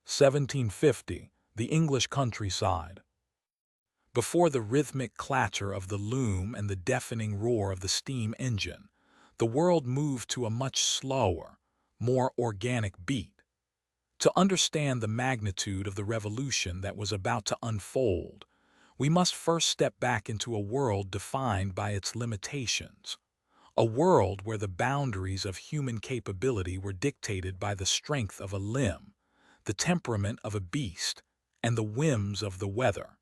1750, the English countryside. Before the rhythmic clatter of the loom and the deafening roar of the steam engine, the world moved to a much slower, more organic beat. To understand the magnitude of the revolution that was about to unfold, we must first step back into a world defined by its limitations, a world where the boundaries of human capability were dictated by the strength of a limb, the temperament of a beast, and the whims of the weather.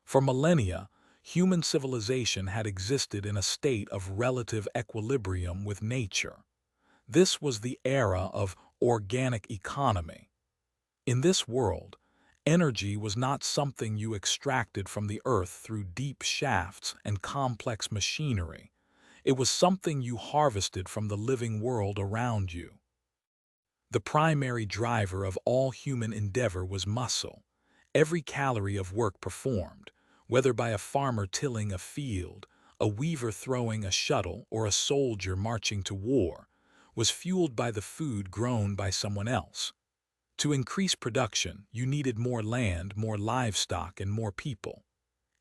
For millennia, human civilization had existed in a state of relative equilibrium with nature. This was the era of organic economy. In this world, energy was not something you extracted from the earth through deep shafts and complex machinery. It was something you harvested from the living world around you. The primary driver of all human endeavor was muscle. Every calorie of work performed, whether by a farmer tilling a field, a weaver throwing a shuttle, or a soldier marching to war, was fueled by the food grown by someone else. To increase production, you needed more land, more livestock, and more people.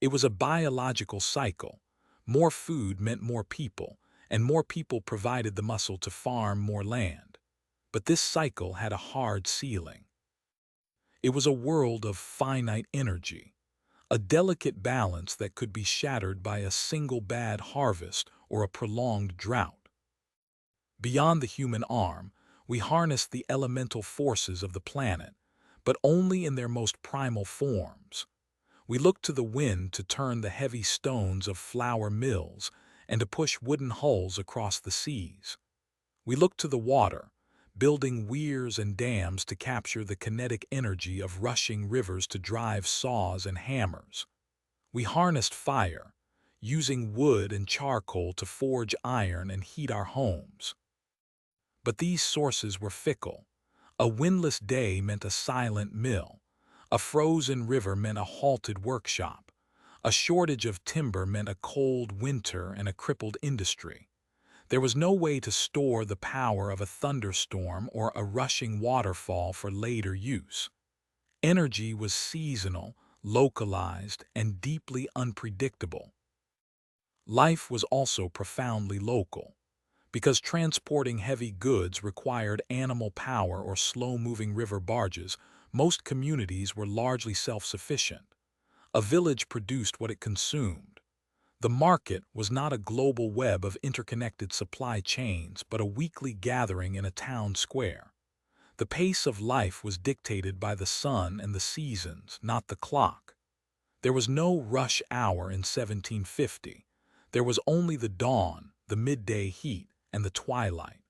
It was a biological cycle. More food meant more people, and more people provided the muscle to farm more land. But this cycle had a hard ceiling. It was a world of finite energy, a delicate balance that could be shattered by a single bad harvest or a prolonged drought. Beyond the human arm, we harnessed the elemental forces of the planet, but only in their most primal forms. We looked to the wind to turn the heavy stones of flour mills and to push wooden hulls across the seas. We looked to the water, building weirs and dams to capture the kinetic energy of rushing rivers to drive saws and hammers. We harnessed fire, using wood and charcoal to forge iron and heat our homes. But these sources were fickle. A windless day meant a silent mill. A frozen river meant a halted workshop. A shortage of timber meant a cold winter and a crippled industry. There was no way to store the power of a thunderstorm or a rushing waterfall for later use. Energy was seasonal, localized, and deeply unpredictable. Life was also profoundly local. Because transporting heavy goods required animal power or slow-moving river barges, most communities were largely self-sufficient. A village produced what it consumed. The market was not a global web of interconnected supply chains, but a weekly gathering in a town square. The pace of life was dictated by the sun and the seasons, not the clock. There was no rush hour in 1750. There was only the dawn, the midday heat, and the twilight.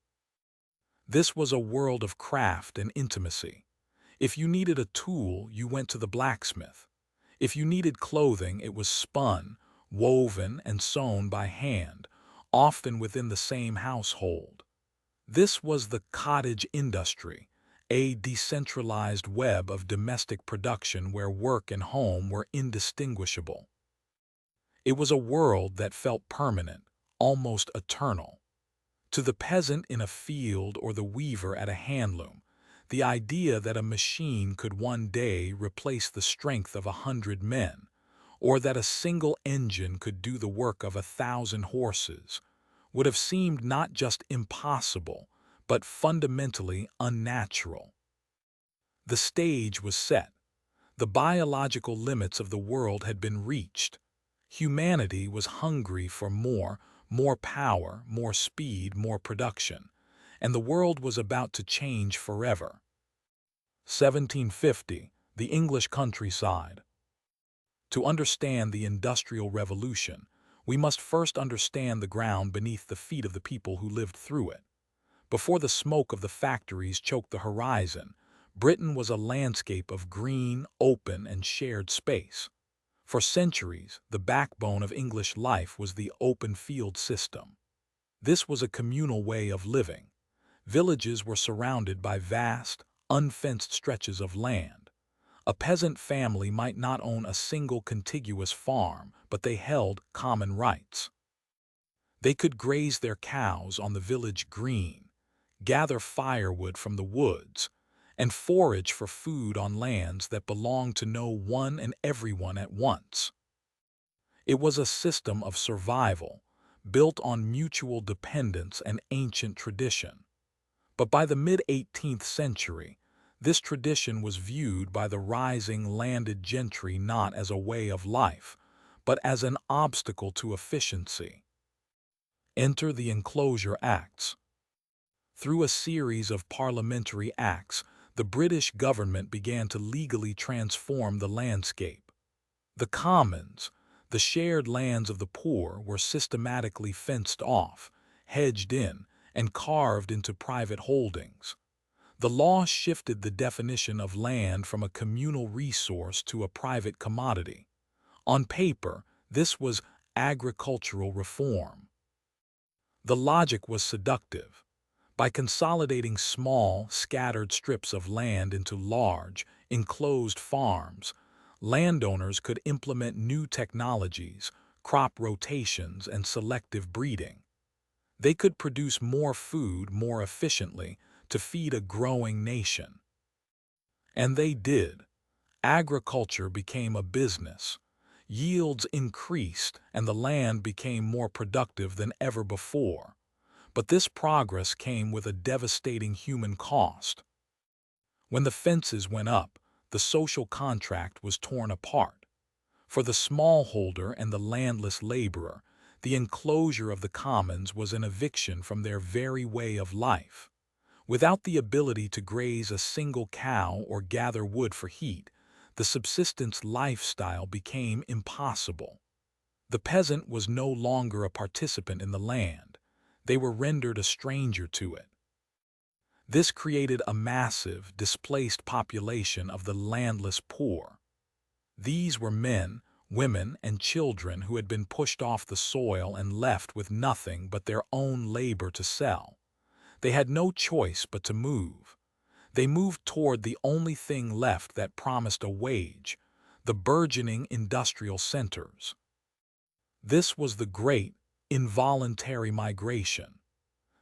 This was a world of craft and intimacy. If you needed a tool, you went to the blacksmith. If you needed clothing, it was spun, woven, and sewn by hand, often within the same household. This was the cottage industry, a decentralized web of domestic production where work and home were indistinguishable. It was a world that felt permanent, almost eternal. To the peasant in a field or the weaver at a handloom, the idea that a machine could one day replace the strength of 100 men, or that a single engine could do the work of 1,000 horses, would have seemed not just impossible, but fundamentally unnatural. The stage was set. The biological limits of the world had been reached. Humanity was hungry for more power, more speed, more production, and the world was about to change forever. 1750, the English countryside. To understand the Industrial Revolution, we must first understand the ground beneath the feet of the people who lived through it. Before the smoke of the factories choked the horizon, Britain was a landscape of green, open, and shared space. For centuries, the backbone of English life was the open field system. This was a communal way of living. Villages were surrounded by vast, unfenced stretches of land. A peasant family might not own a single contiguous farm, but they held common rights. They could graze their cows on the village green, gather firewood from the woods, and forage for food on lands that belonged to no one and everyone at once. It was a system of survival, built on mutual dependence and ancient tradition. But by the mid-18th century, this tradition was viewed by the rising landed gentry not as a way of life, but as an obstacle to efficiency. Enter the Enclosure Acts. Through a series of parliamentary acts, the British government began to legally transform the landscape. The commons, the shared lands of the poor, were systematically fenced off, hedged in, and carved into private holdings. The law shifted the definition of land from a communal resource to a private commodity. On paper, this was agricultural reform. The logic was seductive. By consolidating small, scattered strips of land into large, enclosed farms, landowners could implement new technologies, crop rotations, and selective breeding. They could produce more food more efficiently to feed a growing nation. And they did. Agriculture became a business. Yields increased, and the land became more productive than ever before. But this progress came with a devastating human cost. When the fences went up, the social contract was torn apart. For the smallholder and the landless laborer, the enclosure of the commons was an eviction from their very way of life. Without the ability to graze a single cow or gather wood for heat, the subsistence lifestyle became impossible. The peasant was no longer a participant in the land. They were rendered a stranger to it. This created a massive, displaced population of the landless poor. These were men, women, and children who had been pushed off the soil and left with nothing but their own labor to sell. They had no choice but to move. They moved toward the only thing left that promised a wage, the burgeoning industrial centers. This was the great, involuntary migration.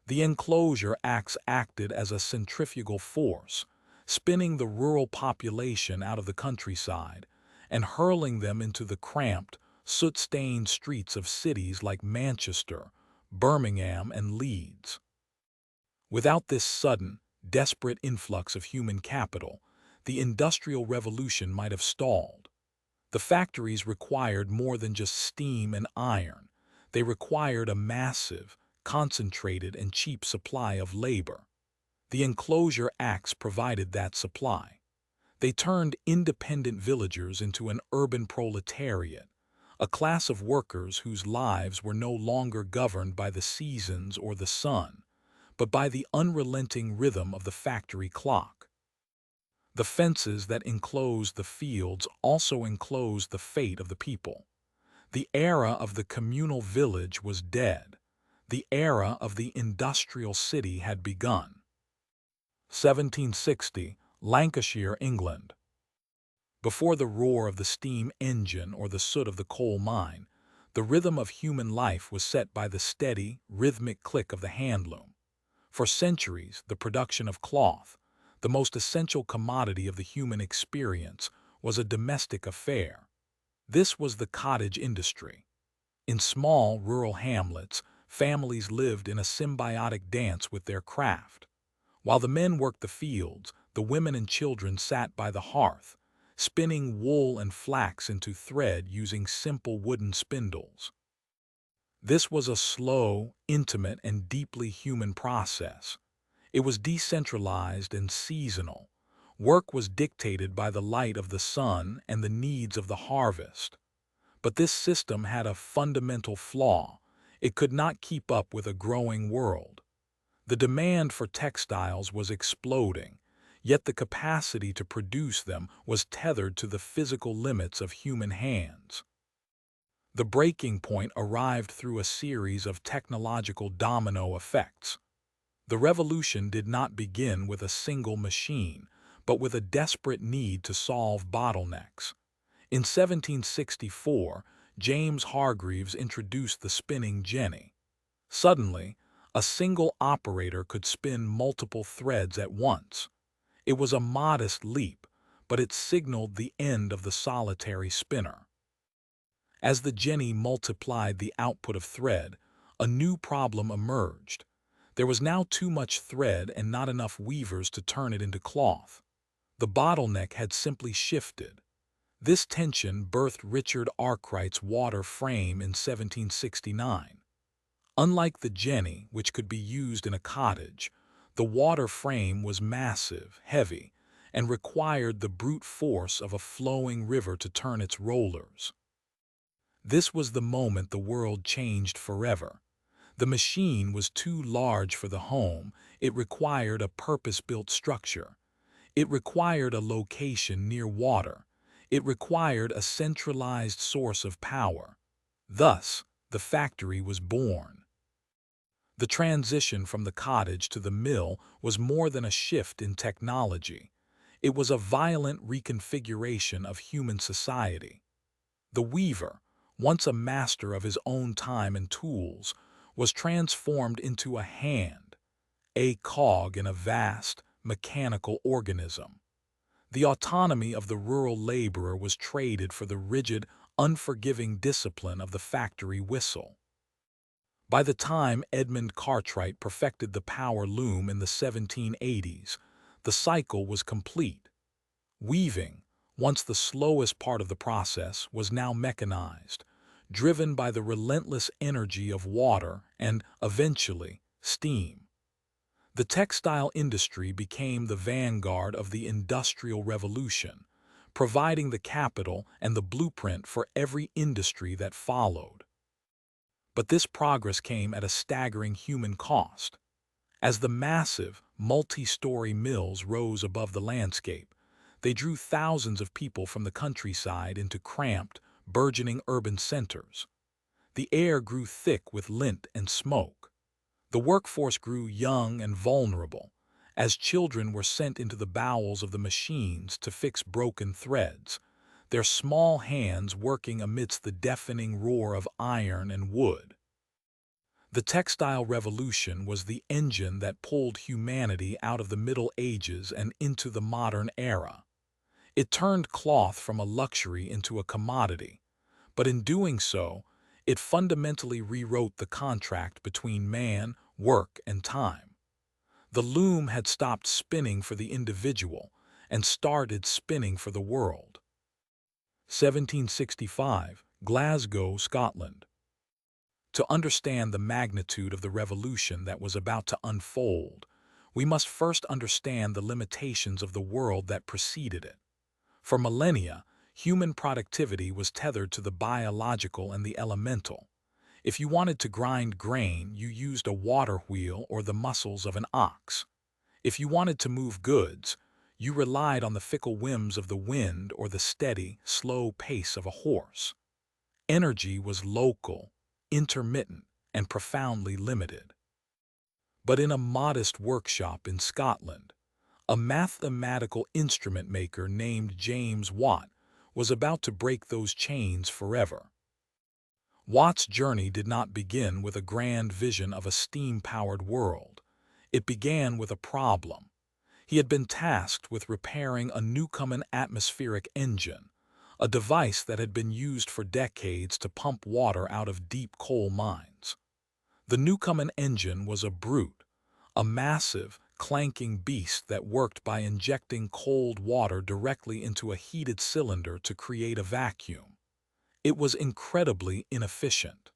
The Enclosure Acts acted as a centrifugal force, spinning the rural population out of the countryside and hurling them into the cramped, soot-stained streets of cities like Manchester, Birmingham, and Leeds. Without this sudden, desperate influx of human capital, the Industrial Revolution might have stalled. The factories required more than just steam and iron. They required a massive, concentrated, and cheap supply of labor. The Enclosure Acts provided that supply. They turned independent villagers into an urban proletariat, a class of workers whose lives were no longer governed by the seasons or the sun, but by the unrelenting rhythm of the factory clock. The fences that enclosed the fields also enclosed the fate of the people. The era of the communal village was dead. The era of the industrial city had begun. 1760, Lancashire, England. Before the roar of the steam engine or the soot of the coal mine, the rhythm of human life was set by the steady, rhythmic click of the handloom. For centuries, the production of cloth, the most essential commodity of the human experience, was a domestic affair. This was the cottage industry. In small, rural hamlets, families lived in a symbiotic dance with their craft. While the men worked the fields, the women and children sat by the hearth, spinning wool and flax into thread using simple wooden spindles. This was a slow, intimate, and deeply human process. It was decentralized and seasonal. Work was dictated by the light of the sun and the needs of the harvest. But this system had a fundamental flaw. It could not keep up with a growing world. The demand for textiles was exploding, yet the capacity to produce them was tethered to the physical limits of human hands. The breaking point arrived through a series of technological domino effects. The revolution did not begin with a single machine, but with a desperate need to solve bottlenecks. In 1764, James Hargreaves introduced the spinning jenny. Suddenly, a single operator could spin multiple threads at once. It was a modest leap, but it signaled the end of the solitary spinner. As the jenny multiplied the output of thread, a new problem emerged. There was now too much thread and not enough weavers to turn it into cloth. The bottleneck had simply shifted. This tension birthed Richard Arkwright's water frame in 1769. Unlike the jenny, which could be used in a cottage, the water frame was massive, heavy, and required the brute force of a flowing river to turn its rollers. This was the moment the world changed forever. The machine was too large for the home. It required a purpose-built structure. It required a location near water. It required a centralized source of power. Thus, the factory was born. The transition from the cottage to the mill was more than a shift in technology. It was a violent reconfiguration of human society. The weaver, once a master of his own time and tools, was transformed into a hand, a cog in a vast, mechanical organism. The autonomy of the rural laborer was traded for the rigid, unforgiving discipline of the factory whistle. By the time Edmund Cartwright perfected the power loom in the 1780s, the cycle was complete. Weaving, once the slowest part of the process, was now mechanized, driven by the relentless energy of water and, eventually, steam. The textile industry became the vanguard of the Industrial Revolution, providing the capital and the blueprint for every industry that followed. But this progress came at a staggering human cost. As the massive, multi-story mills rose above the landscape, they drew thousands of people from the countryside into cramped, burgeoning urban centers. The air grew thick with lint and smoke. The workforce grew young and vulnerable, as children were sent into the bowels of the machines to fix broken threads, their small hands working amidst the deafening roar of iron and wood. The textile revolution was the engine that pulled humanity out of the Middle Ages and into the modern era. It turned cloth from a luxury into a commodity, but in doing so, it fundamentally rewrote the contract between man, work, and time. The loom had stopped spinning for the individual and started spinning for the world. 1765, Glasgow, Scotland. To understand the magnitude of the revolution that was about to unfold, we must first understand the limitations of the world that preceded it. For millennia, human productivity was tethered to the biological and the elemental. If you wanted to grind grain, you used a water wheel or the muscles of an ox. If you wanted to move goods, you relied on the fickle whims of the wind or the steady, slow pace of a horse. Energy was local, intermittent, and profoundly limited. But in a modest workshop in Scotland, a mathematical instrument maker named James Watt was about to break those chains forever. Watt's journey did not begin with a grand vision of a steam-powered world. It began with a problem. He had been tasked with repairing a Newcomen atmospheric engine, a device that had been used for decades to pump water out of deep coal mines. The Newcomen engine was a brute, a massive, clanking beast that worked by injecting cold water directly into a heated cylinder to create a vacuum. It was incredibly inefficient.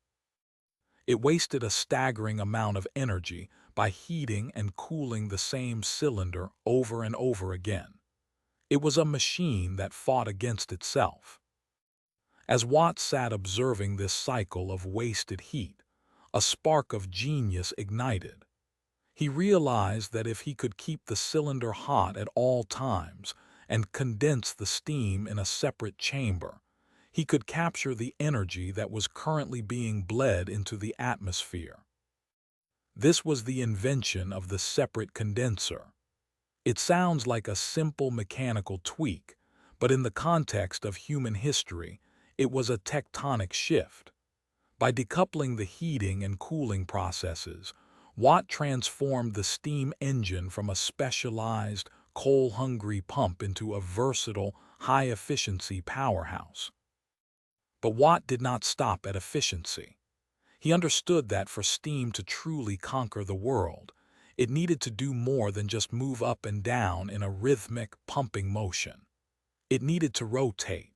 It wasted a staggering amount of energy by heating and cooling the same cylinder over and over again. It was a machine that fought against itself. As Watt sat observing this cycle of wasted heat, a spark of genius ignited. He realized that if he could keep the cylinder hot at all times and condense the steam in a separate chamber, he could capture the energy that was currently being bled into the atmosphere. This was the invention of the separate condenser. It sounds like a simple mechanical tweak, but in the context of human history, it was a tectonic shift. By decoupling the heating and cooling processes, Watt transformed the steam engine from a specialized, coal-hungry pump into a versatile, high-efficiency powerhouse. But Watt did not stop at efficiency. He understood that for steam to truly conquer the world, it needed to do more than just move up and down in a rhythmic, pumping motion. It needed to rotate.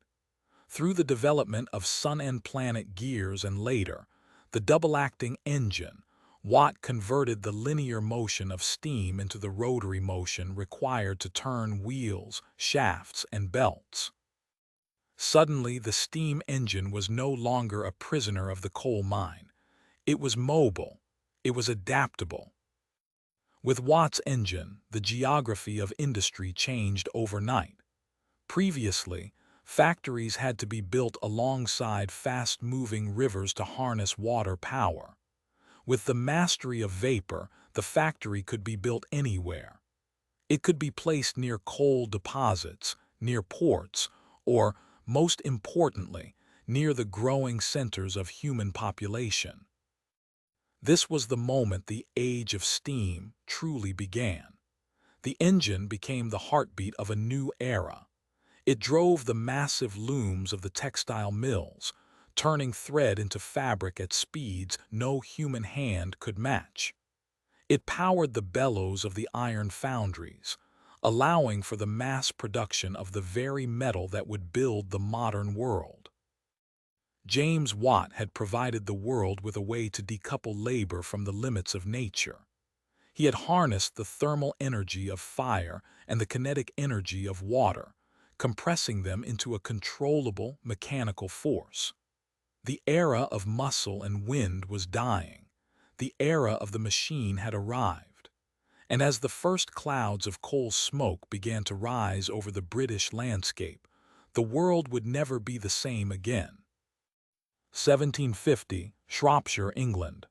Through the development of sun and planet gears and later, the double-acting engine, Watt converted the linear motion of steam into the rotary motion required to turn wheels, shafts, and belts. Suddenly, the steam engine was no longer a prisoner of the coal mine. It was mobile. It was adaptable. With Watt's engine, the geography of industry changed overnight. Previously, factories had to be built alongside fast-moving rivers to harness water power. With the mastery of vapor, the factory could be built anywhere. It could be placed near coal deposits, near ports, or, most importantly, near the growing centers of human population. This was the moment the age of steam truly began. The engine became the heartbeat of a new era. It drove the massive looms of the textile mills, turning thread into fabric at speeds no human hand could match. It powered the bellows of the iron foundries, allowing for the mass production of the very metal that would build the modern world. James Watt had provided the world with a way to decouple labor from the limits of nature. He had harnessed the thermal energy of fire and the kinetic energy of water, compressing them into a controllable mechanical force. The era of muscle and wind was dying. The era of the machine had arrived. And as the first clouds of coal smoke began to rise over the British landscape, the world would never be the same again. 1750, Shropshire, England.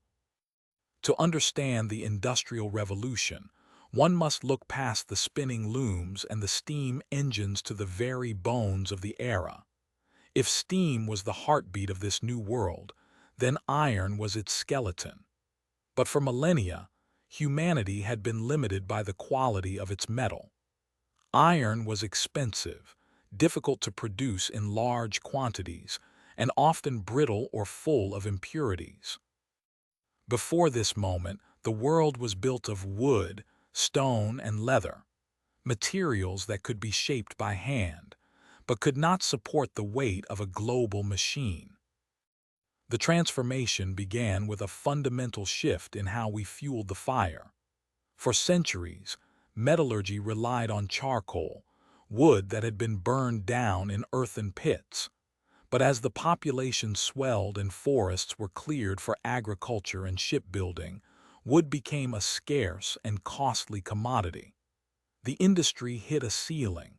To understand the Industrial Revolution, one must look past the spinning looms and the steam engines to the very bones of the era. If steam was the heartbeat of this new world, then iron was its skeleton. But for millennia, humanity had been limited by the quality of its metal. Iron was expensive, difficult to produce in large quantities, and often brittle or full of impurities. Before this moment, the world was built of wood, stone, and leather, materials that could be shaped by hand, but could not support the weight of a global machine. The transformation began with a fundamental shift in how we fueled the fire. For centuries, metallurgy relied on charcoal, wood that had been burned down in earthen pits. But as the population swelled and forests were cleared for agriculture and shipbuilding, wood became a scarce and costly commodity. The industry hit a ceiling.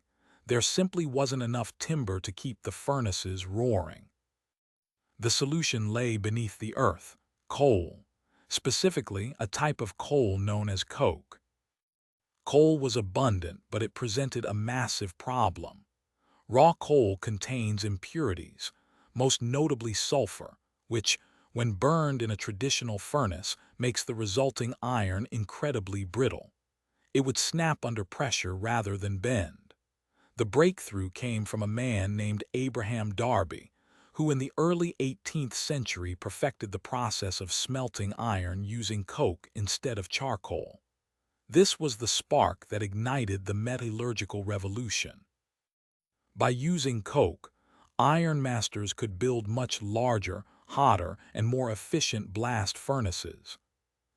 There simply wasn't enough timber to keep the furnaces roaring. The solution lay beneath the earth: coal, specifically a type of coal known as coke. Coal was abundant, but it presented a massive problem. Raw coal contains impurities, most notably sulfur, which, when burned in a traditional furnace, makes the resulting iron incredibly brittle. It would snap under pressure rather than bend. The breakthrough came from a man named Abraham Darby, who in the early 18th century perfected the process of smelting iron using coke instead of charcoal. This was the spark that ignited the metallurgical revolution. By using coke, iron masters could build much larger, hotter, and more efficient blast furnaces.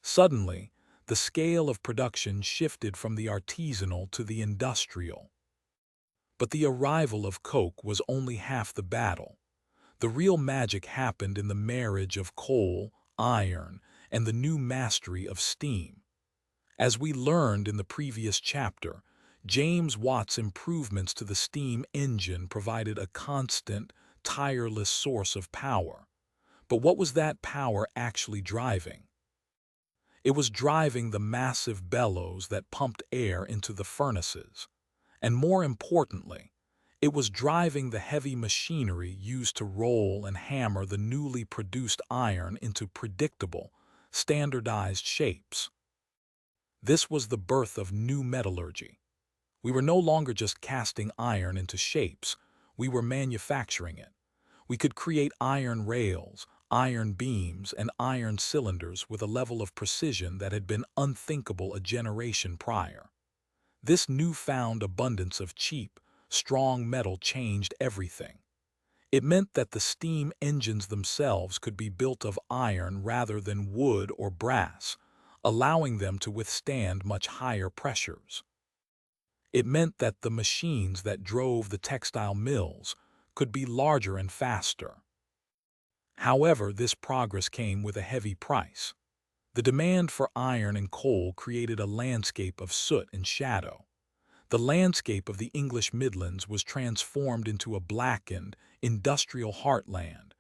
Suddenly, the scale of production shifted from the artisanal to the industrial. But the arrival of coke was only half the battle. The real magic happened in the marriage of coal, iron, and the new mastery of steam. As we learned in the previous chapter, James Watt's improvements to the steam engine provided a constant, tireless source of power. But what was that power actually driving? It was driving the massive bellows that pumped air into the furnaces. And more importantly, it was driving the heavy machinery used to roll and hammer the newly produced iron into predictable, standardized shapes. This was the birth of new metallurgy. We were no longer just casting iron into shapes, we were manufacturing it. We could create iron rails, iron beams, and iron cylinders with a level of precision that had been unthinkable a generation prior. This newfound abundance of cheap, strong metal changed everything. It meant that the steam engines themselves could be built of iron rather than wood or brass, allowing them to withstand much higher pressures. It meant that the machines that drove the textile mills could be larger and faster. However, this progress came with a heavy price. The demand for iron and coal created a landscape of soot and shadow. The landscape of the English Midlands was transformed into a blackened, industrial heartland,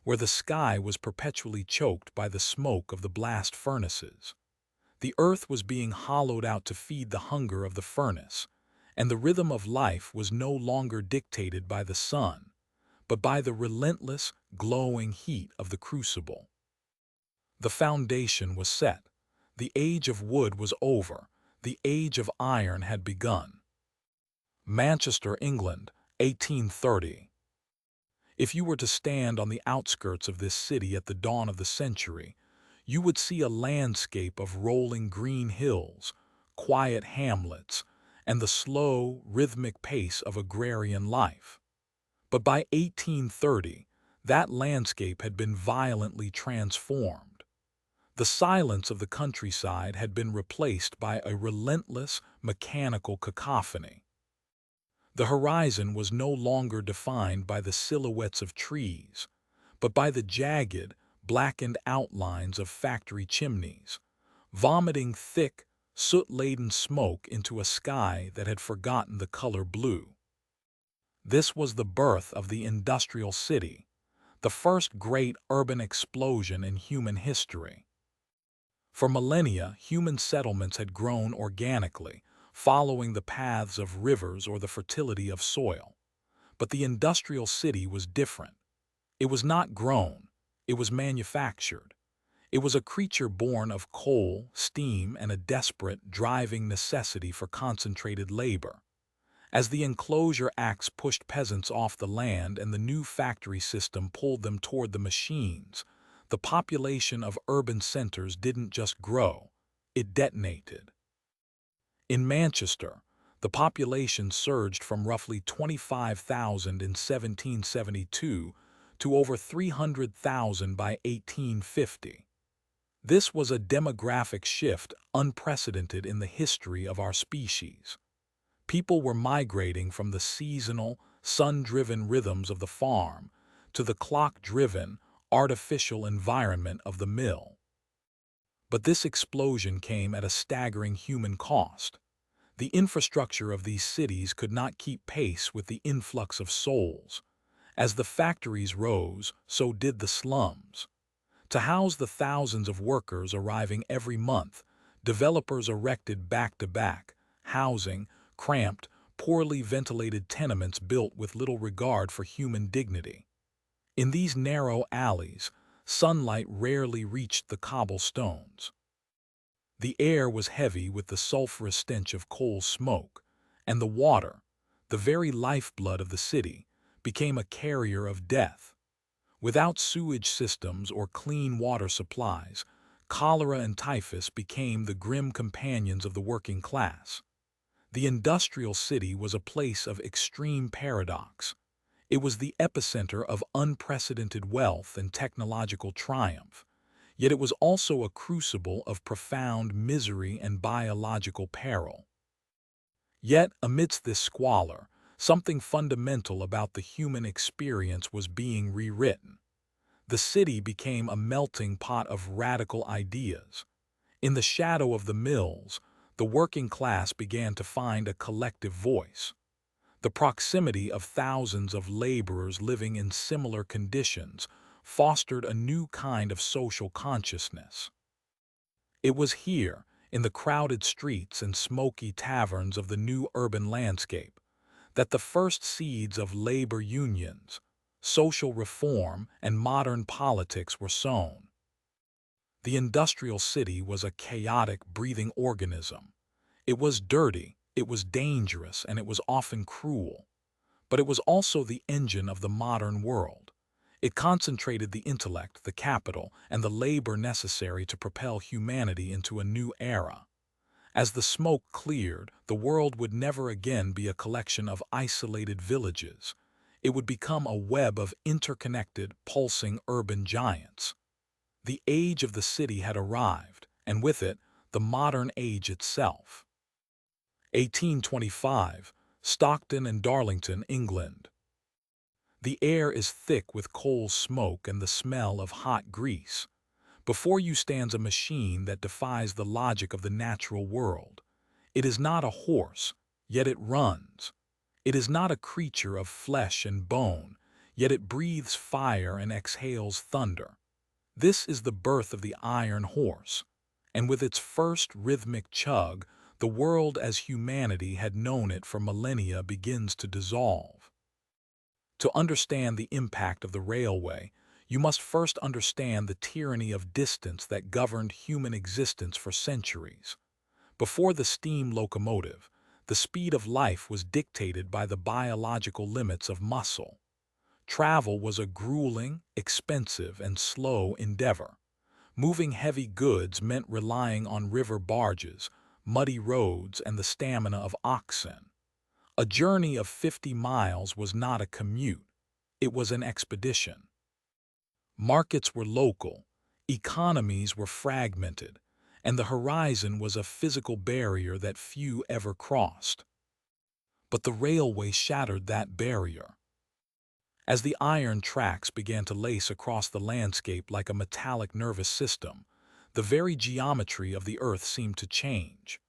where the sky was perpetually choked by the smoke of the blast furnaces. The earth was being hollowed out to feed the hunger of the furnace, and the rhythm of life was no longer dictated by the sun, but by the relentless, glowing heat of the crucible. The foundation was set. The age of wood was over. The age of iron had begun. Manchester, England, 1830. If you were to stand on the outskirts of this city at the dawn of the century, you would see a landscape of rolling green hills, quiet hamlets, and the slow, rhythmic pace of agrarian life. But by 1830, that landscape had been violently transformed. The silence of the countryside had been replaced by a relentless, mechanical cacophony. The horizon was no longer defined by the silhouettes of trees, but by the jagged, blackened outlines of factory chimneys, vomiting thick, soot-laden smoke into a sky that had forgotten the color blue. This was the birth of the industrial city, the first great urban explosion in human history. For millennia, human settlements had grown organically, following the paths of rivers or the fertility of soil. But the industrial city was different. It was not grown, it was manufactured. It was a creature born of coal, steam, and a desperate, driving necessity for concentrated labor. As the enclosure acts pushed peasants off the land and the new factory system pulled them toward the machines, the population of urban centers didn't just grow, it detonated. In Manchester, the population surged from roughly 25,000 in 1772 to over 300,000 by 1850. This was a demographic shift unprecedented in the history of our species. People were migrating from the seasonal, sun-driven rhythms of the farm to the clock-driven, artificial environment of the mill. But this explosion came at a staggering human cost. The infrastructure of these cities could not keep pace with the influx of souls. As the factories rose, so did the slums. To house the thousands of workers arriving every month, developers erected back-to-back, housing, cramped, poorly ventilated tenements built with little regard for human dignity. In these narrow alleys, sunlight rarely reached the cobblestones. The air was heavy with the sulphurous stench of coal smoke, and the water, the very lifeblood of the city, became a carrier of death. Without sewage systems or clean water supplies, cholera and typhus became the grim companions of the working class. The industrial city was a place of extreme paradox. It was the epicenter of unprecedented wealth and technological triumph, yet it was also a crucible of profound misery and biological peril. Yet, amidst this squalor, something fundamental about the human experience was being rewritten. The city became a melting pot of radical ideas. In the shadow of the mills, the working class began to find a collective voice. The proximity of thousands of laborers living in similar conditions fostered a new kind of social consciousness. It was here, in the crowded streets and smoky taverns of the new urban landscape, that the first seeds of labor unions, social reform, and modern politics were sown. The industrial city was a chaotic, breathing organism. It was dirty, It was dangerous and it was often cruel, but it was also the engine of the modern world. It concentrated the intellect, the capital, and the labor necessary to propel humanity into a new era. As the smoke cleared, the world would never again be a collection of isolated villages. It would become a web of interconnected, pulsing urban giants. The age of the city had arrived, and with it, the modern age itself. 1825, Stockton and Darlington, England. The air is thick with coal smoke and the smell of hot grease. Before you stands a machine that defies the logic of the natural world. It is not a horse, yet it runs. It is not a creature of flesh and bone, yet it breathes fire and exhales thunder. This is the birth of the iron horse, and with its first rhythmic chug, the world as humanity had known it for millennia begins to dissolve. To understand the impact of the railway, you must first understand the tyranny of distance that governed human existence for centuries. Before the steam locomotive, the speed of life was dictated by the biological limits of muscle. Travel was a grueling, expensive, and slow endeavor. Moving heavy goods meant relying on river barges, muddy roads, and the stamina of oxen. A journey of 50 miles was not a commute, it was an expedition. Markets were local, economies were fragmented, and the horizon was a physical barrier that few ever crossed. But the railway shattered that barrier. As the iron tracks began to lace across the landscape like a metallic nervous system, the very geometry of the earth seemed to change.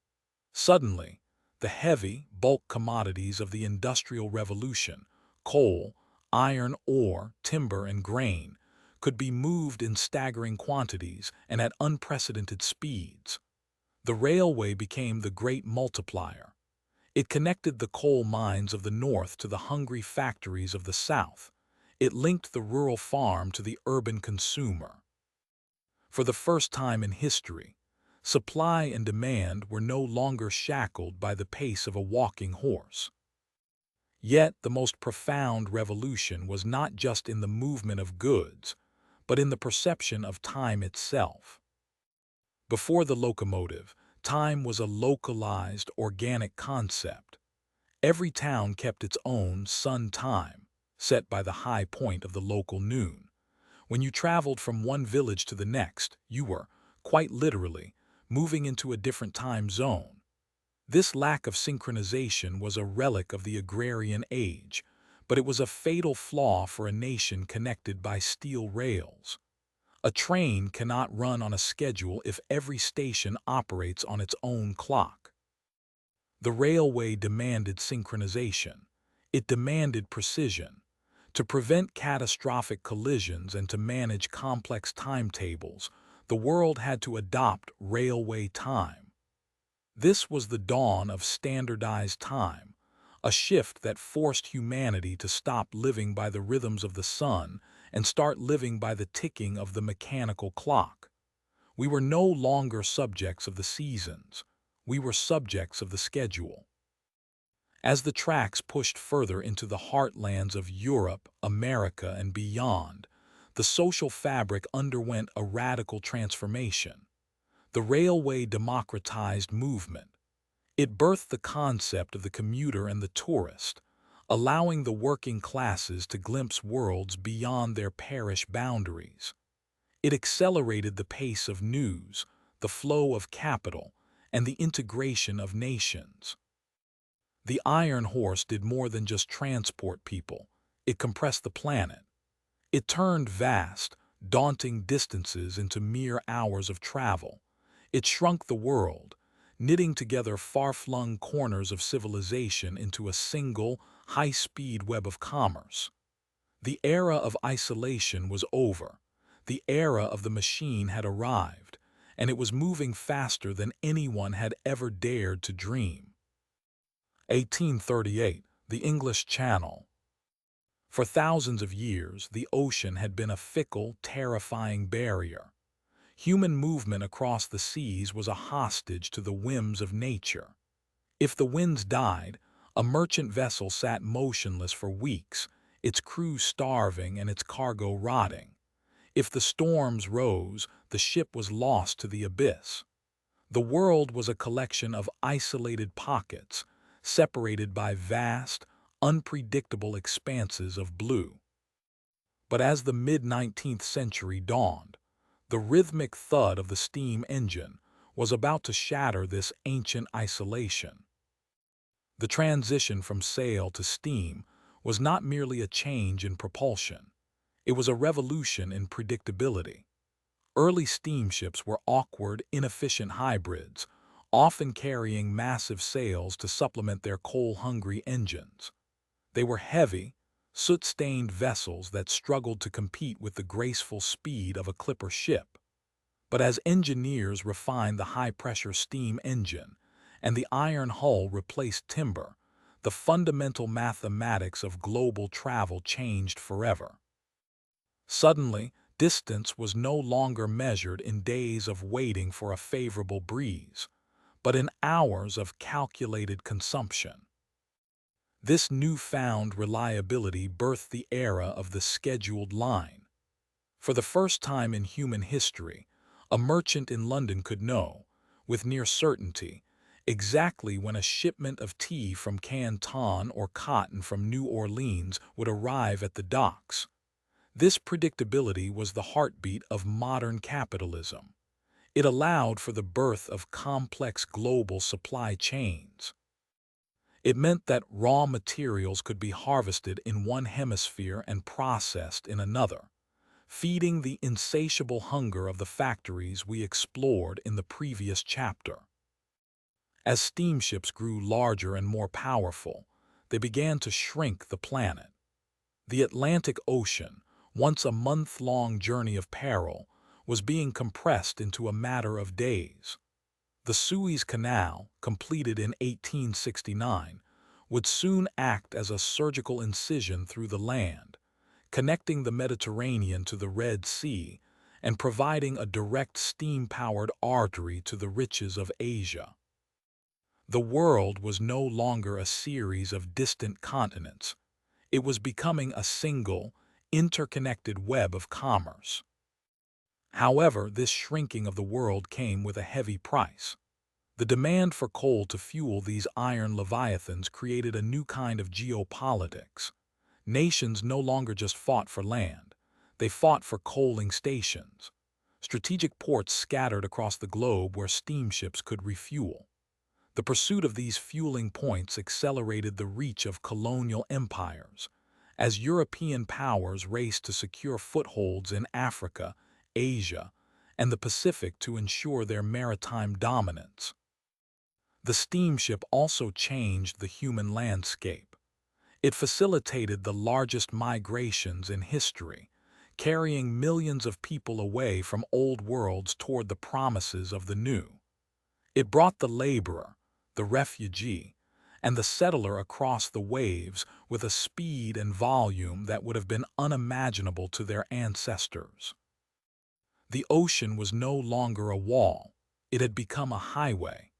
Suddenly, the heavy, bulk commodities of the Industrial Revolution, coal, iron ore, timber, and grain, could be moved in staggering quantities and at unprecedented speeds. The railway became the great multiplier. It connected the coal mines of the north to the hungry factories of the south. It linked the rural farm to the urban consumer. For the first time in history, supply and demand were no longer shackled by the pace of a walking horse. Yet the most profound revolution was not just in the movement of goods, but in the perception of time itself. Before the locomotive, time was a localized, organic concept. Every town kept its own sun time, set by the high point of the local noon. When you traveled from one village to the next, you were, quite literally, moving into a different time zone. This lack of synchronization was a relic of the agrarian age, but it was a fatal flaw for a nation connected by steel rails. A train cannot run on a schedule if every station operates on its own clock. The railway demanded synchronization. It demanded precision. To prevent catastrophic collisions and to manage complex timetables, the world had to adopt railway time. This was the dawn of standardized time, a shift that forced humanity to stop living by the rhythms of the sun and start living by the ticking of the mechanical clock. We were no longer subjects of the seasons. We were subjects of the schedule. As the tracks pushed further into the heartlands of Europe, America, and beyond, the social fabric underwent a radical transformation. The railway democratized movement. It birthed the concept of the commuter and the tourist, allowing the working classes to glimpse worlds beyond their parish boundaries. It accelerated the pace of news, the flow of capital, and the integration of nations. The Iron Horse did more than just transport people. It compressed the planet. It turned vast, daunting distances into mere hours of travel. It shrunk the world, knitting together far-flung corners of civilization into a single, high-speed web of commerce. The era of isolation was over. The era of the machine had arrived, and it was moving faster than anyone had ever dared to dream. 1838, the English Channel. For thousands of years, the ocean had been a fickle, terrifying barrier. Human movement across the seas was a hostage to the whims of nature. If the winds died, a merchant vessel sat motionless for weeks, its crew starving and its cargo rotting. If the storms rose, the ship was lost to the abyss. The world was a collection of isolated pockets, separated by vast, unpredictable expanses of blue. But as the mid-19th century dawned, the rhythmic thud of the steam engine was about to shatter this ancient isolation. The transition from sail to steam was not merely a change in propulsion. It was a revolution in predictability. Early steamships were awkward, inefficient hybrids, often carrying massive sails to supplement their coal-hungry engines. They were heavy, soot-stained vessels that struggled to compete with the graceful speed of a clipper ship. But as engineers refined the high-pressure steam engine and the iron hull replaced timber, the fundamental mathematics of global travel changed forever. Suddenly, distance was no longer measured in days of waiting for a favorable breeze, but in hours of calculated consumption. This newfound reliability birthed the era of the scheduled line. For the first time in human history, a merchant in London could know, with near certainty, exactly when a shipment of tea from Canton or cotton from New Orleans would arrive at the docks. This predictability was the heartbeat of modern capitalism. It allowed for the birth of complex global supply chains. It meant that raw materials could be harvested in one hemisphere and processed in another, feeding the insatiable hunger of the factories we explored in the previous chapter. As steamships grew larger and more powerful, they began to shrink the planet. The Atlantic Ocean, once a month-long journey of peril, was being compressed into a matter of days. The Suez Canal, completed in 1869, would soon act as a surgical incision through the land, connecting the Mediterranean to the Red Sea and providing a direct steam-powered artery to the riches of Asia. The world was no longer a series of distant continents. It was becoming a single, interconnected web of commerce. However, this shrinking of the world came with a heavy price. The demand for coal to fuel these iron leviathans created a new kind of geopolitics. Nations no longer just fought for land. They fought for coaling stations, strategic ports scattered across the globe where steamships could refuel. The pursuit of these fueling points accelerated the reach of colonial empires, as European powers raced to secure footholds in Africa, Asia, and the Pacific to ensure their maritime dominance. The steamship also changed the human landscape. It facilitated the largest migrations in history, carrying millions of people away from old worlds toward the promises of the new. It brought the laborer, the refugee, and the settler across the waves with a speed and volume that would have been unimaginable to their ancestors. The ocean was no longer a wall. It had become a highway.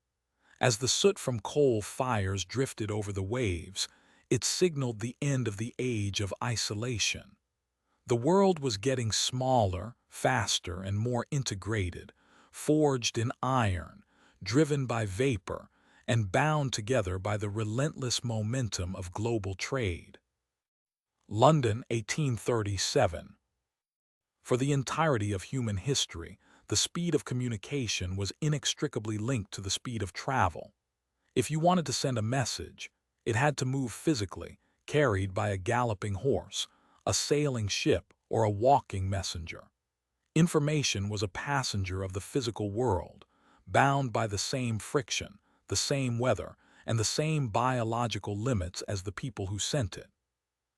As the soot from coal fires drifted over the waves, it signaled the end of the age of isolation. The world was getting smaller, faster, and more integrated, forged in iron, driven by vapor, and bound together by the relentless momentum of global trade. London, 1837. For the entirety of human history, the speed of communication was inextricably linked to the speed of travel. If you wanted to send a message, it had to move physically, carried by a galloping horse, a sailing ship, or a walking messenger. Information was a passenger of the physical world, bound by the same friction, the same weather, and the same biological limits as the people who sent it.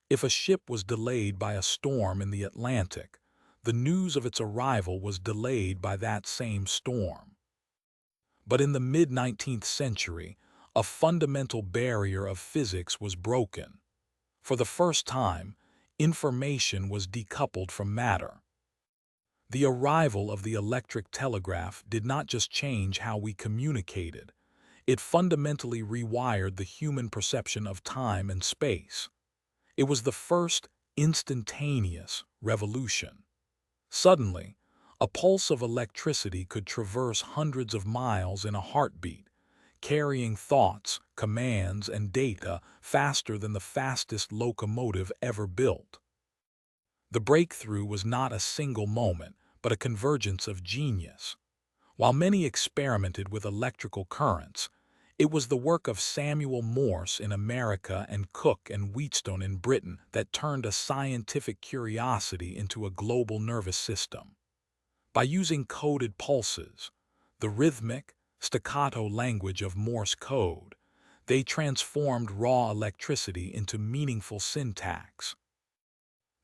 If a ship was delayed by a storm in the Atlantic, the news of its arrival was delayed by that same storm. But in the mid-19th century, a fundamental barrier of physics was broken. For the first time, information was decoupled from matter. The arrival of the electric telegraph did not just change how we communicated, It fundamentally rewired the human perception of time and space. It was the first instantaneous revolution. Suddenly, a pulse of electricity could traverse hundreds of miles in a heartbeat, carrying thoughts, commands, and data faster than the fastest locomotive ever built. The breakthrough was not a single moment, but a convergence of genius. While many experimented with electrical currents, it was the work of Samuel Morse in America and Cook and Wheatstone in Britain that turned a scientific curiosity into a global nervous system. By using coded pulses, the rhythmic, staccato language of Morse code, they transformed raw electricity into meaningful syntax.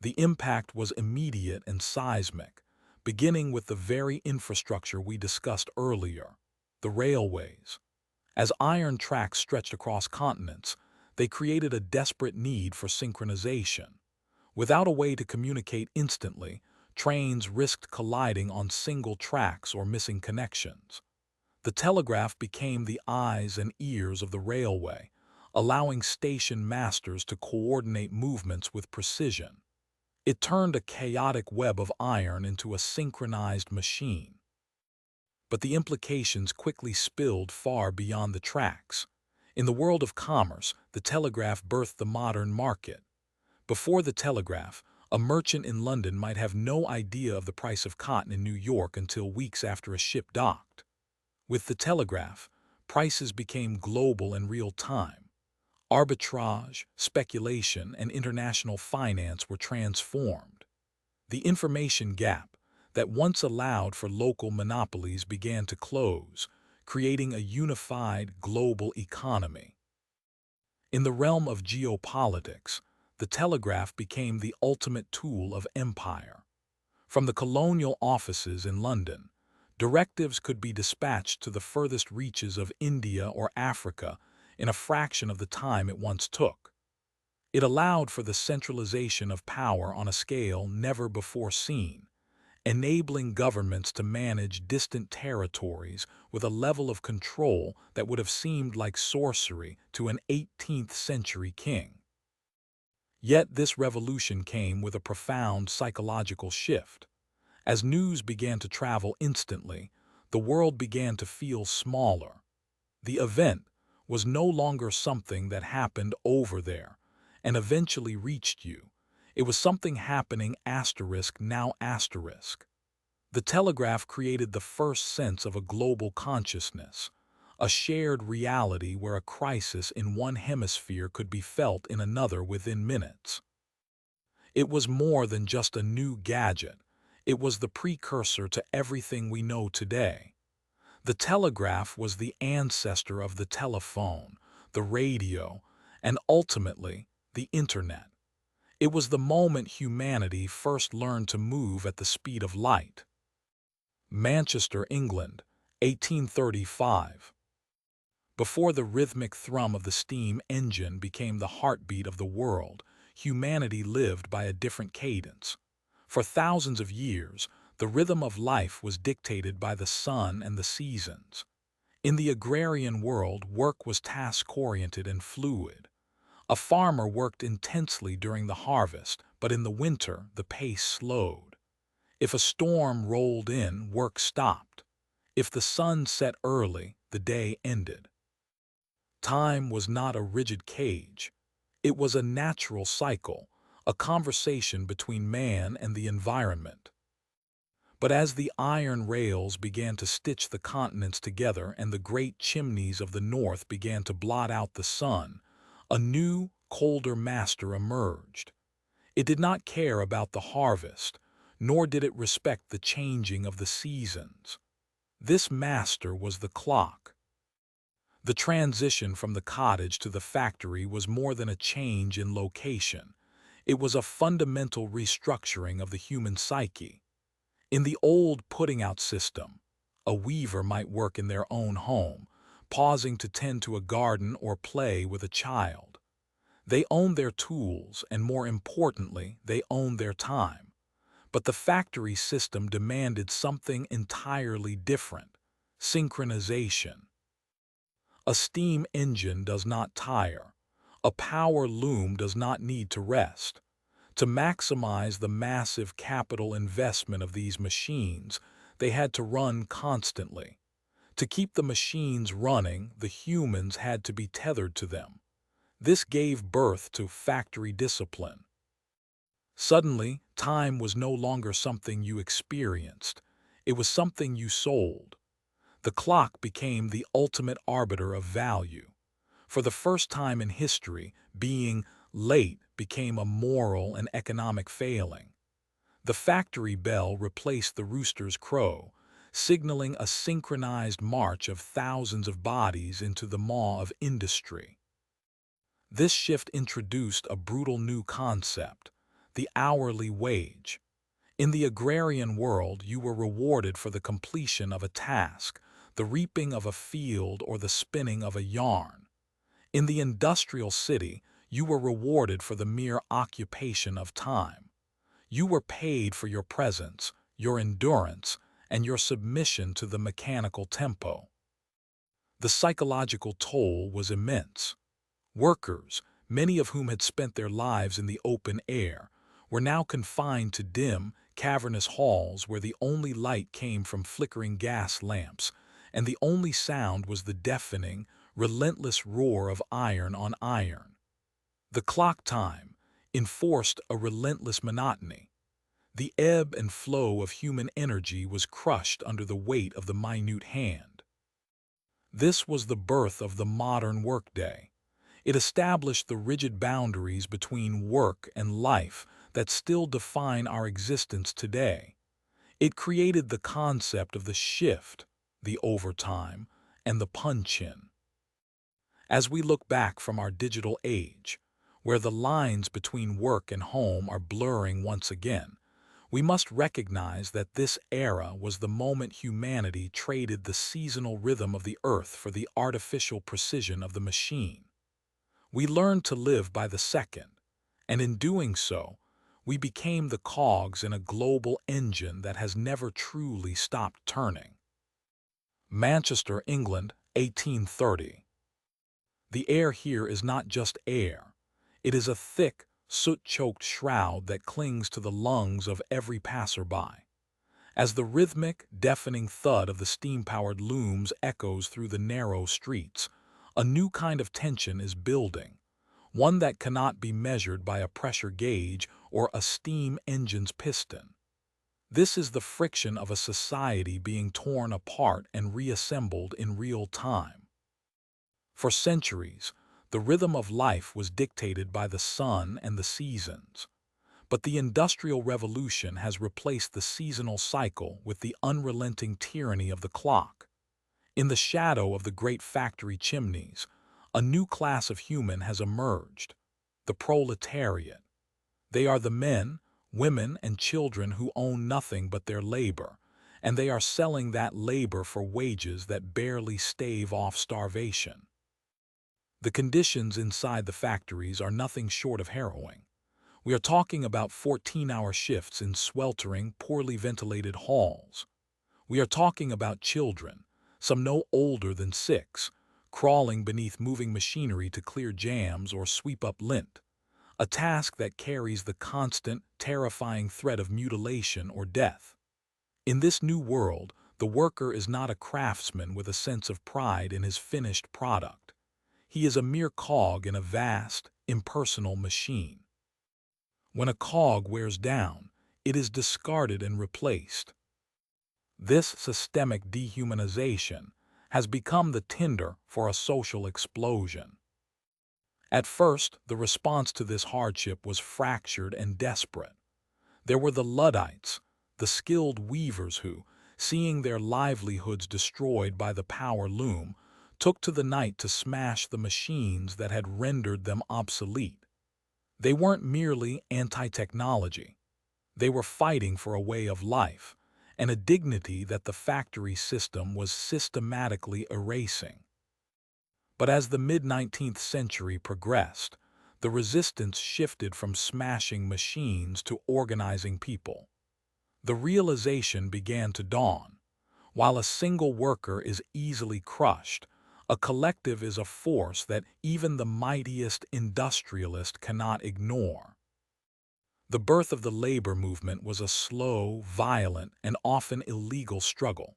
The impact was immediate and seismic, beginning with the very infrastructure we discussed earlier, the railways. As iron tracks stretched across continents, they created a desperate need for synchronization. Without a way to communicate instantly, trains risked colliding on single tracks or missing connections. The telegraph became the eyes and ears of the railway, allowing station masters to coordinate movements with precision. It turned a chaotic web of iron into a synchronized machine. But the implications quickly spilled far beyond the tracks. In the world of commerce, the telegraph birthed the modern market. Before the telegraph, a merchant in London might have no idea of the price of cotton in New York until weeks after a ship docked. With the telegraph, prices became global and real-time. Arbitrage, speculation, and international finance were transformed. The information gap that once allowed for local monopolies began to close, creating a unified global economy. In the realm of geopolitics, the telegraph became the ultimate tool of empire. From the colonial offices in London, directives could be dispatched to the furthest reaches of India or Africa in a fraction of the time it once took. It allowed for the centralization of power on a scale never before seen, enabling governments to manage distant territories with a level of control that would have seemed like sorcery to an 18th century king. Yet this revolution came with a profound psychological shift. As news began to travel instantly, the world began to feel smaller. The event was no longer something that happened over there and eventually reached you. It was something happening now asterisk. The telegraph created the first sense of a global consciousness, a shared reality where a crisis in one hemisphere could be felt in another within minutes. It was more than just a new gadget. It was the precursor to everything we know today. The telegraph was the ancestor of the telephone, the radio, and ultimately, the internet. It was the moment humanity first learned to move at the speed of light. Manchester, England, 1835. Before the rhythmic thrum of the steam engine became the heartbeat of the world, humanity lived by a different cadence. For thousands of years, the rhythm of life was dictated by the sun and the seasons. In the agrarian world, work was task-oriented and fluid. A farmer worked intensely during the harvest, but in the winter, the pace slowed. If a storm rolled in, work stopped. If the sun set early, the day ended. Time was not a rigid cage. It was a natural cycle, a conversation between man and the environment. But as the iron rails began to stitch the continents together and the great chimneys of the north began to blot out the sun, a new, colder master emerged. It did not care about the harvest, nor did it respect the changing of the seasons. This master was the clock. The transition from the cottage to the factory was more than a change in location. It was a fundamental restructuring of the human psyche. In the old putting-out system, a weaver might work in their own home, pausing to tend to a garden or play with a child. They owned their tools, and more importantly, they owned their time. But the factory system demanded something entirely different: synchronization. A steam engine does not tire. A power loom does not need to rest. To maximize the massive capital investment of these machines, they had to run constantly. To keep the machines running, the humans had to be tethered to them. This gave birth to factory discipline. Suddenly, time was no longer something you experienced. It was something you sold. The clock became the ultimate arbiter of value. For the first time in history, being late became a moral and economic failing. The factory bell replaced the rooster's crow, signaling a synchronized march of thousands of bodies into the maw of industry. This shift introduced a brutal new concept, the hourly wage. In the agrarian world, you were rewarded for the completion of a task, the reaping of a field or the spinning of a yarn. In the industrial city, you were rewarded for the mere occupation of time. You were paid for your presence, your endurance, and your submission to the mechanical tempo. The psychological toll was immense. Workers, many of whom had spent their lives in the open air, were now confined to dim, cavernous halls where the only light came from flickering gas lamps, and the only sound was the deafening, relentless roar of iron on iron. The clock time enforced a relentless monotony. The ebb and flow of human energy was crushed under the weight of the minute hand. This was the birth of the modern workday. It established the rigid boundaries between work and life that still define our existence today. It created the concept of the shift, the overtime, and the punch-in. As we look back from our digital age, where the lines between work and home are blurring once again, we must recognize that this era was the moment humanity traded the seasonal rhythm of the earth for the artificial precision of the machine. We learned to live by the second, and in doing so, we became the cogs in a global engine that has never truly stopped turning. Manchester, England, 1830. The air here is not just air. It is a thick, soot-choked shroud that clings to the lungs of every passerby. As the rhythmic, deafening thud of the steam-powered looms echoes through the narrow streets, a new kind of tension is building, one that cannot be measured by a pressure gauge or a steam engine's piston. This is the friction of a society being torn apart and reassembled in real time. For centuries, the rhythm of life was dictated by the sun and the seasons. But the Industrial Revolution has replaced the seasonal cycle with the unrelenting tyranny of the clock. In the shadow of the great factory chimneys, a new class of human has emerged, the proletariat. They are the men, women, and children who own nothing but their labor, and they are selling that labor for wages that barely stave off starvation. The conditions inside the factories are nothing short of harrowing. We are talking about 14-hour shifts in sweltering, poorly ventilated halls. We are talking about children, some no older than 6, crawling beneath moving machinery to clear jams or sweep up lint, a task that carries the constant, terrifying threat of mutilation or death. In this new world, the worker is not a craftsman with a sense of pride in his finished product. He is a mere cog in a vast, impersonal machine. When a cog wears down, it is discarded and replaced. This systemic dehumanization has become the tinder for a social explosion. At first, the response to this hardship was fractured and desperate. There were the Luddites, the skilled weavers who, seeing their livelihoods destroyed by the power loom, took to the night to smash the machines that had rendered them obsolete. They weren't merely anti-technology. They were fighting for a way of life, and a dignity that the factory system was systematically erasing. But as the mid-19th century progressed, the resistance shifted from smashing machines to organizing people. The realization began to dawn. While a single worker is easily crushed, A collective is a force that even the mightiest industrialist cannot ignore. The birth of the labor movement was a slow, violent, and often illegal struggle.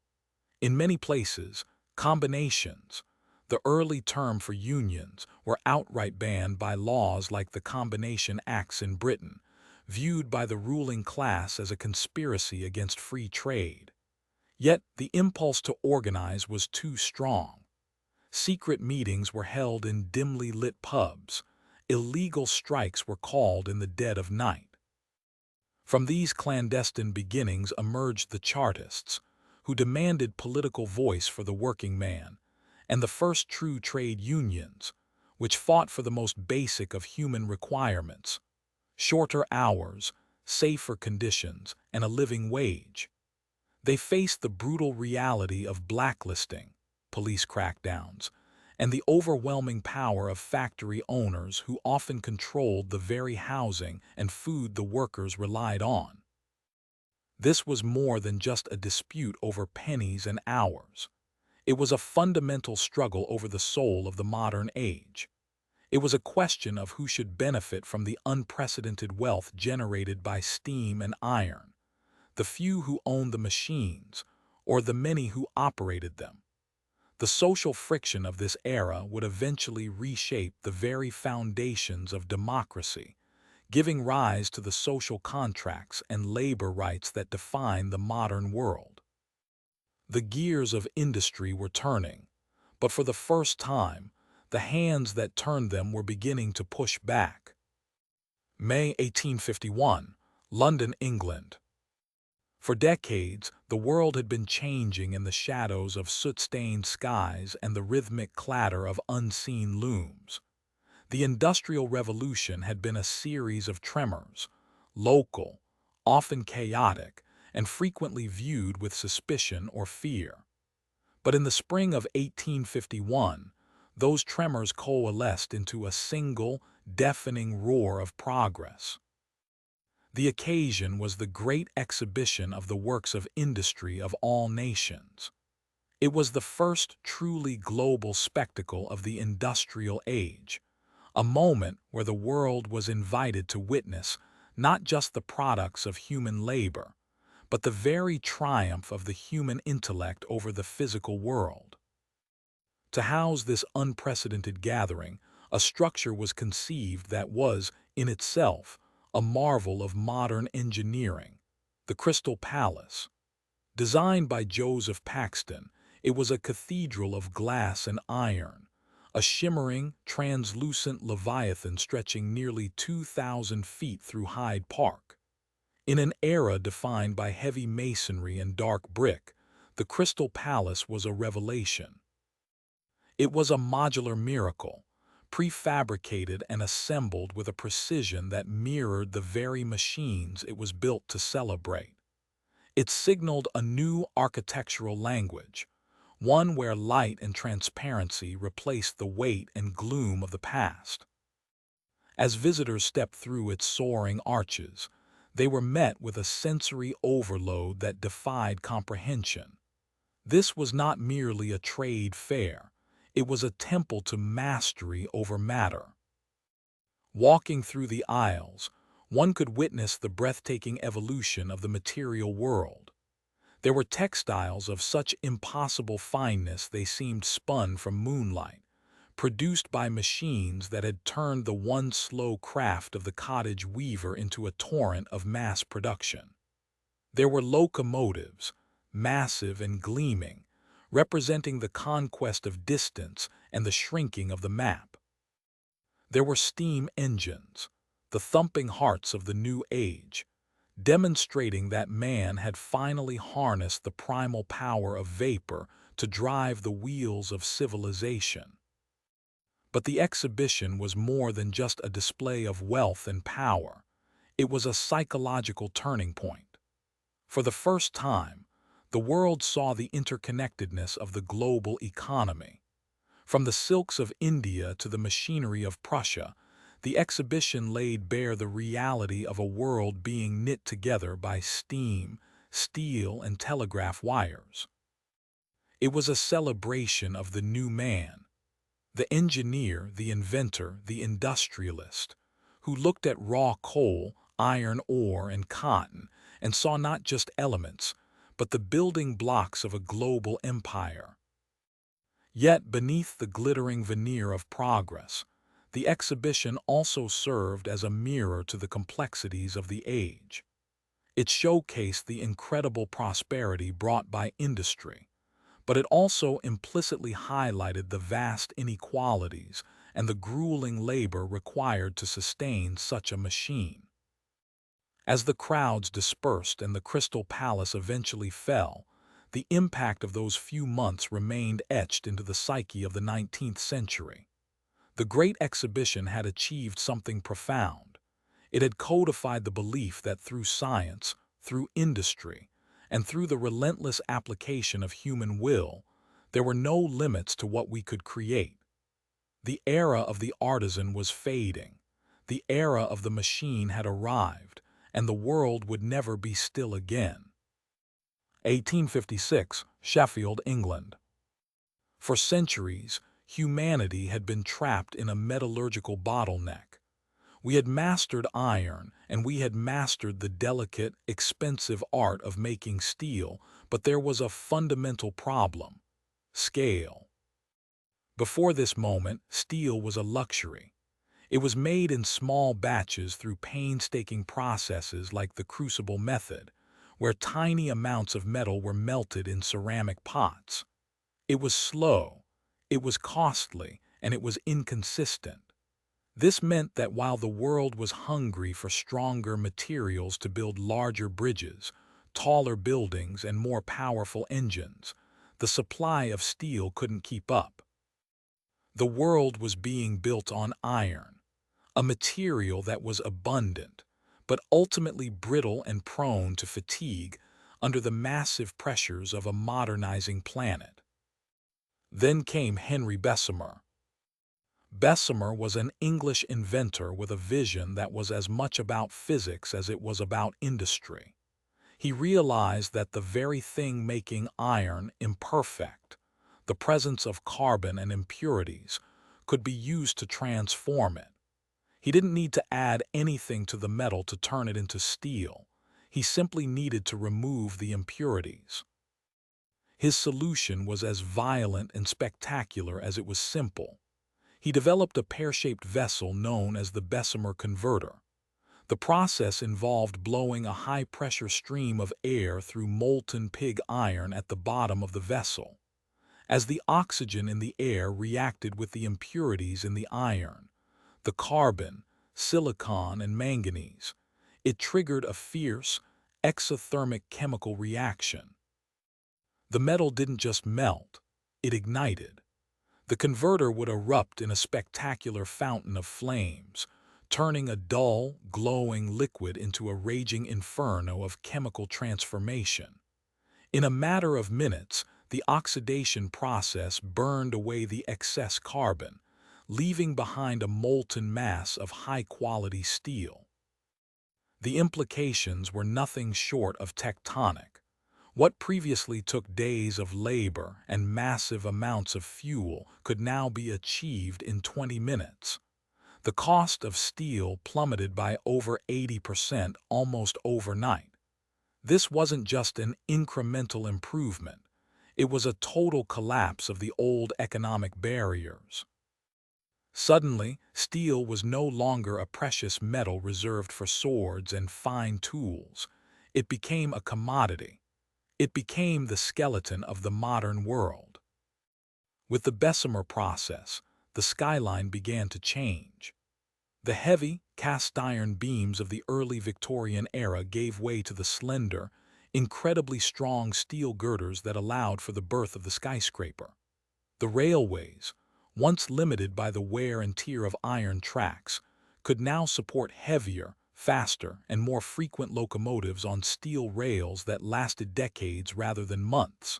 In many places, combinations, the early term for unions, were outright banned by laws like the Combination Acts in Britain, viewed by the ruling class as a conspiracy against free trade. Yet the impulse to organize was too strong. Secret meetings were held in dimly lit pubs. Illegal strikes were called in the dead of night. From these clandestine beginnings emerged the Chartists, who demanded political voice for the working man, and the first true trade unions, which fought for the most basic of human requirements: shorter hours, safer conditions, and a living wage. They faced the brutal reality of blacklisting, police crackdowns, and the overwhelming power of factory owners who often controlled the very housing and food the workers relied on. This was more than just a dispute over pennies and hours. It was a fundamental struggle over the soul of the modern age. It was a question of who should benefit from the unprecedented wealth generated by steam and iron: the few who owned the machines, or the many who operated them. The social friction of this era would eventually reshape the very foundations of democracy, giving rise to the social contracts and labor rights that define the modern world. The gears of industry were turning, but for the first time, the hands that turned them were beginning to push back. May 1851, London, England. For decades, the world had been changing in the shadows of soot-stained skies and the rhythmic clatter of unseen looms. The Industrial Revolution had been a series of tremors, local, often chaotic, and frequently viewed with suspicion or fear. But in the spring of 1851, those tremors coalesced into a single, deafening roar of progress. The occasion was the great exhibition of the works of industry of all nations. It was the first truly global spectacle of the industrial age, a moment where the world was invited to witness not just the products of human labor, but the very triumph of the human intellect over the physical world. To house this unprecedented gathering, a structure was conceived that was, in itself, a marvel of modern engineering: the Crystal Palace. Designed by Joseph Paxton, it was a cathedral of glass and iron, a shimmering, translucent leviathan stretching nearly 2,000 feet through Hyde Park. In an era defined by heavy masonry and dark brick, the Crystal Palace was a revelation. It was a modular miracle, prefabricated and assembled with a precision that mirrored the very machines it was built to celebrate. It signaled a new architectural language, one where light and transparency replaced the weight and gloom of the past. As visitors stepped through its soaring arches, they were met with a sensory overload that defied comprehension. This was not merely a trade fair, it was a temple to mastery over matter. Walking through the aisles, one could witness the breathtaking evolution of the material world. There were textiles of such impossible fineness they seemed spun from moonlight, produced by machines that had turned the once slow craft of the cottage weaver into a torrent of mass production. There were locomotives, massive and gleaming, representing the conquest of distance and the shrinking of the map. There were steam engines, the thumping hearts of the new age, demonstrating that man had finally harnessed the primal power of vapor to drive the wheels of civilization. But the exhibition was more than just a display of wealth and power. It was a psychological turning point. For the first time, the world saw the interconnectedness of the global economy. From the silks of India to the machinery of Prussia, the exhibition laid bare the reality of a world being knit together by steam, steel, and telegraph wires. It was a celebration of the new man, The engineer, the inventor, the industrialist, who looked at raw coal, iron ore, and cotton and saw not just elements, but the building blocks of a global empire. Yet beneath the glittering veneer of progress, the exhibition also served as a mirror to the complexities of the age. It showcased the incredible prosperity brought by industry, but it also implicitly highlighted the vast inequalities and the grueling labor required to sustain such a machine. As the crowds dispersed and the Crystal Palace eventually fell, the impact of those few months remained etched into the psyche of the 19th century. The Great Exhibition had achieved something profound. It had codified the belief that through science, through industry, and through the relentless application of human will, there were no limits to what we could create. The era of the artisan was fading. The era of the machine had arrived, and the world would never be still again. 1856, Sheffield, England. For centuries, humanity had been trapped in a metallurgical bottleneck. We had mastered iron, and we had mastered the delicate, expensive art of making steel, but there was a fundamental problem: scale. Before this moment, steel was a luxury. It was made in small batches through painstaking processes like the crucible method, where tiny amounts of metal were melted in ceramic pots. It was slow, it was costly, and it was inconsistent. This meant that while the world was hungry for stronger materials to build larger bridges, taller buildings, and more powerful engines, the supply of steel couldn't keep up. The world was being built on iron, a material that was abundant, but ultimately brittle and prone to fatigue under the massive pressures of a modernizing planet. Then came Henry Bessemer. Bessemer was an English inventor with a vision that was as much about physics as it was about industry. He realized that the very thing making iron imperfect, the presence of carbon and impurities, could be used to transform it. He didn't need to add anything to the metal to turn it into steel. He simply needed to remove the impurities. His solution was as violent and spectacular as it was simple. He developed a pear-shaped vessel known as the Bessemer converter. The process involved blowing a high-pressure stream of air through molten pig iron at the bottom of the vessel. As the oxygen in the air reacted with the impurities in the iron, the carbon, silicon, and manganese, it triggered a fierce, exothermic chemical reaction. The metal didn't just melt, it ignited. The converter would erupt in a spectacular fountain of flames, turning a dull, glowing liquid into a raging inferno of chemical transformation. In a matter of minutes, the oxidation process burned away the excess carbon, leaving behind a molten mass of high-quality steel. The implications were nothing short of tectonic. What previously took days of labor and massive amounts of fuel could now be achieved in 20 minutes. The cost of steel plummeted by over 80% almost overnight. This wasn't just an incremental improvement. It was a total collapse of the old economic barriers. Suddenly, steel was no longer a precious metal reserved for swords and fine tools. It became a commodity. It became the skeleton of the modern world. With the Bessemer process, the skyline began to change. The heavy, cast-iron beams of the early Victorian era gave way to the slender, incredibly strong steel girders that allowed for the birth of the skyscraper. The railways, once limited by the wear and tear of iron tracks, could now support heavier, faster, and more frequent locomotives on steel rails that lasted decades rather than months.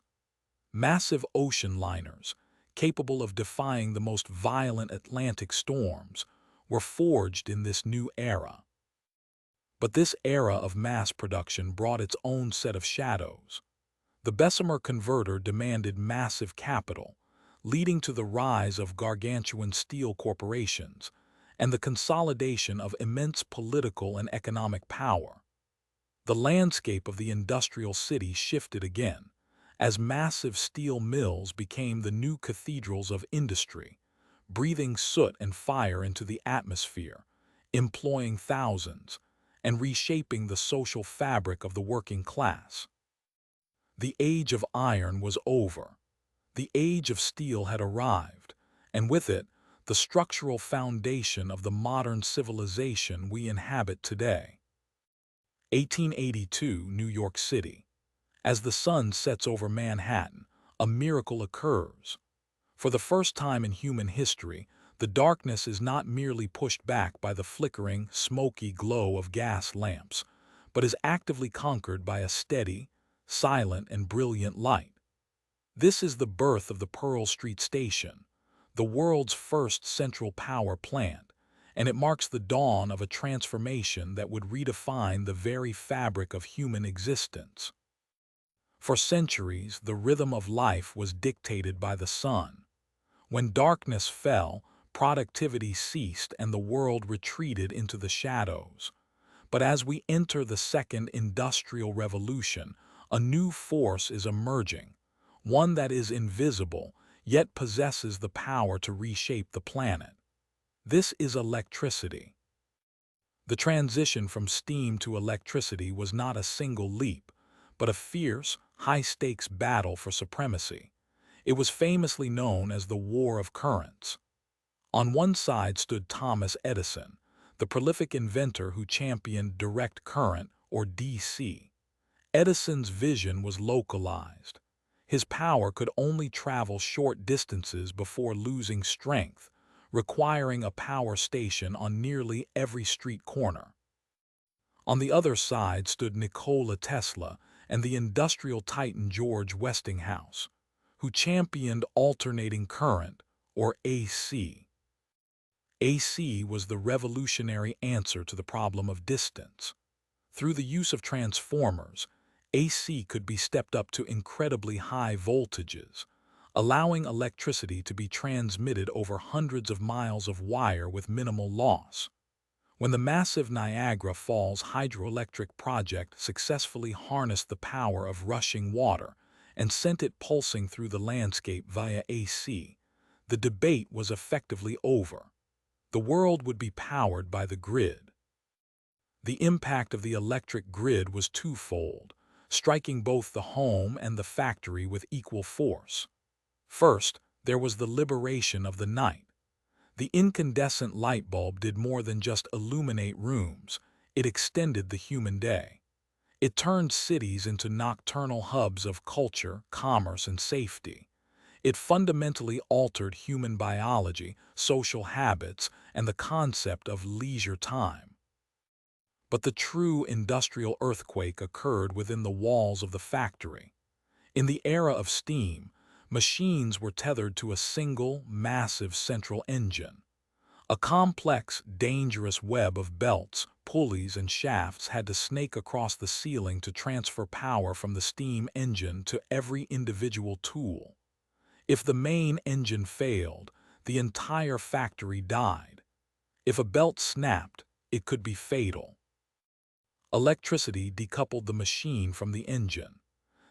Massive ocean liners, capable of defying the most violent Atlantic storms, were forged in this new era. But this era of mass production brought its own set of shadows. The Bessemer converter demanded massive capital, leading to the rise of gargantuan steel corporations and the consolidation of immense political and economic power. The landscape of the industrial city shifted again, as massive steel mills became the new cathedrals of industry, breathing soot and fire into the atmosphere, employing thousands, and reshaping the social fabric of the working class. The age of iron was over. The age of steel had arrived, and with it, the structural foundation of the modern civilization we inhabit today. 1882, New York City. As the sun sets over Manhattan, a miracle occurs. For the first time in human history, the darkness is not merely pushed back by the flickering, smoky glow of gas lamps, but is actively conquered by a steady, silent, and brilliant light. This is the birth of the Pearl Street Station, the world's first central power plant, and it marks the dawn of a transformation that would redefine the very fabric of human existence. For centuries, the rhythm of life was dictated by the sun. When darkness fell, productivity ceased and the world retreated into the shadows. But as we enter the second industrial revolution, a new force is emerging, one that is invisible, yet possesses the power to reshape the planet. This is electricity. The transition from steam to electricity was not a single leap, but a fierce, high-stakes battle for supremacy. It was famously known as the War of Currents. On one side stood Thomas Edison, the prolific inventor who championed direct current, or DC. Edison's vision was localized. His power could only travel short distances before losing strength, requiring a power station on nearly every street corner. On the other side stood Nikola Tesla and the industrial titan George Westinghouse, who championed alternating current, or AC. AC was the revolutionary answer to the problem of distance. Through the use of transformers, AC could be stepped up to incredibly high voltages, allowing electricity to be transmitted over hundreds of miles of wire with minimal loss. When the massive Niagara Falls hydroelectric project successfully harnessed the power of rushing water and sent it pulsing through the landscape via AC, the debate was effectively over. The world would be powered by the grid. The impact of the electric grid was twofold, striking both the home and the factory with equal force. First, there was the liberation of the night. The incandescent light bulb did more than just illuminate rooms, it extended the human day. It turned cities into nocturnal hubs of culture, commerce, and safety. It fundamentally altered human biology, social habits, and the concept of leisure time. But the true industrial earthquake occurred within the walls of the factory. In the era of steam, machines were tethered to a single, massive central engine. A complex, dangerous web of belts, pulleys, and shafts had to snake across the ceiling to transfer power from the steam engine to every individual tool. If the main engine failed, the entire factory died. If a belt snapped, it could be fatal. Electricity decoupled the machine from the engine.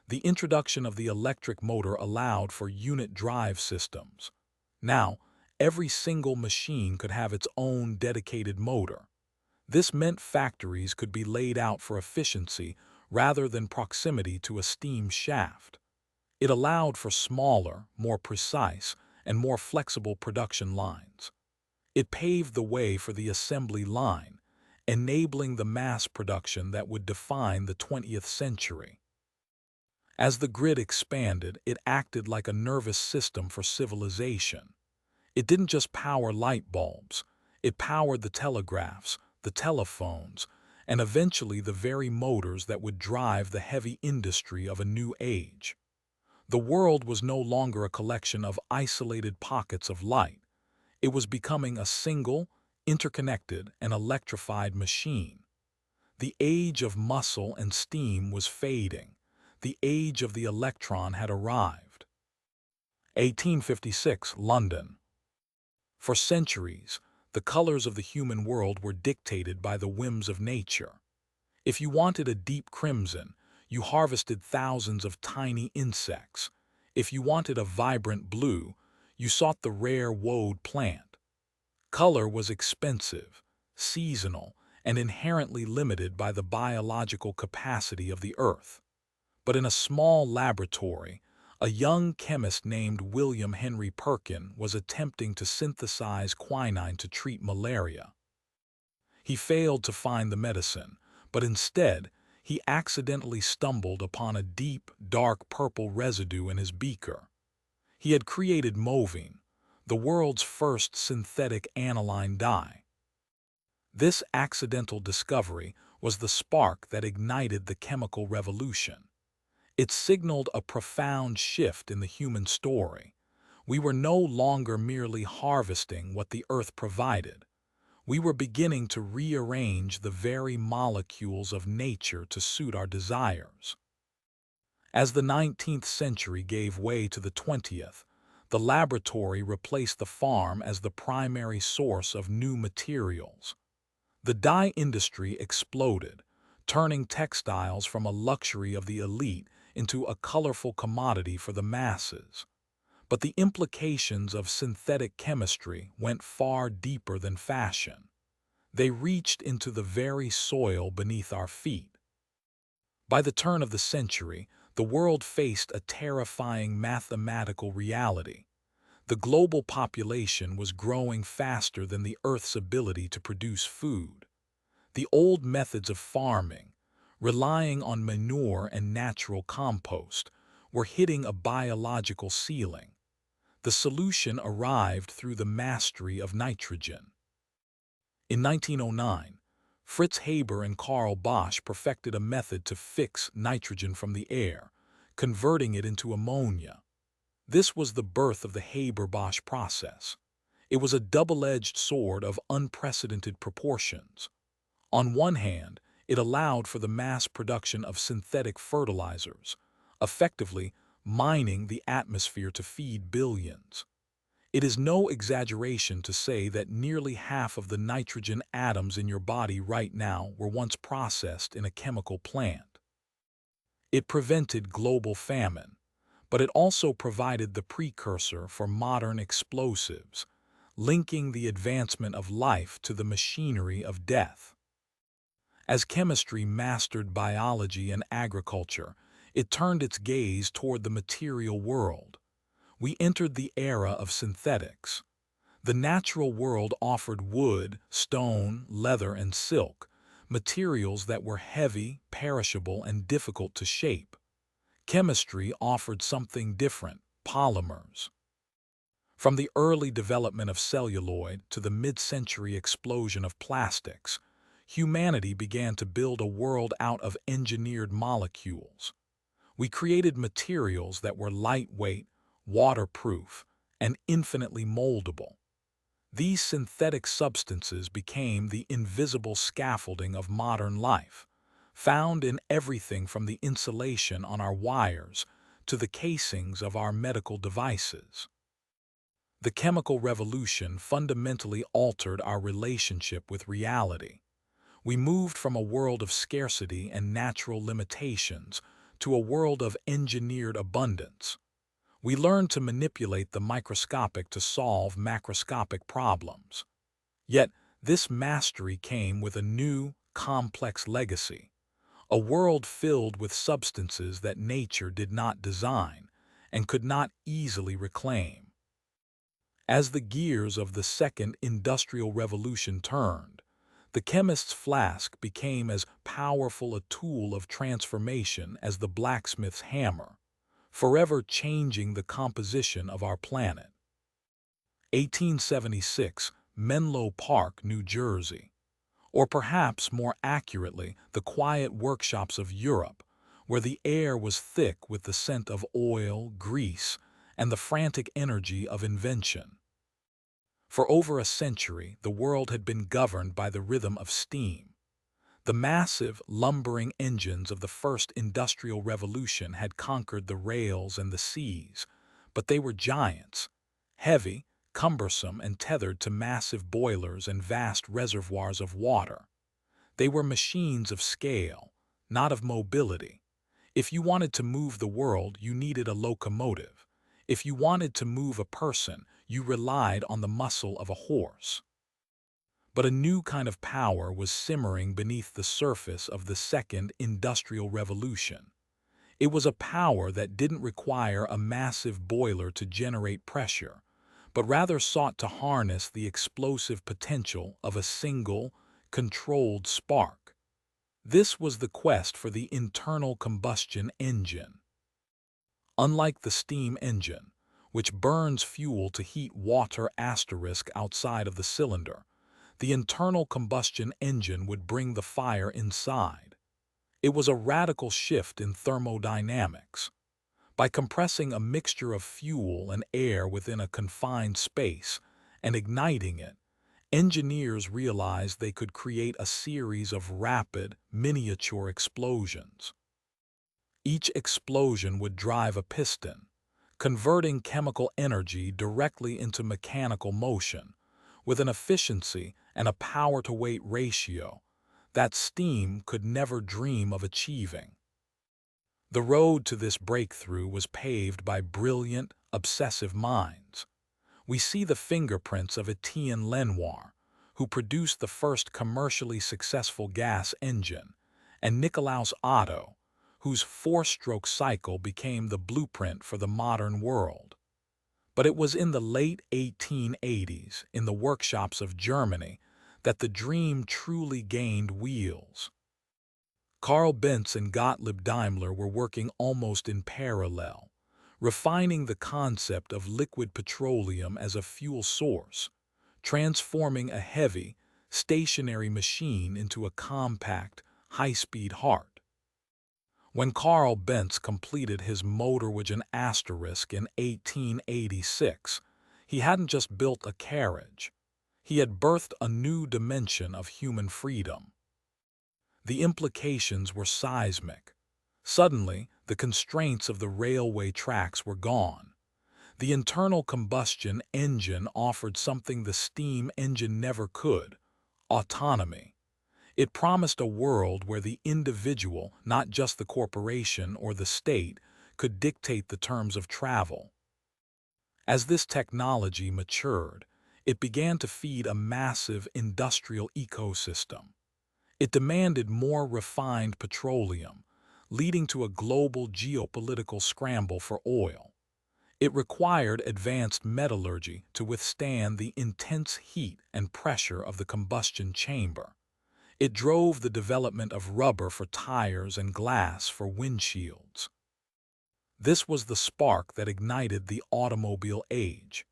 The introduction of the electric motor allowed for unit drive systems. Now, every single machine could have its own dedicated motor. This meant factories could be laid out for efficiency rather than proximity to a steam shaft. It allowed for smaller, more precise, and more flexible production lines. It paved the way for the assembly line, enabling the mass production that would define the 20th century. As the grid expanded, it acted like a nervous system for civilization. It didn't just power light bulbs, it powered the telegraphs, the telephones, and eventually the very motors that would drive the heavy industry of a new age. The world was no longer a collection of isolated pockets of light. It was becoming a single, interconnected, and electrified machine. The age of muscle and steam was fading. The age of the electron had arrived. 1856, London. For centuries, the colors of the human world were dictated by the whims of nature. If you wanted a deep crimson, you harvested thousands of tiny insects. If you wanted a vibrant blue, you sought the rare woad plant. Color was expensive, seasonal, and inherently limited by the biological capacity of the earth. But in a small laboratory, a young chemist named William Henry Perkin was attempting to synthesize quinine to treat malaria. He failed to find the medicine, but instead, he accidentally stumbled upon a deep, dark purple residue in his beaker. He had created movine, the world's first synthetic aniline dye. This accidental discovery was the spark that ignited the chemical revolution. It signaled a profound shift in the human story. We were no longer merely harvesting what the earth provided. We were beginning to rearrange the very molecules of nature to suit our desires. As the 19th century gave way to the 20th, the laboratory replaced the farm as the primary source of new materials. The dye industry exploded, turning textiles from a luxury of the elite into a colorful commodity for the masses. But the implications of synthetic chemistry went far deeper than fashion. They reached into the very soil beneath our feet. By the turn of the century, the world faced a terrifying mathematical reality. The global population was growing faster than the Earth's ability to produce food. The old methods of farming, relying on manure and natural compost, were hitting a biological ceiling. The solution arrived through the mastery of nitrogen. In 1909, Fritz Haber and Carl Bosch perfected a method to fix nitrogen from the air, converting it into ammonia. This was the birth of the Haber-Bosch process. It was a double-edged sword of unprecedented proportions. On one hand, it allowed for the mass production of synthetic fertilizers, effectively mining the atmosphere to feed billions. It is no exaggeration to say that nearly half of the nitrogen atoms in your body right now were once processed in a chemical plant. It prevented global famine, but it also provided the precursor for modern explosives, linking the advancement of life to the machinery of death. As chemistry mastered biology and agriculture, it turned its gaze toward the material world. We entered the era of synthetics. The natural world offered wood, stone, leather, and silk, materials that were heavy, perishable, and difficult to shape. Chemistry offered something different: polymers. From the early development of celluloid to the mid-century explosion of plastics, humanity began to build a world out of engineered molecules. We created materials that were lightweight, waterproof, and infinitely moldable. These synthetic substances became the invisible scaffolding of modern life, found in everything from the insulation on our wires to the casings of our medical devices. The chemical revolution fundamentally altered our relationship with reality. We moved from a world of scarcity and natural limitations to a world of engineered abundance. We learned to manipulate the microscopic to solve macroscopic problems. Yet, this mastery came with a new, complex legacy, a world filled with substances that nature did not design and could not easily reclaim. As the gears of the Second Industrial Revolution turned, the chemist's flask became as powerful a tool of transformation as the blacksmith's hammer, forever changing the composition of our planet. 1876, Menlo Park, New Jersey. Or perhaps more accurately, the quiet workshops of Europe, where the air was thick with the scent of oil, grease, and the frantic energy of invention. For over a century, the world had been governed by the rhythm of steam. The massive, lumbering engines of the first industrial revolution had conquered the rails and the seas, but they were giants, heavy, cumbersome, and tethered to massive boilers and vast reservoirs of water. They were machines of scale, not of mobility. If you wanted to move the world, you needed a locomotive. If you wanted to move a person, you relied on the muscle of a horse. But a new kind of power was simmering beneath the surface of the second industrial revolution. It was a power that didn't require a massive boiler to generate pressure, but rather sought to harness the explosive potential of a single, controlled spark. This was the quest for the internal combustion engine. Unlike the steam engine, which burns fuel to heat water outside of the cylinder, the internal combustion engine would bring the fire inside. It was a radical shift in thermodynamics. By compressing a mixture of fuel and air within a confined space and igniting it, engineers realized they could create a series of rapid, miniature explosions. Each explosion would drive a piston, converting chemical energy directly into mechanical motion, with an efficiency and a power-to-weight ratio that steam could never dream of achieving. The road to this breakthrough was paved by brilliant, obsessive minds. We see the fingerprints of Etienne Lenoir, who produced the first commercially successful gas engine, and Nicolaus Otto, whose four-stroke cycle became the blueprint for the modern world. But it was in the late 1880s, in the workshops of Germany, that the dream truly gained wheels. Carl Benz and Gottlieb Daimler were working almost in parallel, refining the concept of liquid petroleum as a fuel source, transforming a heavy, stationary machine into a compact, high-speed heart. When Carl Benz completed his Motorwagen Asterisk in 1886, he hadn't just built a carriage. He had birthed a new dimension of human freedom. The implications were seismic. Suddenly, the constraints of the railway tracks were gone. The internal combustion engine offered something the steam engine never could: autonomy. It promised a world where the individual, not just the corporation or the state, could dictate the terms of travel. As this technology matured, it began to feed a massive industrial ecosystem. It demanded more refined petroleum, leading to a global geopolitical scramble for oil. It required advanced metallurgy to withstand the intense heat and pressure of the combustion chamber. It drove the development of rubber for tires and glass for windshields. This was the spark that ignited the automobile age.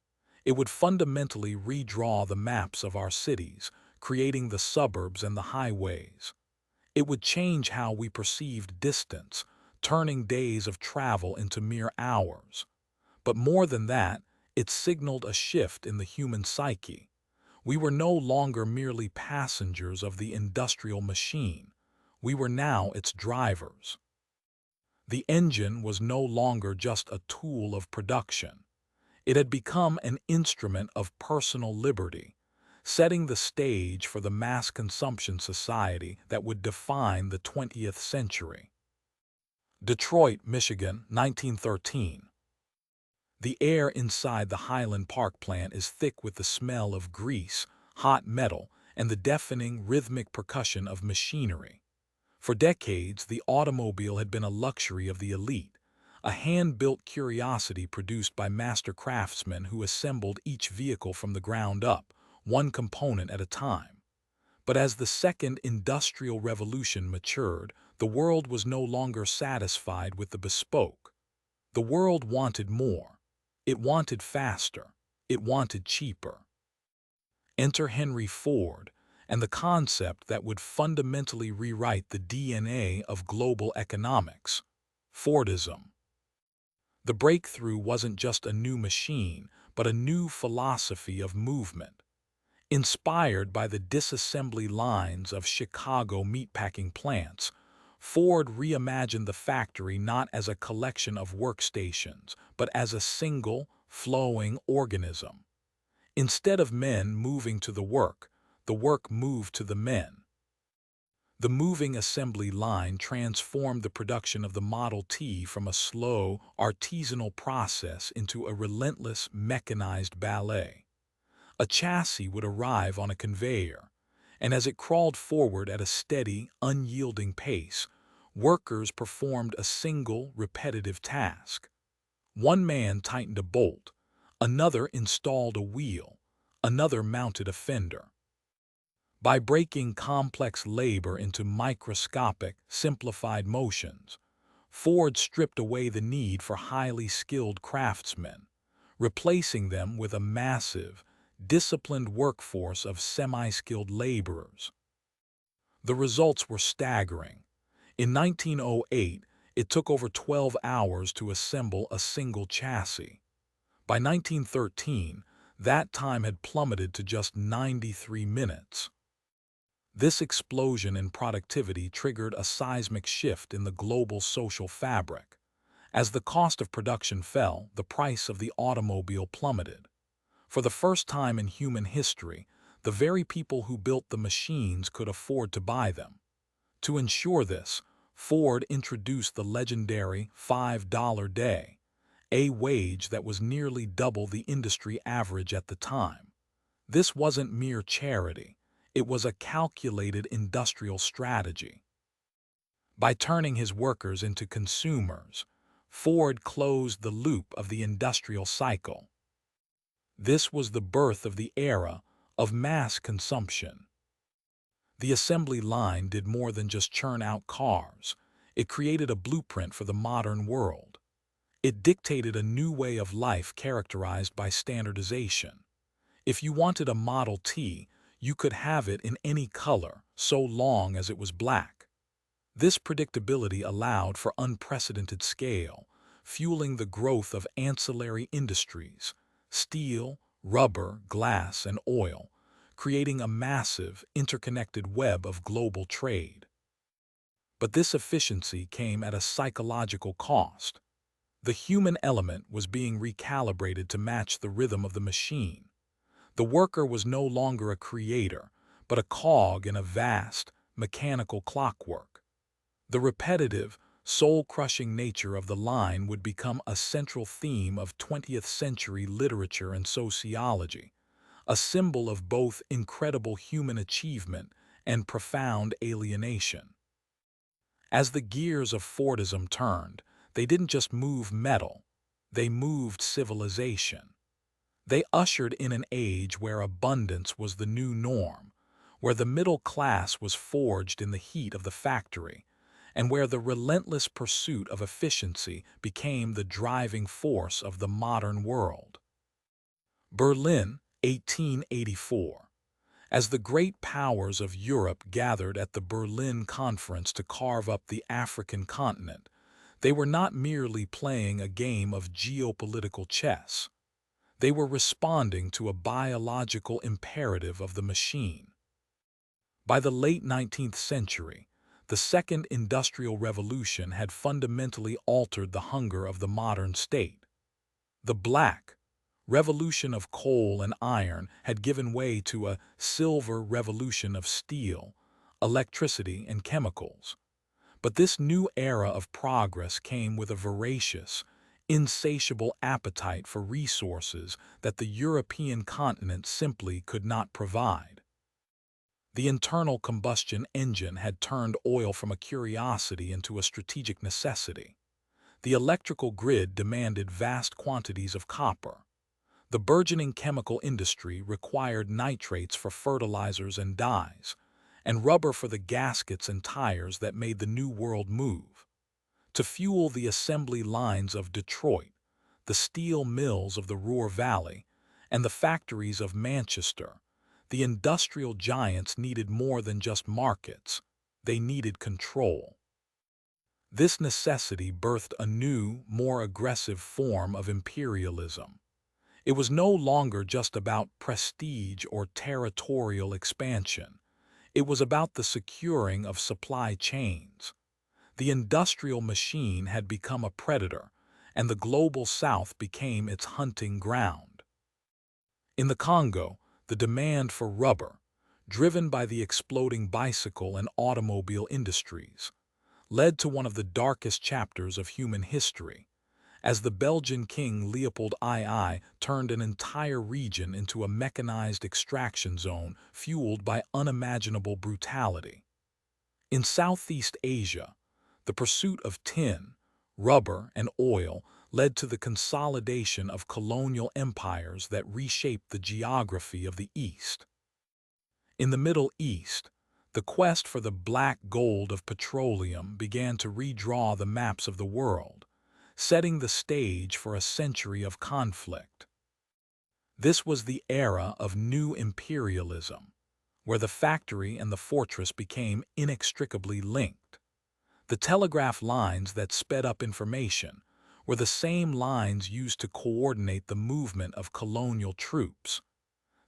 It would fundamentally redraw the maps of our cities, creating the suburbs and the highways. It would change how we perceived distance, turning days of travel into mere hours. But more than that, it signaled a shift in the human psyche. We were no longer merely passengers of the industrial machine. We were now its drivers. The engine was no longer just a tool of production. It had become an instrument of personal liberty, setting the stage for the mass consumption society that would define the 20th century. Detroit, Michigan, 1913. The air inside the Highland Park plant is thick with the smell of grease, hot metal, and the deafening, rhythmic percussion of machinery. For decades, the automobile had been a luxury of the elite, a hand-built curiosity produced by master craftsmen who assembled each vehicle from the ground up, one component at a time. But as the second industrial revolution matured, the world was no longer satisfied with the bespoke. The world wanted more. It wanted faster. It wanted cheaper. Enter Henry Ford and the concept that would fundamentally rewrite the DNA of global economics: Fordism. The breakthrough wasn't just a new machine, but a new philosophy of movement. Inspired by the disassembly lines of Chicago meatpacking plants, Ford reimagined the factory not as a collection of workstations, but as a single, flowing organism. Instead of men moving to the work moved to the men. The moving assembly line transformed the production of the Model T from a slow, artisanal process into a relentless, mechanized ballet. A chassis would arrive on a conveyor, and as it crawled forward at a steady, unyielding pace, workers performed a single, repetitive task. One man tightened a bolt, another installed a wheel, another mounted a fender. By breaking complex labor into microscopic, simplified motions, Ford stripped away the need for highly skilled craftsmen, replacing them with a massive, disciplined workforce of semi-skilled laborers. The results were staggering. In 1908, it took over 12 hours to assemble a single chassis. By 1913, that time had plummeted to just 93 minutes. This explosion in productivity triggered a seismic shift in the global social fabric. As the cost of production fell, the price of the automobile plummeted. For the first time in human history, the very people who built the machines could afford to buy them. To ensure this, Ford introduced the legendary $5 day, a wage that was nearly double the industry average at the time. This wasn't mere charity. It was a calculated industrial strategy. By turning his workers into consumers, Ford closed the loop of the industrial cycle. This was the birth of the era of mass consumption. The assembly line did more than just churn out cars. It created a blueprint for the modern world. It dictated a new way of life characterized by standardization. If you wanted a Model T, you could have it in any color, so long as it was black. This predictability allowed for unprecedented scale, fueling the growth of ancillary industries, steel, rubber, glass, and oil, creating a massive, interconnected web of global trade. But this efficiency came at a psychological cost. The human element was being recalibrated to match the rhythm of the machine. The worker was no longer a creator, but a cog in a vast, mechanical clockwork. The repetitive, soul-crushing nature of the line would become a central theme of 20th-century literature and sociology, a symbol of both incredible human achievement and profound alienation. As the gears of Fordism turned, they didn't just move metal, they moved civilization. They ushered in an age where abundance was the new norm, where the middle class was forged in the heat of the factory, and where the relentless pursuit of efficiency became the driving force of the modern world. Berlin, 1884. As the great powers of Europe gathered at the Berlin Conference to carve up the African continent, they were not merely playing a game of geopolitical chess. They were responding to a biological imperative of the machine. By the late 19th century, the Second Industrial Revolution had fundamentally altered the hunger of the modern state. The Black Revolution of coal and iron had given way to a silver revolution of steel, electricity, and chemicals. But this new era of progress came with a voracious, insatiable appetite for resources that the European continent simply could not provide. The internal combustion engine had turned oil from a curiosity into a strategic necessity. The electrical grid demanded vast quantities of copper. The burgeoning chemical industry required nitrates for fertilizers and dyes, and rubber for the gaskets and tires that made the New World move. To fuel the assembly lines of Detroit, the steel mills of the Ruhr Valley, and the factories of Manchester, the industrial giants needed more than just markets. They needed control. This necessity birthed a new, more aggressive form of imperialism. It was no longer just about prestige or territorial expansion. It was about the securing of supply chains. The industrial machine had become a predator, and the global south became its hunting ground. In the Congo, the demand for rubber, driven by the exploding bicycle and automobile industries, led to one of the darkest chapters of human history, as the Belgian king Leopold II turned an entire region into a mechanized extraction zone fueled by unimaginable brutality. In Southeast Asia, the pursuit of tin, rubber, and oil led to the consolidation of colonial empires that reshaped the geography of the East. In the Middle East, the quest for the black gold of petroleum began to redraw the maps of the world, setting the stage for a century of conflict. This was the era of new imperialism, where the factory and the fortress became inextricably linked. The telegraph lines that sped up information were the same lines used to coordinate the movement of colonial troops.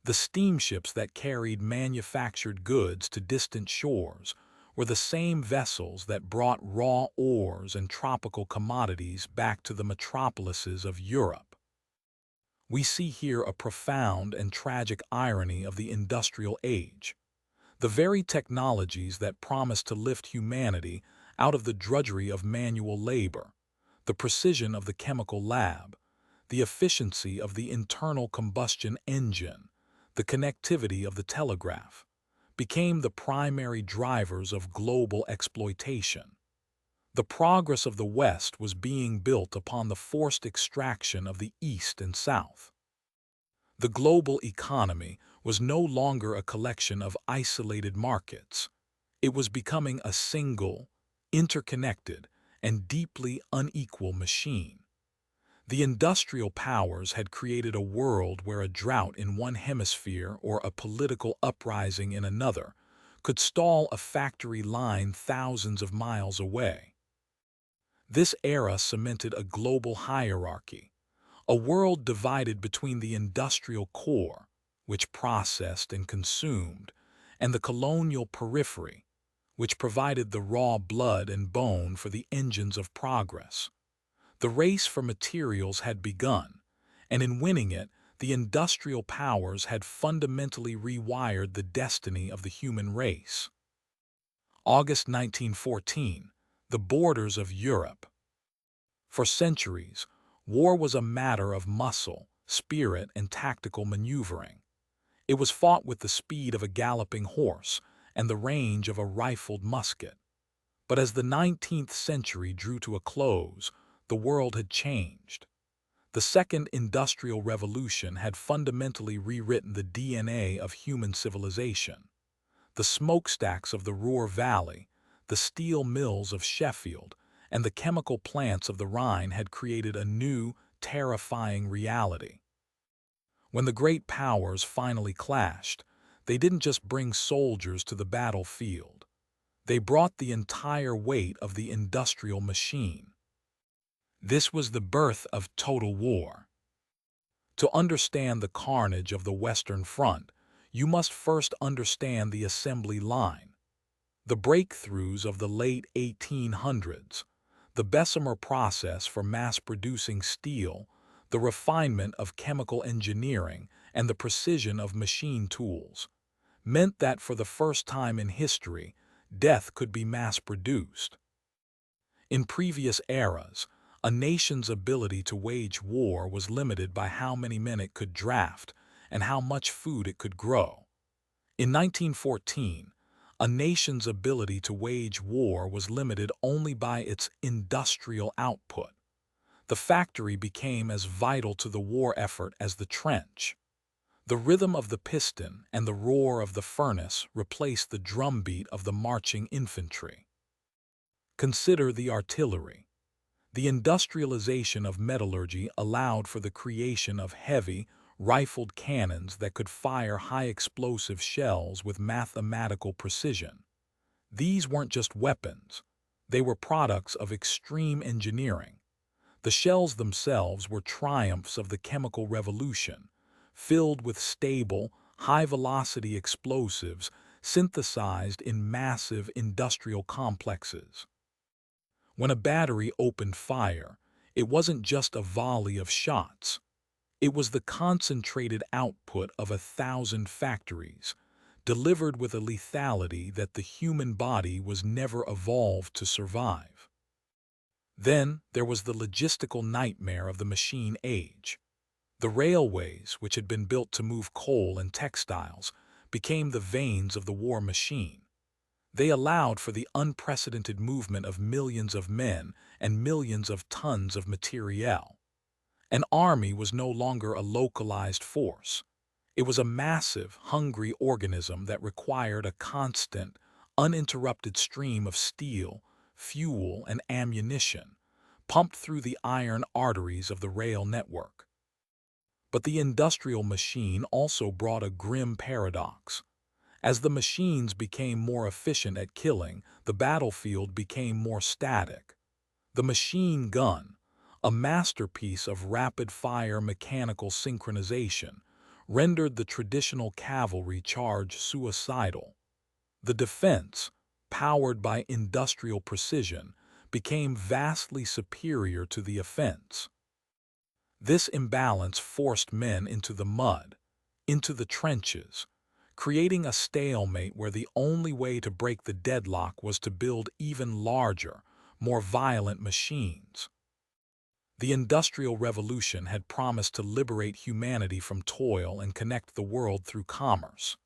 The steamships that carried manufactured goods to distant shores were the same vessels that brought raw ores and tropical commodities back to the metropolises of Europe. We see here a profound and tragic irony of the industrial age. The very technologies that promised to lift humanity out of the drudgery of manual labor, the precision of the chemical lab, the efficiency of the internal combustion engine, the connectivity of the telegraph, became the primary drivers of global exploitation. The progress of the West was being built upon the forced extraction of the East and South. The global economy was no longer a collection of isolated markets. It was becoming a single, interconnected, and deeply unequal machine. The industrial powers had created a world where a drought in one hemisphere or a political uprising in another could stall a factory line thousands of miles away. This era cemented a global hierarchy, a world divided between the industrial core, which processed and consumed, and the colonial periphery, which provided the raw blood and bone for the engines of progress. The race for materials had begun, and in winning it, the industrial powers had fundamentally rewired the destiny of the human race. August 1914, the borders of Europe. For centuries, war was a matter of muscle, spirit, and tactical maneuvering. It was fought with the speed of a galloping horse and the range of a rifled musket. But as the 19th century drew to a close, the world had changed. The Second Industrial Revolution had fundamentally rewritten the DNA of human civilization. The smokestacks of the Ruhr Valley, the steel mills of Sheffield, and the chemical plants of the Rhine had created a new, terrifying reality. When the great powers finally clashed, they didn't just bring soldiers to the battlefield. They brought the entire weight of the industrial machine. This was the birth of total war. To understand the carnage of the Western Front, you must first understand the assembly line. The breakthroughs of the late 1800s, the Bessemer process for mass-producing steel, the refinement of chemical engineering, and the precision of machine tools, meant that for the first time in history, death could be mass-produced. In previous eras, a nation's ability to wage war was limited by how many men it could draft and how much food it could grow. In 1914, a nation's ability to wage war was limited only by its industrial output. The factory became as vital to the war effort as the trench. The rhythm of the piston and the roar of the furnace replaced the drumbeat of the marching infantry. Consider the artillery. The industrialization of metallurgy allowed for the creation of heavy, rifled cannons that could fire high-explosive shells with mathematical precision. These weren't just weapons. They were products of extreme engineering. The shells themselves were triumphs of the chemical revolution, filled with stable, high-velocity explosives synthesized in massive industrial complexes. When a battery opened fire, it wasn't just a volley of shots. It was the concentrated output of 1,000 factories, delivered with a lethality that the human body was never evolved to survive. Then there was the logistical nightmare of the machine age. The railways, which had been built to move coal and textiles, became the veins of the war machine. They allowed for the unprecedented movement of millions of men and millions of tons of materiel. An army was no longer a localized force. It was a massive, hungry organism that required a constant, uninterrupted stream of steel, fuel, and ammunition, pumped through the iron arteries of the rail network. But the industrial machine also brought a grim paradox. As the machines became more efficient at killing, the battlefield became more static. The machine gun, a masterpiece of rapid-fire mechanical synchronization, rendered the traditional cavalry charge suicidal. The defense, powered by industrial precision, became vastly superior to the offense. This imbalance forced men into the mud, into the trenches, creating a stalemate where the only way to break the deadlock was to build even larger, more violent machines. The Industrial Revolution had promised to liberate humanity from toil and connect the world through commerce.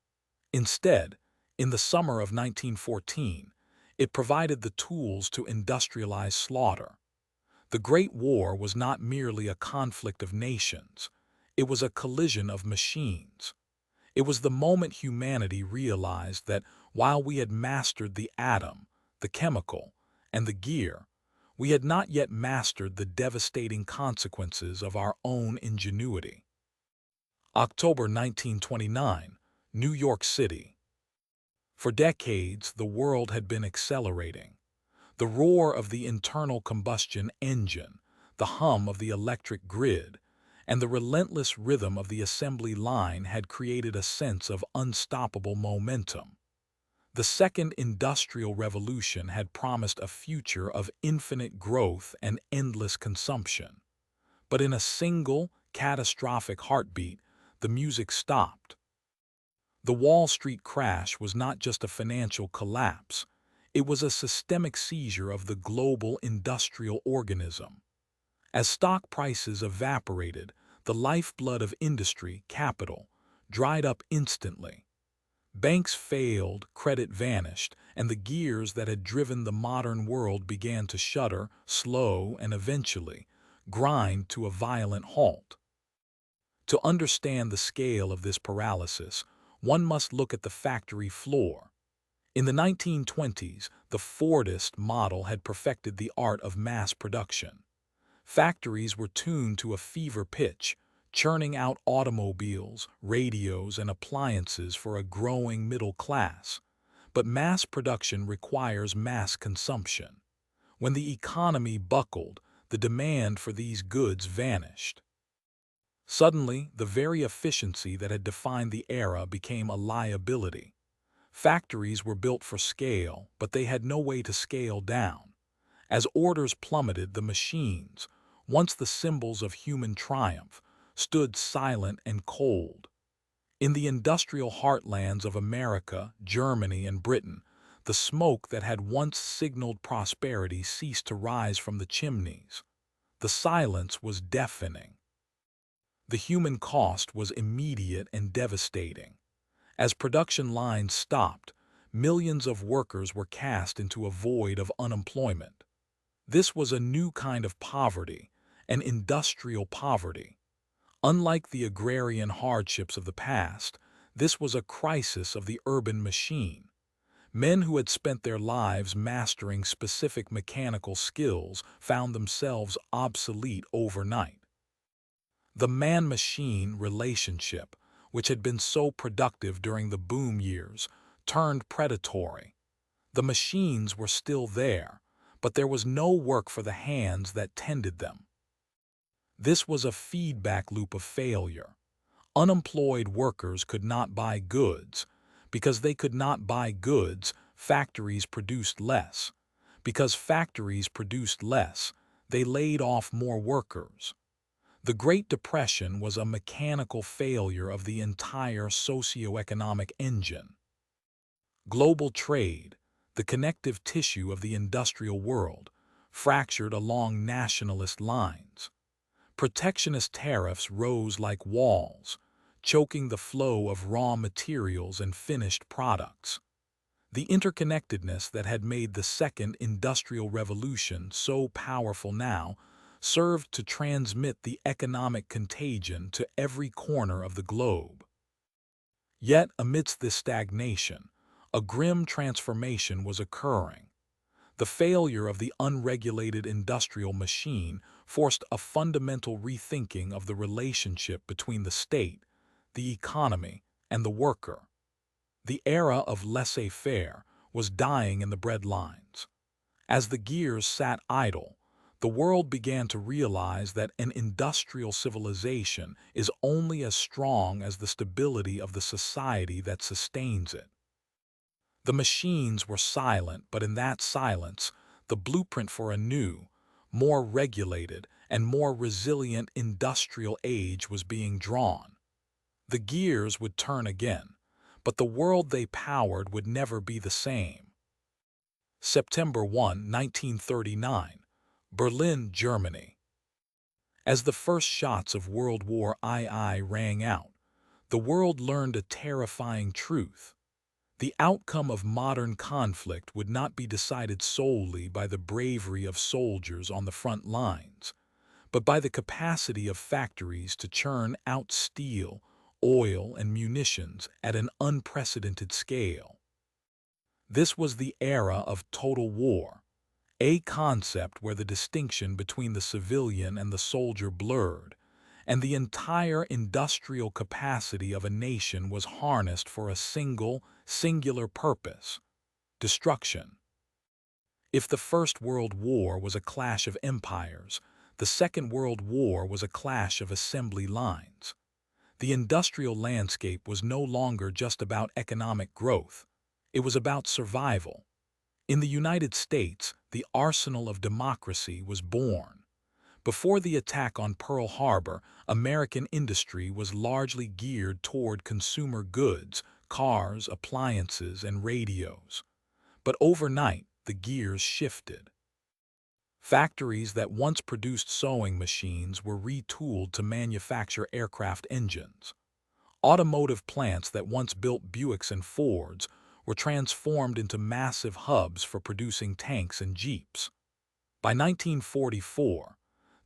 Instead, in the summer of 1914, it provided the tools to industrialize slaughter. The Great War was not merely a conflict of nations, it was a collision of machines. It was the moment humanity realized that while we had mastered the atom, the chemical, and the gear, we had not yet mastered the devastating consequences of our own ingenuity. October 1929, New York City. For decades, the world had been accelerating. The roar of the internal combustion engine, the hum of the electric grid, and the relentless rhythm of the assembly line had created a sense of unstoppable momentum. The Second Industrial Revolution had promised a future of infinite growth and endless consumption. But in a single, catastrophic heartbeat, the music stopped. The Wall Street crash was not just a financial collapse, it was a systemic seizure of the global industrial organism. As stock prices evaporated, the lifeblood of industry, capital, dried up instantly. Banks failed, credit vanished, and the gears that had driven the modern world began to shudder, slow, and eventually grind to a violent halt. To understand the scale of this paralysis, one must look at the factory floor. In the 1920s, the Fordist model had perfected the art of mass production. Factories were tuned to a fever pitch, churning out automobiles, radios, and appliances for a growing middle class. But mass production requires mass consumption. When the economy buckled, the demand for these goods vanished. Suddenly, the very efficiency that had defined the era became a liability. Factories were built for scale, but they had no way to scale down. As orders plummeted, the machines, once the symbols of human triumph, stood silent and cold. In the industrial heartlands of America, Germany, and Britain, the smoke that had once signaled prosperity ceased to rise from the chimneys. The silence was deafening. The human cost was immediate and devastating. As production lines stopped, millions of workers were cast into a void of unemployment. This was a new kind of poverty, an industrial poverty. Unlike the agrarian hardships of the past, this was a crisis of the urban machine. Men who had spent their lives mastering specific mechanical skills found themselves obsolete overnight. The man-machine relationship, which had been so productive during the boom years, turned predatory. The machines were still there, but there was no work for the hands that tended them. This was a feedback loop of failure. Unemployed workers could not buy goods. Because they could not buy goods, factories produced less. Because factories produced less, they laid off more workers. The Great Depression was a mechanical failure of the entire socioeconomic engine. Global trade, the connective tissue of the industrial world, fractured along nationalist lines. Protectionist tariffs rose like walls, choking the flow of raw materials and finished products. The interconnectedness that had made the Second Industrial Revolution so powerful now served to transmit the economic contagion to every corner of the globe. Yet, amidst this stagnation, a grim transformation was occurring. The failure of the unregulated industrial machine forced a fundamental rethinking of the relationship between the state, the economy, and the worker. The era of laissez-faire was dying in the breadlines. As the gears sat idle, the world began to realize that an industrial civilization is only as strong as the stability of the society that sustains it. The machines were silent, but in that silence, the blueprint for a new, more regulated, and more resilient industrial age was being drawn. The gears would turn again, but the world they powered would never be the same. September 1, 1939, Berlin, Germany. As the first shots of World War II rang out, the world learned a terrifying truth. The outcome of modern conflict would not be decided solely by the bravery of soldiers on the front lines, but by the capacity of factories to churn out steel, oil, and munitions at an unprecedented scale. This was the era of total war, a concept where the distinction between the civilian and the soldier blurred, and the entire industrial capacity of a nation was harnessed for a singular purpose: destruction. If the First World War was a clash of empires, the Second World War was a clash of assembly lines. The industrial landscape was no longer just about economic growth. It was about survival. In the United States, the arsenal of democracy was born. Before the attack on Pearl Harbor, American industry was largely geared toward consumer goods, cars, appliances, and radios. But overnight, the gears shifted. Factories that once produced sewing machines were retooled to manufacture aircraft engines. Automotive plants that once built Buicks and Fords were transformed into massive hubs for producing tanks and jeeps. By 1944,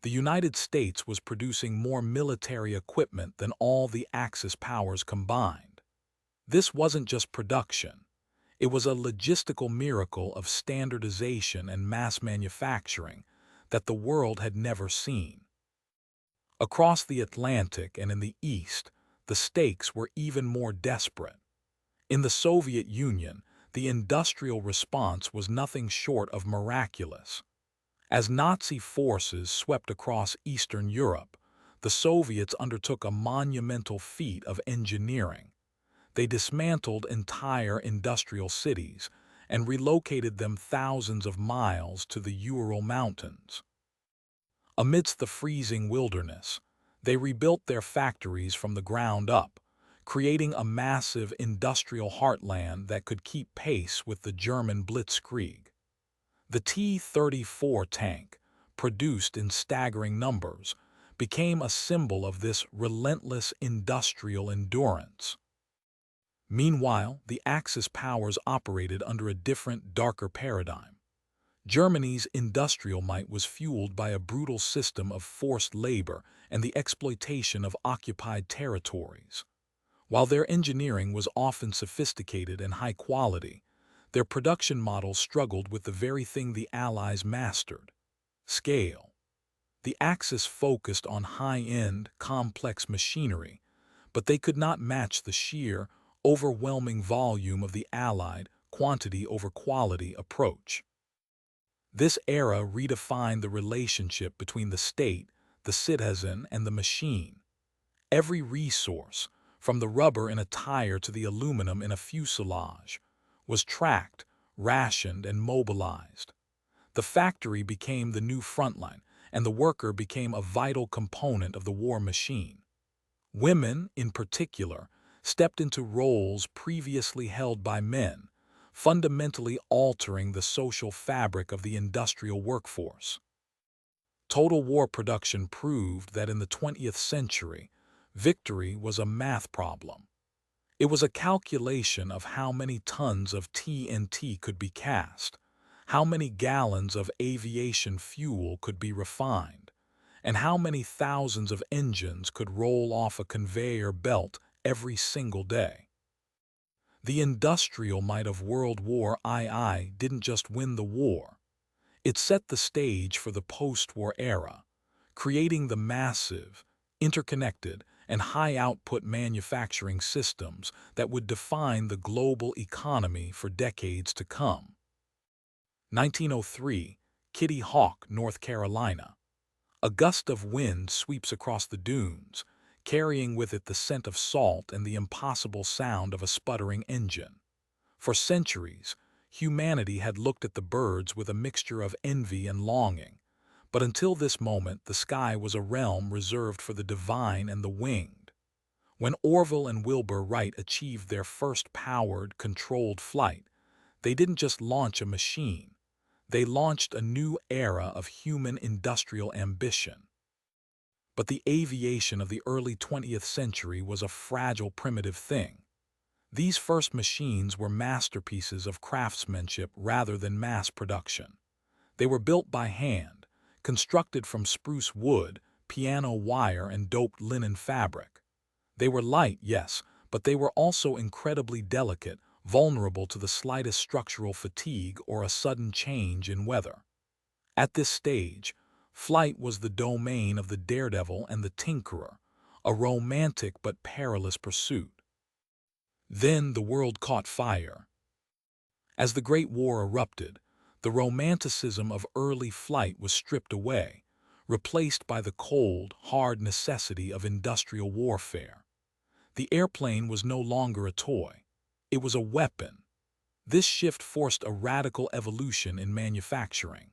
the United States was producing more military equipment than all the Axis powers combined. This wasn't just production. It was a logistical miracle of standardization and mass manufacturing that the world had never seen. Across the Atlantic and in the East, the stakes were even more desperate. In the Soviet Union, the industrial response was nothing short of miraculous. As Nazi forces swept across Eastern Europe, the Soviets undertook a monumental feat of engineering. They dismantled entire industrial cities and relocated them thousands of miles to the Ural Mountains. Amidst the freezing wilderness, they rebuilt their factories from the ground up, creating a massive industrial heartland that could keep pace with the German blitzkrieg. The T-34 tank, produced in staggering numbers, became a symbol of this relentless industrial endurance. Meanwhile, the Axis powers operated under a different, darker paradigm. Germany's industrial might was fueled by a brutal system of forced labor and the exploitation of occupied territories. While their engineering was often sophisticated and high quality, their production models struggled with the very thing the Allies mastered: scale. The Axis focused on high-end, complex machinery, but they could not match the sheer, overwhelming volume of the Allied quantity over quality approach. This era redefined the relationship between the state, the citizen, and the machine. Every resource, from the rubber in a tire to the aluminum in a fuselage, was tracked, rationed, and mobilized. The factory became the new frontline, and the worker became a vital component of the war machine. Women, in particular, stepped into roles previously held by men, fundamentally altering the social fabric of the industrial workforce. Total war production proved that in the 20th century, victory was a math problem. It was a calculation of how many tons of TNT could be cast, how many gallons of aviation fuel could be refined, and how many thousands of engines could roll off a conveyor belt every single day. The industrial might of World War II didn't just win the war. It set the stage for the post-war era, creating the massive, interconnected, and high-output manufacturing systems that would define the global economy for decades to come. 1903, Kitty Hawk, North Carolina. A gust of wind sweeps across the dunes, carrying with it the scent of salt and the impossible sound of a sputtering engine. For centuries, humanity had looked at the birds with a mixture of envy and longing, but until this moment the sky was a realm reserved for the divine and the winged. When Orville and Wilbur Wright achieved their first powered, controlled flight, they didn't just launch a machine, they launched a new era of human industrial ambition. But the aviation of the early 20th century was a fragile, primitive thing. These first machines were masterpieces of craftsmanship rather than mass production. They were built by hand, constructed from spruce wood, piano wire, and doped linen fabric. They were light, yes, but they were also incredibly delicate, vulnerable to the slightest structural fatigue or a sudden change in weather. At this stage, flight was the domain of the daredevil and the tinkerer, a romantic but perilous pursuit. Then the world caught fire. As the Great War erupted, the romanticism of early flight was stripped away, replaced by the cold, hard necessity of industrial warfare. The airplane was no longer a toy. It was a weapon. This shift forced a radical evolution in manufacturing.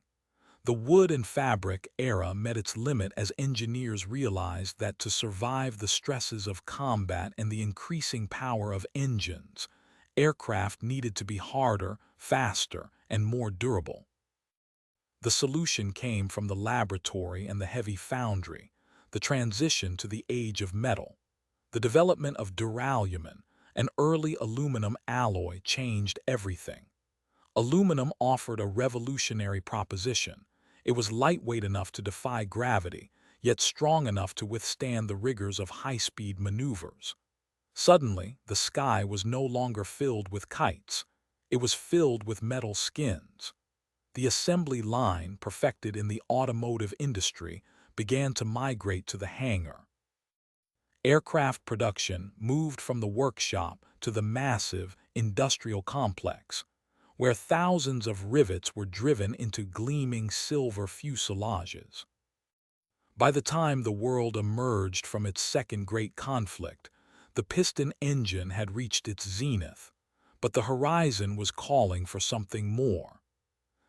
The wood and fabric era met its limit as engineers realized that to survive the stresses of combat and the increasing power of engines, aircraft needed to be harder, faster, and more durable. The solution came from the laboratory and the heavy foundry, the transition to the age of metal. The development of duralumin, an early aluminum alloy, changed everything. Aluminum offered a revolutionary proposition. It was lightweight enough to defy gravity, yet strong enough to withstand the rigors of high-speed maneuvers. Suddenly, the sky was no longer filled with kites. It was filled with metal skins. The assembly line, perfected in the automotive industry, began to migrate to the hangar. Aircraft production moved from the workshop to the massive industrial complex, where thousands of rivets were driven into gleaming silver fuselages. By the time the world emerged from its second great conflict, the piston engine had reached its zenith, but the horizon was calling for something more.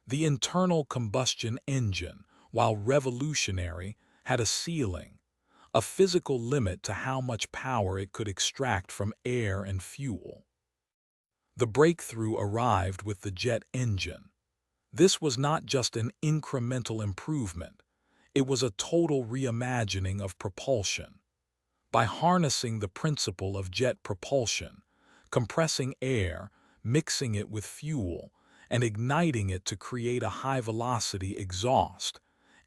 The internal combustion engine, while revolutionary, had a ceiling, a physical limit to how much power it could extract from air and fuel. The breakthrough arrived with the jet engine. This was not just an incremental improvement, it was a total reimagining of propulsion. By harnessing the principle of jet propulsion, compressing air, mixing it with fuel, and igniting it to create a high-velocity exhaust,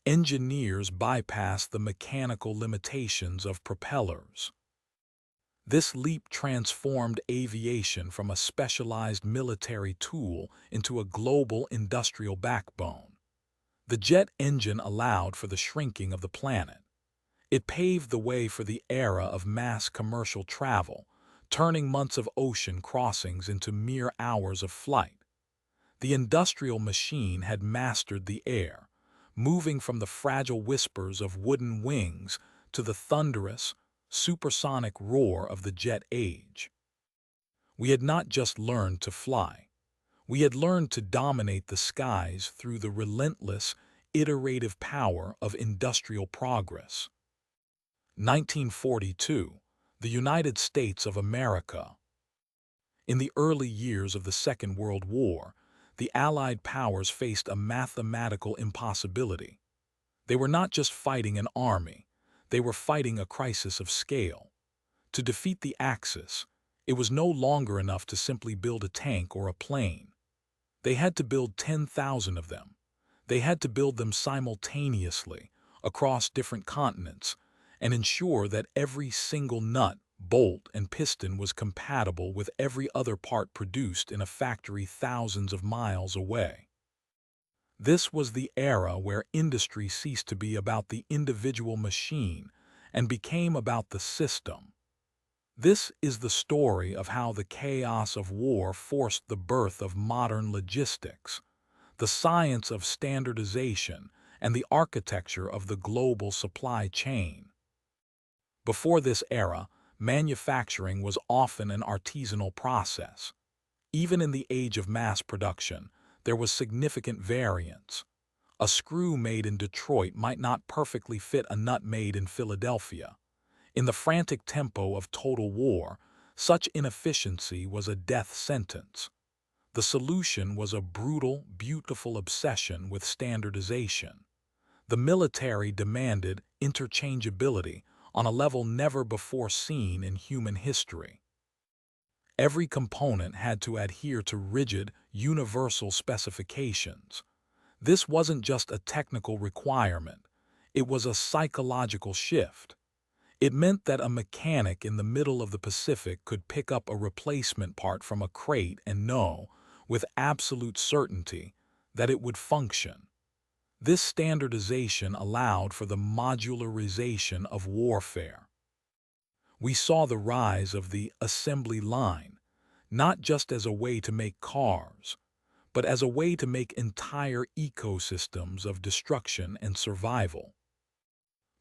engineers bypassed the mechanical limitations of propellers. This leap transformed aviation from a specialized military tool into a global industrial backbone. The jet engine allowed for the shrinking of the planet. It paved the way for the era of mass commercial travel, turning months of ocean crossings into mere hours of flight. The industrial machine had mastered the air, moving from the fragile whispers of wooden wings to the thunderous, supersonic roar of the jet age. We had not just learned to fly. We had learned to dominate the skies through the relentless, iterative power of industrial progress. 1942, the United States of America. In the early years of the Second World War, the Allied powers faced a mathematical impossibility. They were not just fighting an army, they were fighting a crisis of scale. To defeat the Axis, it was no longer enough to simply build a tank or a plane. They had to build 10,000 of them. They had to build them simultaneously, across different continents, and ensure that every single nut, bolt, and piston was compatible with every other part produced in a factory thousands of miles away. This was the era where industry ceased to be about the individual machine and became about the system. This is the story of how the chaos of war forced the birth of modern logistics, the science of standardization, and the architecture of the global supply chain. Before this era, manufacturing was often an artisanal process. Even in the age of mass production, there was significant variance. A screw made in Detroit might not perfectly fit a nut made in Philadelphia. In the frantic tempo of total war, such inefficiency was a death sentence. The solution was a brutal, beautiful obsession with standardization. The military demanded interchangeability on a level never before seen in human history. Every component had to adhere to rigid, universal specifications. This wasn't just a technical requirement, it was a psychological shift. It meant that a mechanic in the middle of the Pacific could pick up a replacement part from a crate and know, with absolute certainty, that it would function. This standardization allowed for the modularization of warfare. We saw the rise of the assembly line, not just as a way to make cars, but as a way to make entire ecosystems of destruction and survival.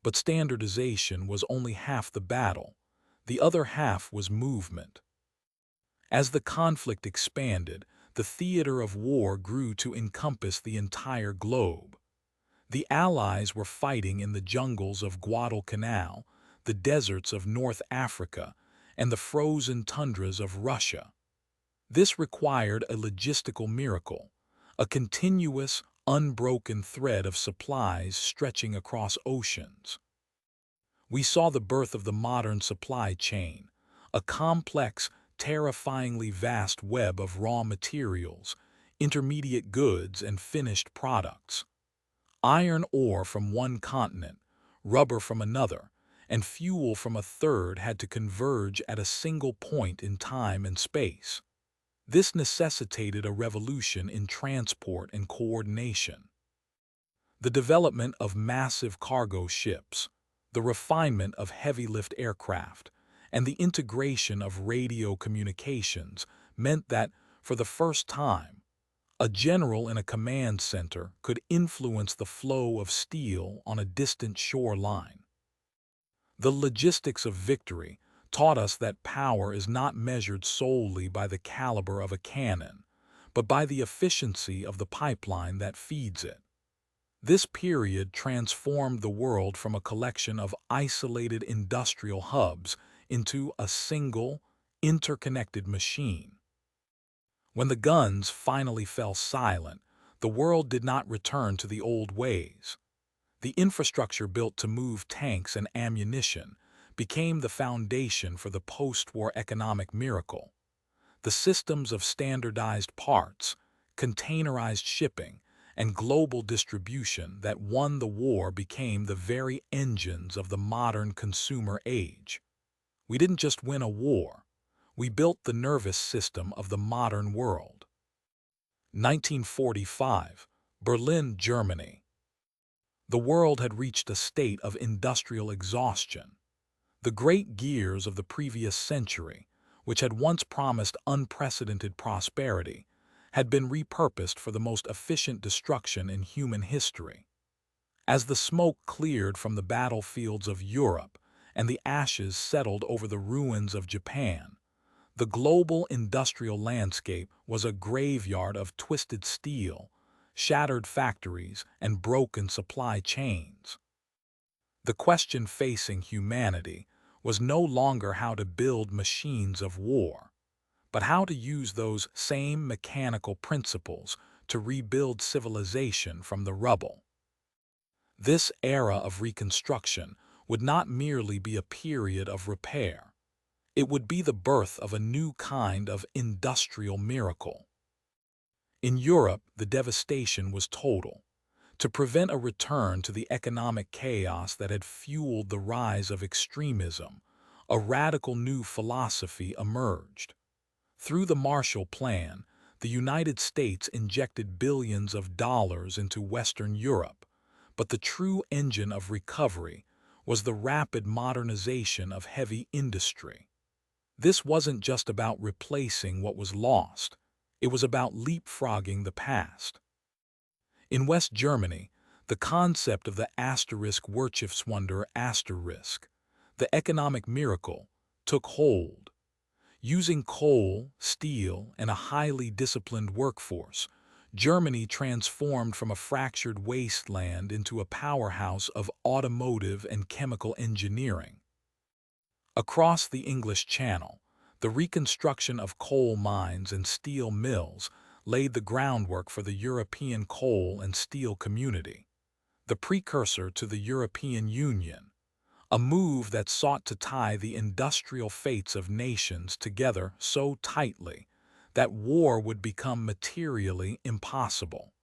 But standardization was only half the battle. The other half was movement. As the conflict expanded, the theater of war grew to encompass the entire globe. The Allies were fighting in the jungles of Guadalcanal, the deserts of North Africa, and the frozen tundras of Russia. This required a logistical miracle, a continuous, unbroken thread of supplies stretching across oceans. We saw the birth of the modern supply chain, a complex, terrifyingly vast web of raw materials, intermediate goods, and finished products. Iron ore from one continent, rubber from another, and fuel from a third had to converge at a single point in time and space. This necessitated a revolution in transport and coordination. The development of massive cargo ships, the refinement of heavy-lift aircraft, and the integration of radio communications meant that, for the first time, a general in a command center could influence the flow of steel on a distant shoreline. The logistics of victory taught us that power is not measured solely by the caliber of a cannon, but by the efficiency of the pipeline that feeds it. This period transformed the world from a collection of isolated industrial hubs into a single, interconnected machine. When the guns finally fell silent, the world did not return to the old ways. The infrastructure built to move tanks and ammunition became the foundation for the post-war economic miracle. The systems of standardized parts, containerized shipping, and global distribution that won the war became the very engines of the modern consumer age. We didn't just win a war, we built the nervous system of the modern world. 1945, Berlin, Germany. The world had reached a state of industrial exhaustion. The great gears of the previous century, which had once promised unprecedented prosperity, had been repurposed for the most efficient destruction in human history. As the smoke cleared from the battlefields of Europe and the ashes settled over the ruins of Japan, The global industrial landscape was a graveyard of twisted steel, shattered factories, and broken supply chains. The question facing humanity was no longer how to build machines of war, but how to use those same mechanical principles to rebuild civilization from the rubble. This era of reconstruction would not merely be a period of repair. It would be the birth of a new kind of industrial miracle. In Europe, the devastation was total. To prevent a return to the economic chaos that had fueled the rise of extremism, a radical new philosophy emerged. Through the Marshall Plan, the United States injected billions of dollars into Western Europe, but the true engine of recovery was the rapid modernization of heavy industry. This wasn't just about replacing what was lost, it was about leapfrogging the past. In West Germany, the concept of the asterisk Wirtschaftswunder asterisk, the economic miracle, took hold. Using coal, steel, and a highly disciplined workforce, Germany transformed from a fractured wasteland into a powerhouse of automotive and chemical engineering. Across the English Channel, the reconstruction of coal mines and steel mills laid the groundwork for the European coal and steel community, the precursor to the European Union, a move that sought to tie the industrial fates of nations together so tightly that war would become materially impossible.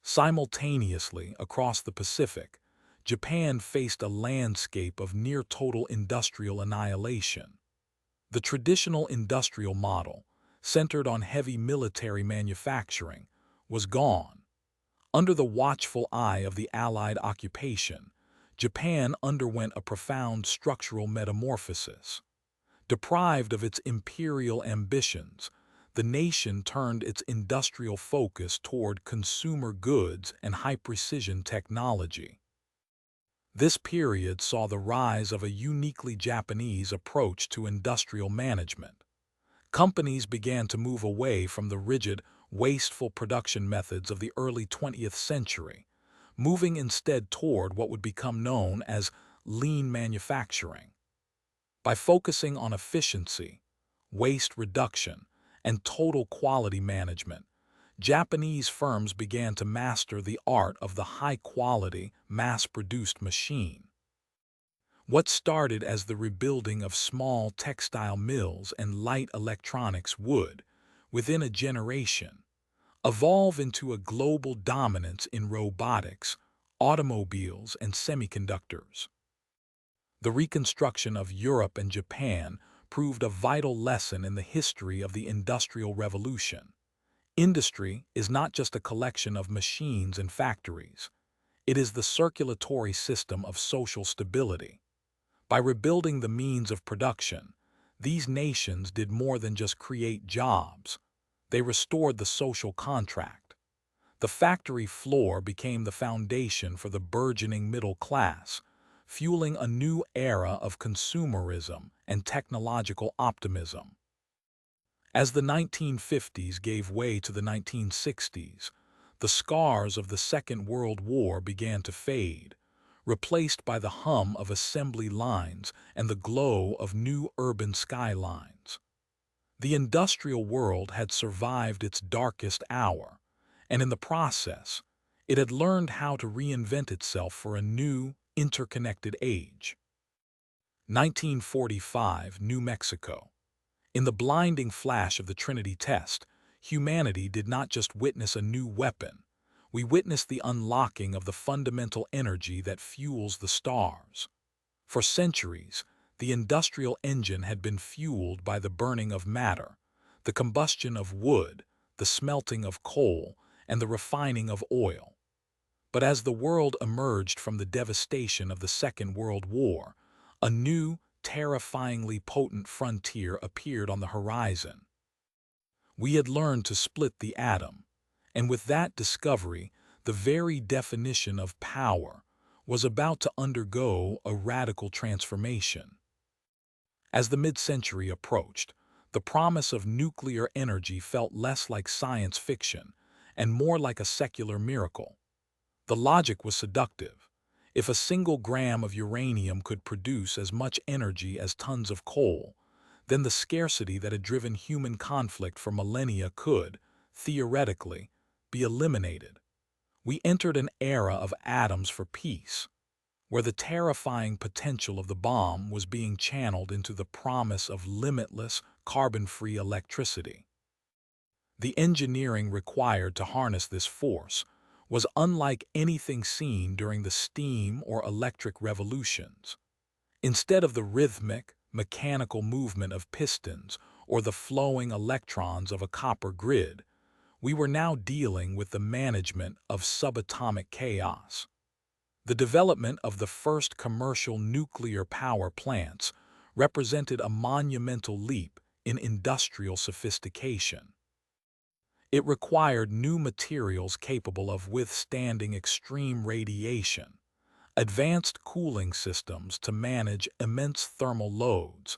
Simultaneously, across the Pacific, Japan faced a landscape of near-total industrial annihilation. The traditional industrial model, centered on heavy military manufacturing, was gone. Under the watchful eye of the Allied occupation, Japan underwent a profound structural metamorphosis. Deprived of its imperial ambitions, the nation turned its industrial focus toward consumer goods and high-precision technology. This period saw the rise of a uniquely Japanese approach to industrial management. Companies began to move away from the rigid, wasteful production methods of the early 20th century, moving instead toward what would become known as lean manufacturing. By focusing on efficiency, waste reduction, and total quality management, Japanese firms began to master the art of the high-quality, mass-produced machine. What started as the rebuilding of small textile mills and light electronics would, within a generation, evolve into a global dominance in robotics, automobiles, and semiconductors. The reconstruction of Europe and Japan proved a vital lesson in the history of the Industrial Revolution. Industry is not just a collection of machines and factories. It is the circulatory system of social stability. By rebuilding the means of production, these nations did more than just create jobs. They restored the social contract. The factory floor became the foundation for the burgeoning middle class, fueling a new era of consumerism and technological optimism. As the 1950s gave way to the 1960s, the scars of the Second World War began to fade, replaced by the hum of assembly lines and the glow of new urban skylines. The industrial world had survived its darkest hour, and in the process, it had learned how to reinvent itself for a new, interconnected age. 1945, New Mexico. In the blinding flash of the Trinity test, humanity did not just witness a new weapon. We witnessed the unlocking of the fundamental energy that fuels the stars. For centuries, the industrial engine had been fueled by the burning of matter, the combustion of wood, the smelting of coal, and the refining of oil. But as the world emerged from the devastation of the Second World War, a new, terrifyingly potent frontier appeared on the horizon. We had learned to split the atom, and with that discovery, the very definition of power was about to undergo a radical transformation. As the mid-century approached, The promise of nuclear energy felt less like science fiction and more like a secular miracle. The logic was seductive. If a single gram of uranium could produce as much energy as tons of coal, then the scarcity that had driven human conflict for millennia could, theoretically, be eliminated. We entered an era of atoms for peace, where the terrifying potential of the bomb was being channeled into the promise of limitless, carbon-free electricity. The engineering required to harness this force was unlike anything seen during the steam or electric revolutions. Instead of the rhythmic, mechanical movement of pistons or the flowing electrons of a copper grid, we were now dealing with the management of subatomic chaos. The development of the first commercial nuclear power plants represented a monumental leap in industrial sophistication. It required new materials capable of withstanding extreme radiation, advanced cooling systems to manage immense thermal loads,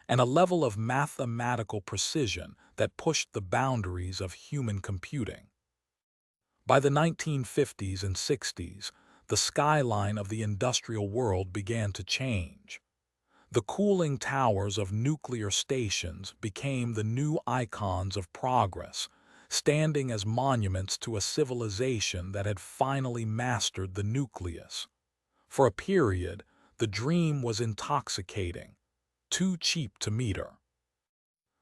and a level of mathematical precision that pushed the boundaries of human computing. By the 1950s and 60s, the skyline of the industrial world began to change. The cooling towers of nuclear stations became the new icons of progress, standing as monuments to a civilization that had finally mastered the nucleus. For a period, the dream was intoxicating, too cheap to meter.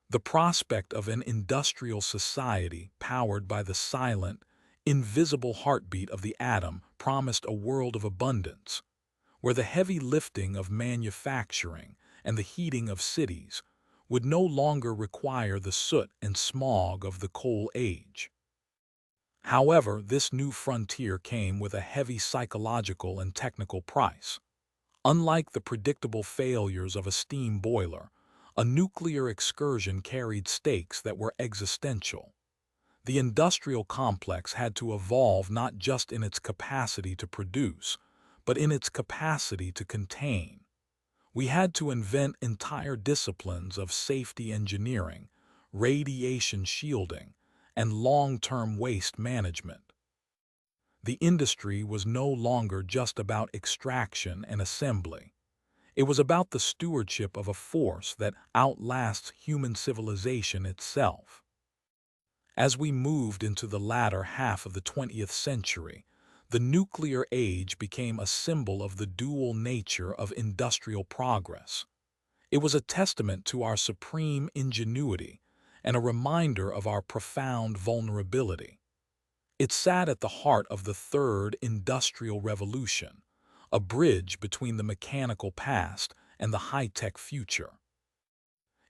The prospect of an industrial society powered by the silent, invisible heartbeat of the atom promised a world of abundance, where the heavy lifting of manufacturing and the heating of cities would no longer require the soot and smog of the coal age. However, this new frontier came with a heavy psychological and technical price. Unlike the predictable failures of a steam boiler, a nuclear excursion carried stakes that were existential. The industrial complex had to evolve not just in its capacity to produce, but in its capacity to contain. We had to invent entire disciplines of safety engineering, radiation shielding, and long-term waste management. The industry was no longer just about extraction and assembly. It was about the stewardship of a force that outlasts human civilization itself. As we moved into the latter half of the 20th century, the nuclear age became a symbol of the dual nature of industrial progress. It was a testament to our supreme ingenuity and a reminder of our profound vulnerability. It sat at the heart of the third industrial revolution, a bridge between the mechanical past and the high-tech future.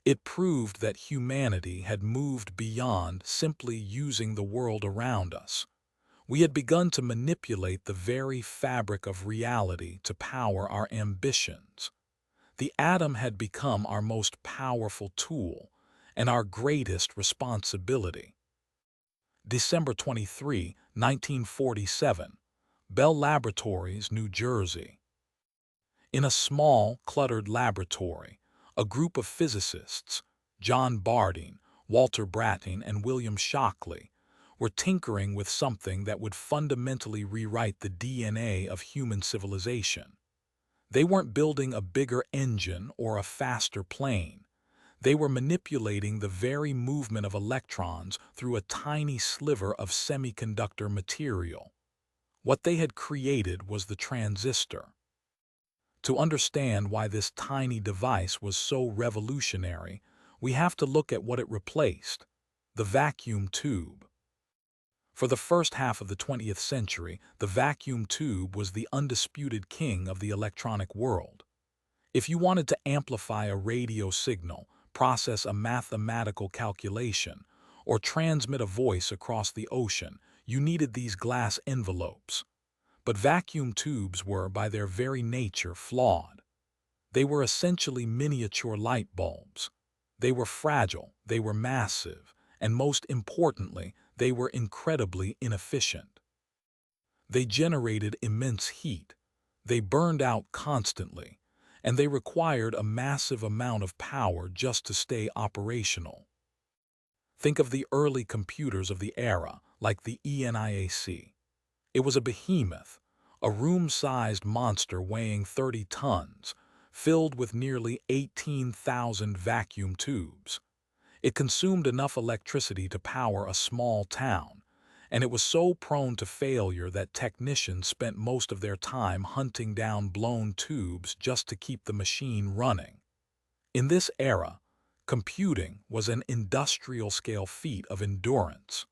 It proved that humanity had moved beyond simply using the world around us. We had begun to manipulate the very fabric of reality to power our ambitions. The atom had become our most powerful tool and our greatest responsibility. December 23, 1947, Bell Laboratories, New Jersey. In a small, cluttered laboratory, a group of physicists, John Bardeen, Walter Brattain, and William Shockley, were tinkering with something that would fundamentally rewrite the DNA of human civilization. They weren't building a bigger engine or a faster plane. They were manipulating the very movement of electrons through a tiny sliver of semiconductor material. What they had created was the transistor. To understand why this tiny device was so revolutionary, we have to look at what it replaced: the vacuum tube. For the first half of the 20th century, the vacuum tube was the undisputed king of the electronic world. If you wanted to amplify a radio signal, process a mathematical calculation, or transmit a voice across the ocean, you needed these glass envelopes. But vacuum tubes were, by their very nature, flawed. They were essentially miniature light bulbs. They were fragile, they were massive, and most importantly, they were incredibly inefficient. They generated immense heat. They burned out constantly, and they required a massive amount of power just to stay operational. Think of the early computers of the era, like the ENIAC. It was a behemoth, a room-sized monster weighing 30 tons, filled with nearly 18,000 vacuum tubes. It consumed enough electricity to power a small town, and it was so prone to failure that technicians spent most of their time hunting down blown tubes just to keep the machine running. In this era, computing was an industrial-scale feat of endurance.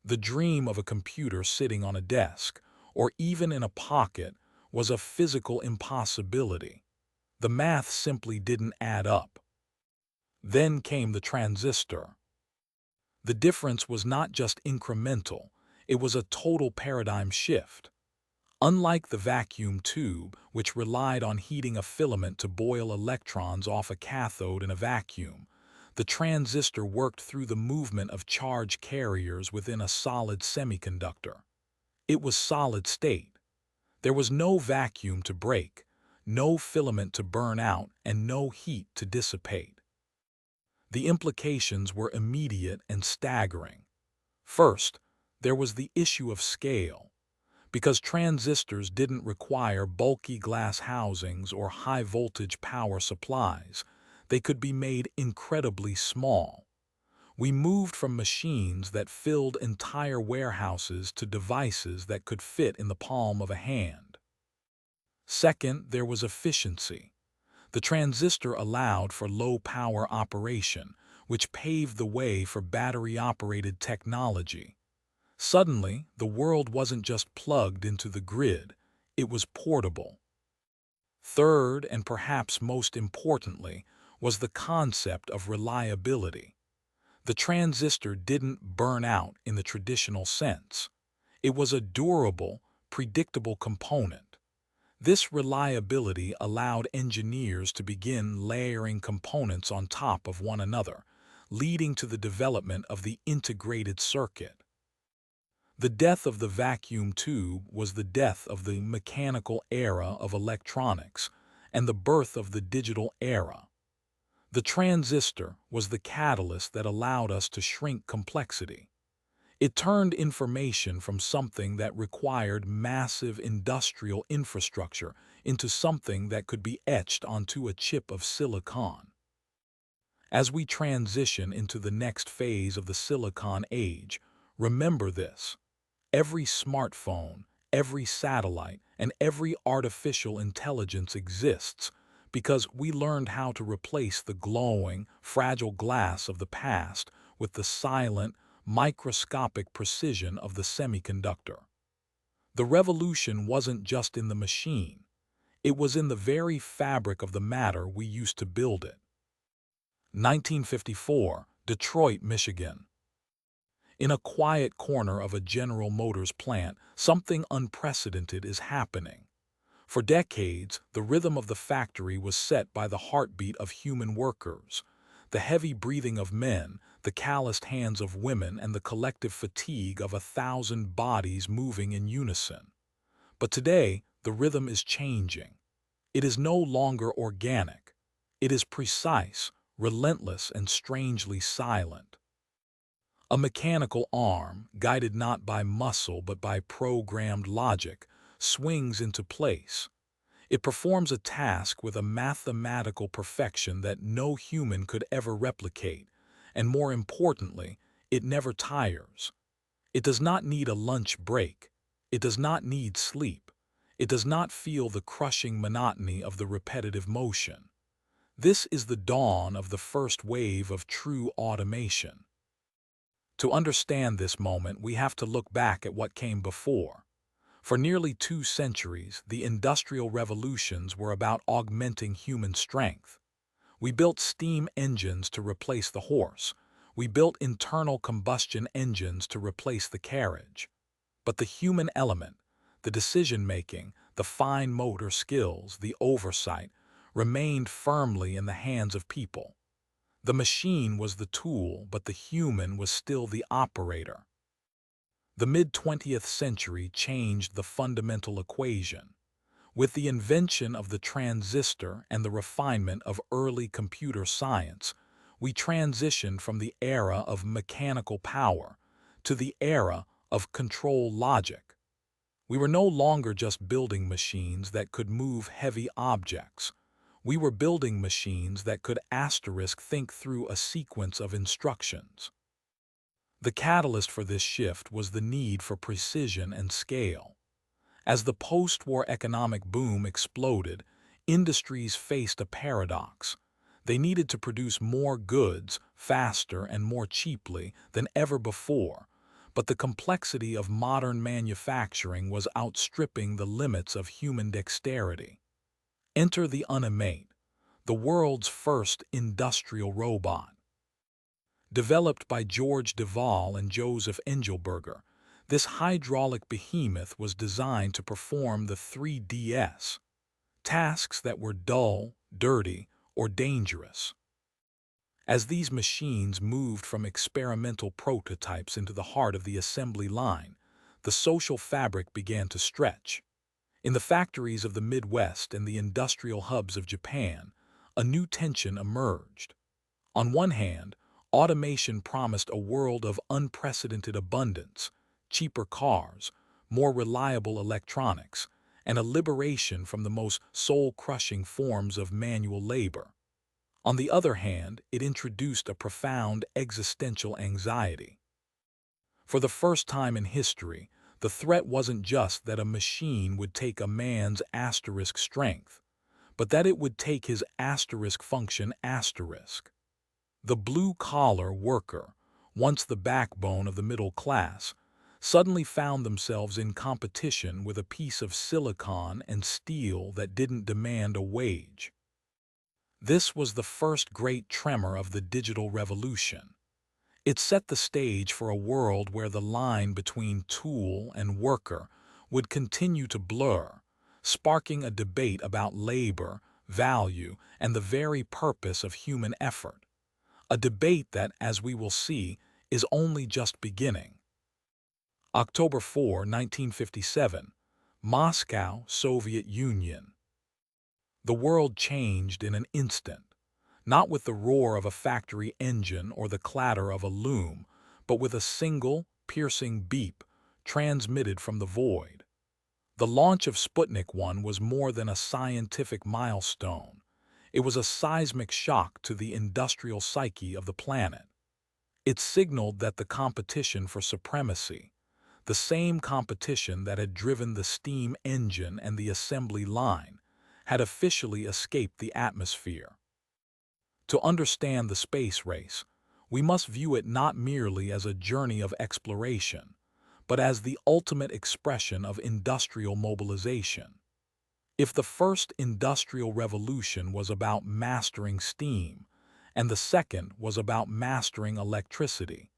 The dream of a computer sitting on a desk, or even in a pocket, was a physical impossibility. The math simply didn't add up. Then came the transistor. The difference was not just incremental, it was a total paradigm shift. Unlike the vacuum tube, which relied on heating a filament to boil electrons off a cathode in a vacuum, the transistor worked through the movement of charge carriers within a solid semiconductor. It was solid state. There was no vacuum to break, no filament to burn out, and no heat to dissipate. The implications were immediate and staggering. First, there was the issue of scale. Because transistors didn't require bulky glass housings or high-voltage power supplies, they could be made incredibly small. We moved from machines that filled entire warehouses to devices that could fit in the palm of a hand. Second, there was efficiency. The transistor allowed for low-power operation, which paved the way for battery-operated technology. Suddenly, the world wasn't just plugged into the grid, it was portable. Third, and perhaps most importantly, was the concept of reliability. The transistor didn't burn out in the traditional sense. It was a durable, predictable component. This reliability allowed engineers to begin layering components on top of one another, leading to the development of the integrated circuit. The death of the vacuum tube was the death of the mechanical era of electronics and the birth of the digital era. The transistor was the catalyst that allowed us to shrink complexity. It turned information from something that required massive industrial infrastructure into something that could be etched onto a chip of silicon. As we transition into the next phase of the silicon age, remember this. Every smartphone, every satellite, and every artificial intelligence exists because we learned how to replace the glowing, fragile glass of the past with the silent, microscopic precision of the semiconductor. The revolution wasn't just in the machine, it was in the very fabric of the matter we used to build it. 1954, Detroit, Michigan. In a quiet corner of a General Motors plant, something unprecedented is happening. For decades, the rhythm of the factory was set by the heartbeat of human workers, the heavy breathing of men, the calloused hands of women, and the collective fatigue of 1,000 bodies moving in unison. But today, the rhythm is changing. It is no longer organic. It is precise, relentless, and strangely silent. A mechanical arm, guided not by muscle but by programmed logic, swings into place. It performs a task with a mathematical perfection that no human could ever replicate, and more importantly, it never tires. It does not need a lunch break. It does not need sleep. It does not feel the crushing monotony of the repetitive motion. This is the dawn of the first wave of true automation. To understand this moment, we have to look back at what came before. For nearly 2 centuries, the industrial revolutions were about augmenting human strength. We built steam engines to replace the horse. We built internal combustion engines to replace the carriage. But the human element, the decision-making, the fine motor skills, the oversight, remained firmly in the hands of people. The machine was the tool, but the human was still the operator. The mid-20th century changed the fundamental equation. With the invention of the transistor and the refinement of early computer science, we transitioned from the era of mechanical power to the era of control logic. We were no longer just building machines that could move heavy objects. We were building machines that could think through a sequence of instructions. The catalyst for this shift was the need for precision and scale. As the post-war economic boom exploded, industries faced a paradox. They needed to produce more goods, faster and more cheaply than ever before, but the complexity of modern manufacturing was outstripping the limits of human dexterity. Enter the Unimate, the world's first industrial robot. Developed by George Devall and Joseph Engelberger, this hydraulic behemoth was designed to perform the 3DS, tasks that were dull, dirty, or dangerous. As these machines moved from experimental prototypes into the heart of the assembly line, the social fabric began to stretch. In the factories of the Midwest and the industrial hubs of Japan, a new tension emerged. On one hand, automation promised a world of unprecedented abundance, cheaper cars, more reliable electronics, and a liberation from the most soul-crushing forms of manual labor. On the other hand, it introduced a profound existential anxiety. For the first time in history, the threat wasn't just that a machine would take a man's strength, but that it would take his function. The blue-collar worker, once the backbone of the middle class, suddenly found themselves in competition with a piece of silicon and steel that didn't demand a wage. This was the first great tremor of the digital revolution. It set the stage for a world where the line between tool and worker would continue to blur, sparking a debate about labor, value, and the very purpose of human effort. A debate that, as we will see, is only just beginning. October 4, 1957, Moscow, Soviet Union. The world changed in an instant, not with the roar of a factory engine or the clatter of a loom, but with a single, piercing beep transmitted from the void. The launch of Sputnik 1 was more than a scientific milestone. It was a seismic shock to the industrial psyche of the planet. It signaled that the competition for supremacy, the same competition that had driven the steam engine and the assembly line, had officially escaped the atmosphere. To understand the space race, we must view it not merely as a journey of exploration, but as the ultimate expression of industrial mobilization. If the first industrial revolution was about mastering steam, and the second was about mastering electricity,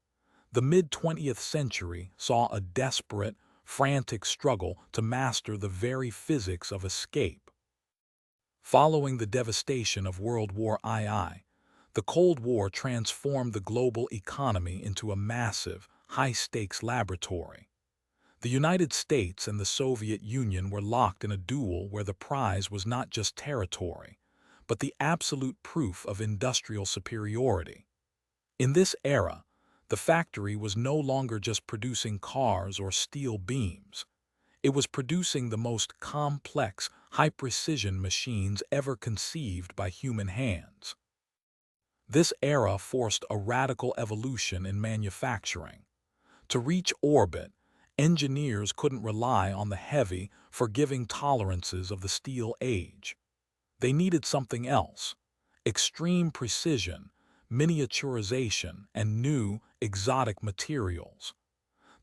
the mid-20th century saw a desperate, frantic struggle to master the very physics of escape. Following the devastation of World War II, the Cold War transformed the global economy into a massive, high-stakes laboratory. The United States and the Soviet Union were locked in a duel where the prize was not just territory, but the absolute proof of industrial superiority. In this era, the factory was no longer just producing cars or steel beams. It was producing the most complex, high-precision machines ever conceived by human hands. This era forced a radical evolution in manufacturing. To reach orbit, engineers couldn't rely on the heavy, forgiving tolerances of the steel age. They needed something else: extreme precision, miniaturization, and new, exotic materials.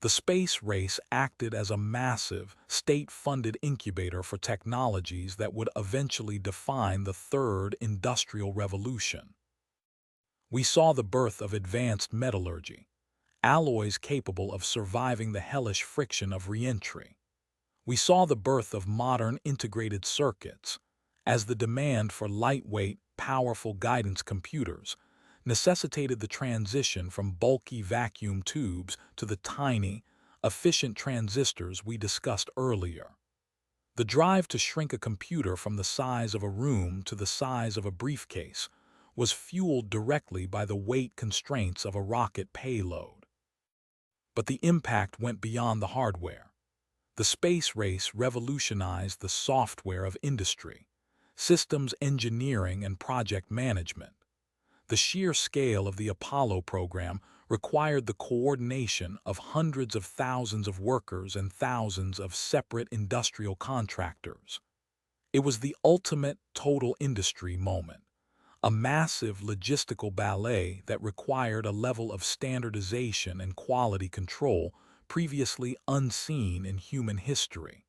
The space race acted as a massive, state-funded incubator for technologies that would eventually define the third industrial revolution. We saw the birth of advanced metallurgy, alloys capable of surviving the hellish friction of re-entry. We saw the birth of modern integrated circuits, as the demand for lightweight, powerful guidance computers necessitated the transition from bulky vacuum tubes to the tiny, efficient transistors we discussed earlier. The drive to shrink a computer from the size of a room to the size of a briefcase was fueled directly by the weight constraints of a rocket payload. But the impact went beyond the hardware. The space race revolutionized the software of industry, systems engineering, and project management. The sheer scale of the Apollo program required the coordination of hundreds of thousands of workers and thousands of separate industrial contractors. It was the ultimate total industry moment, a massive logistical ballet that required a level of standardization and quality control previously unseen in human history.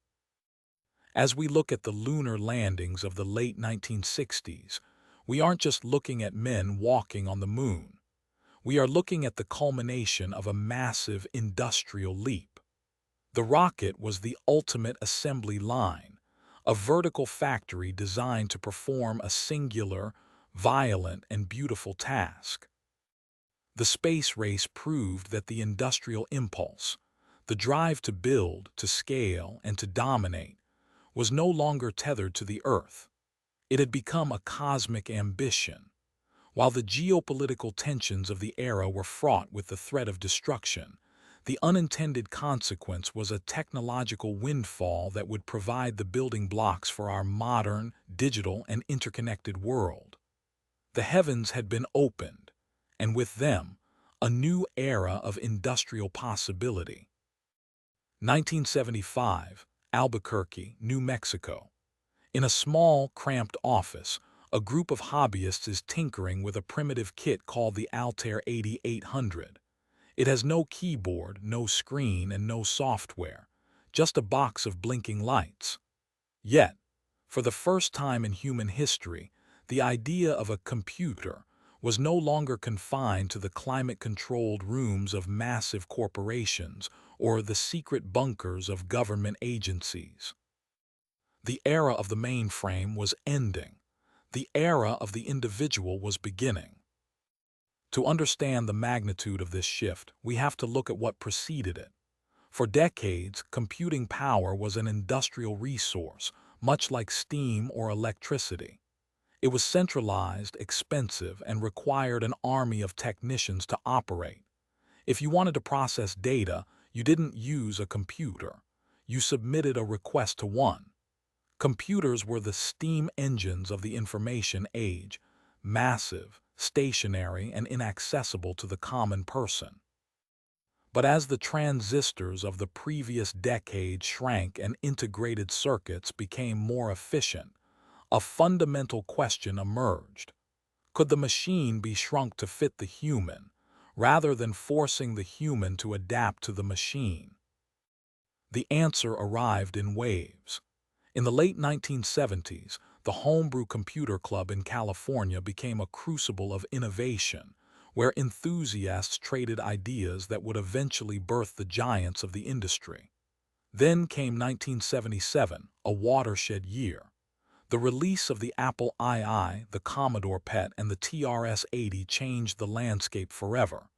As we look at the lunar landings of the late 1960s, we aren't just looking at men walking on the moon. We are looking at the culmination of a massive industrial leap. The rocket was the ultimate assembly line, a vertical factory designed to perform a singular, violent, and beautiful task. The space race proved that the industrial impulse, the drive to build, to scale, and to dominate, was no longer tethered to the Earth. It had become a cosmic ambition. While the geopolitical tensions of the era were fraught with the threat of destruction, the unintended consequence was a technological windfall that would provide the building blocks for our modern, digital, and interconnected world. The heavens had been opened, and with them, a new era of industrial possibility. 1975, Albuquerque, New Mexico. In a small, cramped office, a group of hobbyists is tinkering with a primitive kit called the Altair 8800. It has no keyboard, no screen, and no software, just a box of blinking lights. Yet, for the first time in human history, the idea of a computer was no longer confined to the climate-controlled rooms of massive corporations or the secret bunkers of government agencies. The era of the mainframe was ending. The era of the individual was beginning. To understand the magnitude of this shift, we have to look at what preceded it. For decades, computing power was an industrial resource, much like steam or electricity. It was centralized, expensive, and required an army of technicians to operate. If you wanted to process data, you didn't use a computer. You submitted a request to one. Computers were the steam engines of the information age, massive, stationary, and inaccessible to the common person. But as the transistors of the previous decade shrank and integrated circuits became more efficient, a fundamental question emerged. Could the machine be shrunk to fit the human, rather than forcing the human to adapt to the machine? The answer arrived in waves. In the late 1970s, the Homebrew Computer Club in California became a crucible of innovation, where enthusiasts traded ideas that would eventually birth the giants of the industry. Then came 1977, a watershed year. The release of the Apple II, the Commodore PET, and the TRS-80 changed the landscape forever.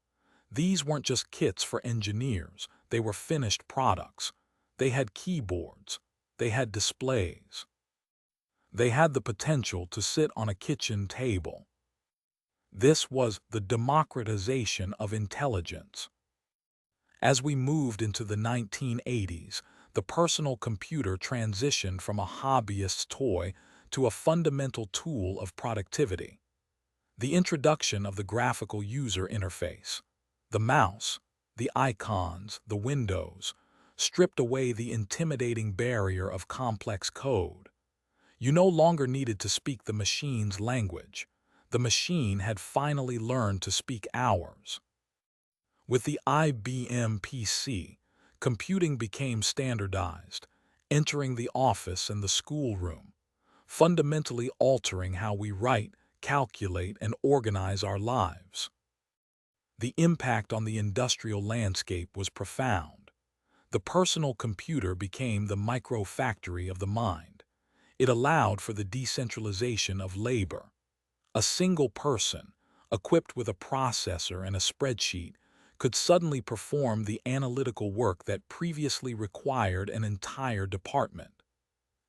These weren't just kits for engineers, they were finished products. They had keyboards. They had displays. They had the potential to sit on a kitchen table. This was the democratization of intelligence. As we moved into the 1980s, the personal computer transitioned from a hobbyist's toy to a fundamental tool of productivity. The introduction of the graphical user interface, the mouse, the icons, the windows, stripped away the intimidating barrier of complex code. You no longer needed to speak the machine's language. The machine had finally learned to speak ours. With the IBM PC, computing became standardized, entering the office and the schoolroom, fundamentally altering how we write, calculate, and organize our lives. The impact on the industrial landscape was profound. The personal computer became the micro-factory of the mind. It allowed for the decentralization of labor. A single person, equipped with a processor and a spreadsheet, could suddenly perform the analytical work that previously required an entire department.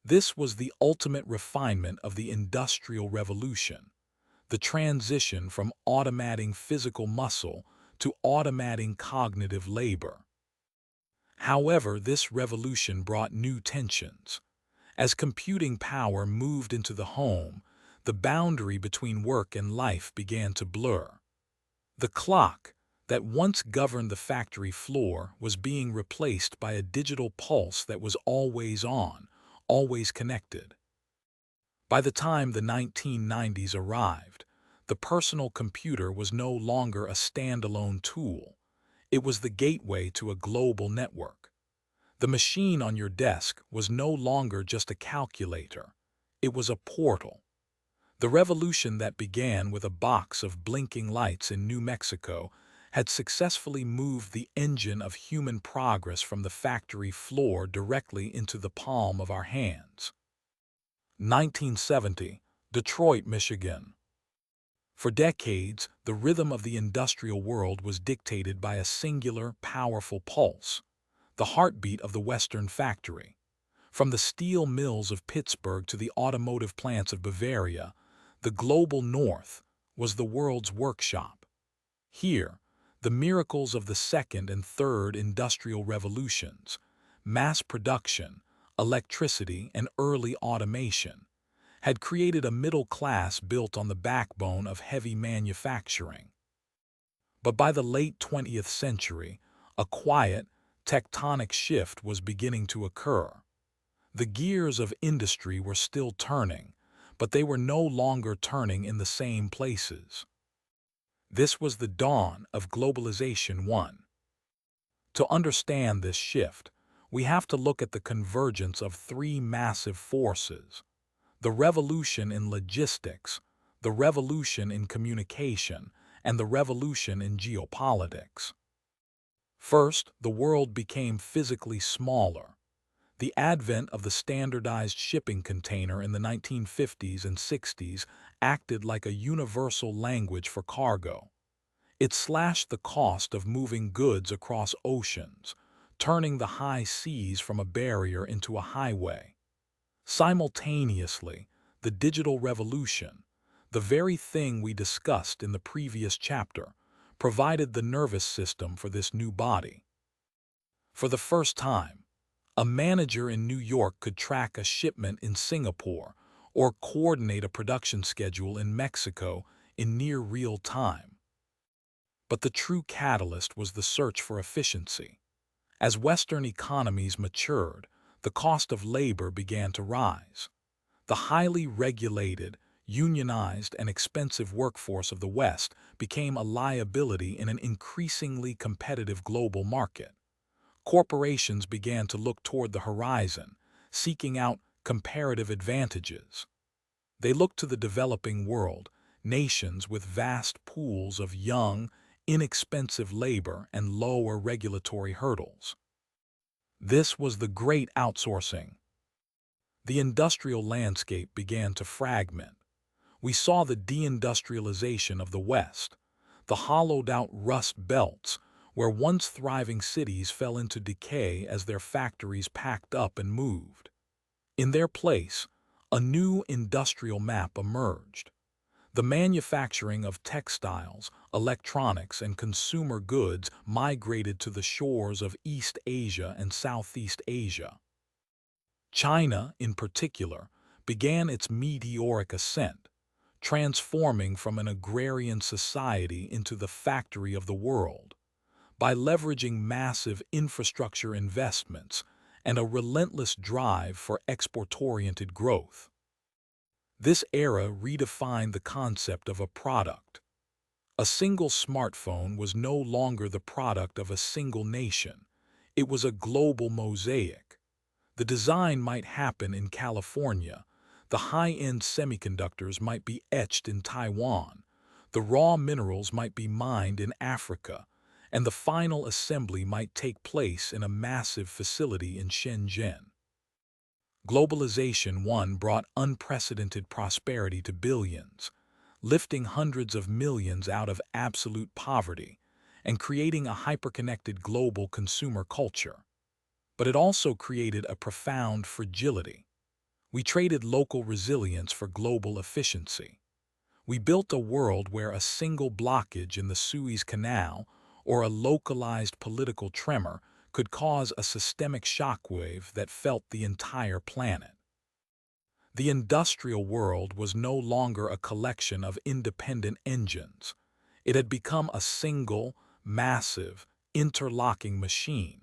This was the ultimate refinement of the Industrial Revolution, the transition from automating physical muscle to automating cognitive labor. However, this revolution brought new tensions. As computing power moved into the home, the boundary between work and life began to blur. The clock that once governed the factory floor was being replaced by a digital pulse that was always on, always connected. By the time the 1990s arrived, the personal computer was no longer a standalone tool. It was the gateway to a global network. The machine on your desk was no longer just a calculator. It was a portal. The revolution that began with a box of blinking lights in New Mexico had successfully moved the engine of human progress from the factory floor directly into the palm of our hands. 1970, Detroit, Michigan. For decades, the rhythm of the industrial world was dictated by a singular, powerful pulse, the heartbeat of the Western factory. From the steel mills of Pittsburgh to the automotive plants of Bavaria, the global North was the world's workshop. Here, the miracles of the second and third industrial revolutions, mass production, electricity, and early automation, had created a middle class built on the backbone of heavy manufacturing. But by the late 20th century, a quiet, tectonic shift was beginning to occur. The gears of industry were still turning, but they were no longer turning in the same places. This was the dawn of Globalization 1. To understand this shift, we have to look at the convergence of three massive forces: the revolution in logistics, the revolution in communication, and the revolution in geopolitics. First, the world became physically smaller. The advent of the standardized shipping container in the 1950s and 60s acted like a universal language for cargo. It slashed the cost of moving goods across oceans, turning the high seas from a barrier into a highway. Simultaneously, the digital revolution, the very thing we discussed in the previous chapter, provided the nervous system for this new body. For the first time, a manager in New York could track a shipment in Singapore or coordinate a production schedule in Mexico in near real time. But the true catalyst was the search for efficiency. As Western economies matured, the cost of labor began to rise. The highly regulated, unionized, and expensive workforce of the West became a liability in an increasingly competitive global market. Corporations began to look toward the horizon, seeking out comparative advantages. They looked to the developing world, nations with vast pools of young, inexpensive labor and lower regulatory hurdles. This was the great outsourcing. The industrial landscape began to fragment. We saw the deindustrialization of the West, the hollowed-out rust belts, where once thriving cities fell into decay as their factories packed up and moved. In their place, a new industrial map emerged. The manufacturing of textiles, electronics, and consumer goods migrated to the shores of East Asia and Southeast Asia. China, in particular, began its meteoric ascent, transforming from an agrarian society into the factory of the world. By leveraging massive infrastructure investments and a relentless drive for export-oriented growth. This era redefined the concept of a product. A single smartphone was no longer the product of a single nation. It was a global mosaic. The design might happen in California, the high-end semiconductors might be etched in Taiwan, the raw minerals might be mined in Africa, and the final assembly might take place in a massive facility in Shenzhen. Globalization 1 brought unprecedented prosperity to billions, lifting hundreds of millions out of absolute poverty and creating a hyperconnected global consumer culture. But it also created a profound fragility. We traded local resilience for global efficiency. We built a world where a single blockage in the Suez Canal or a localized political tremor could cause a systemic shockwave that felt the entire planet. The industrial world was no longer a collection of independent engines. It had become a single, massive, interlocking machine.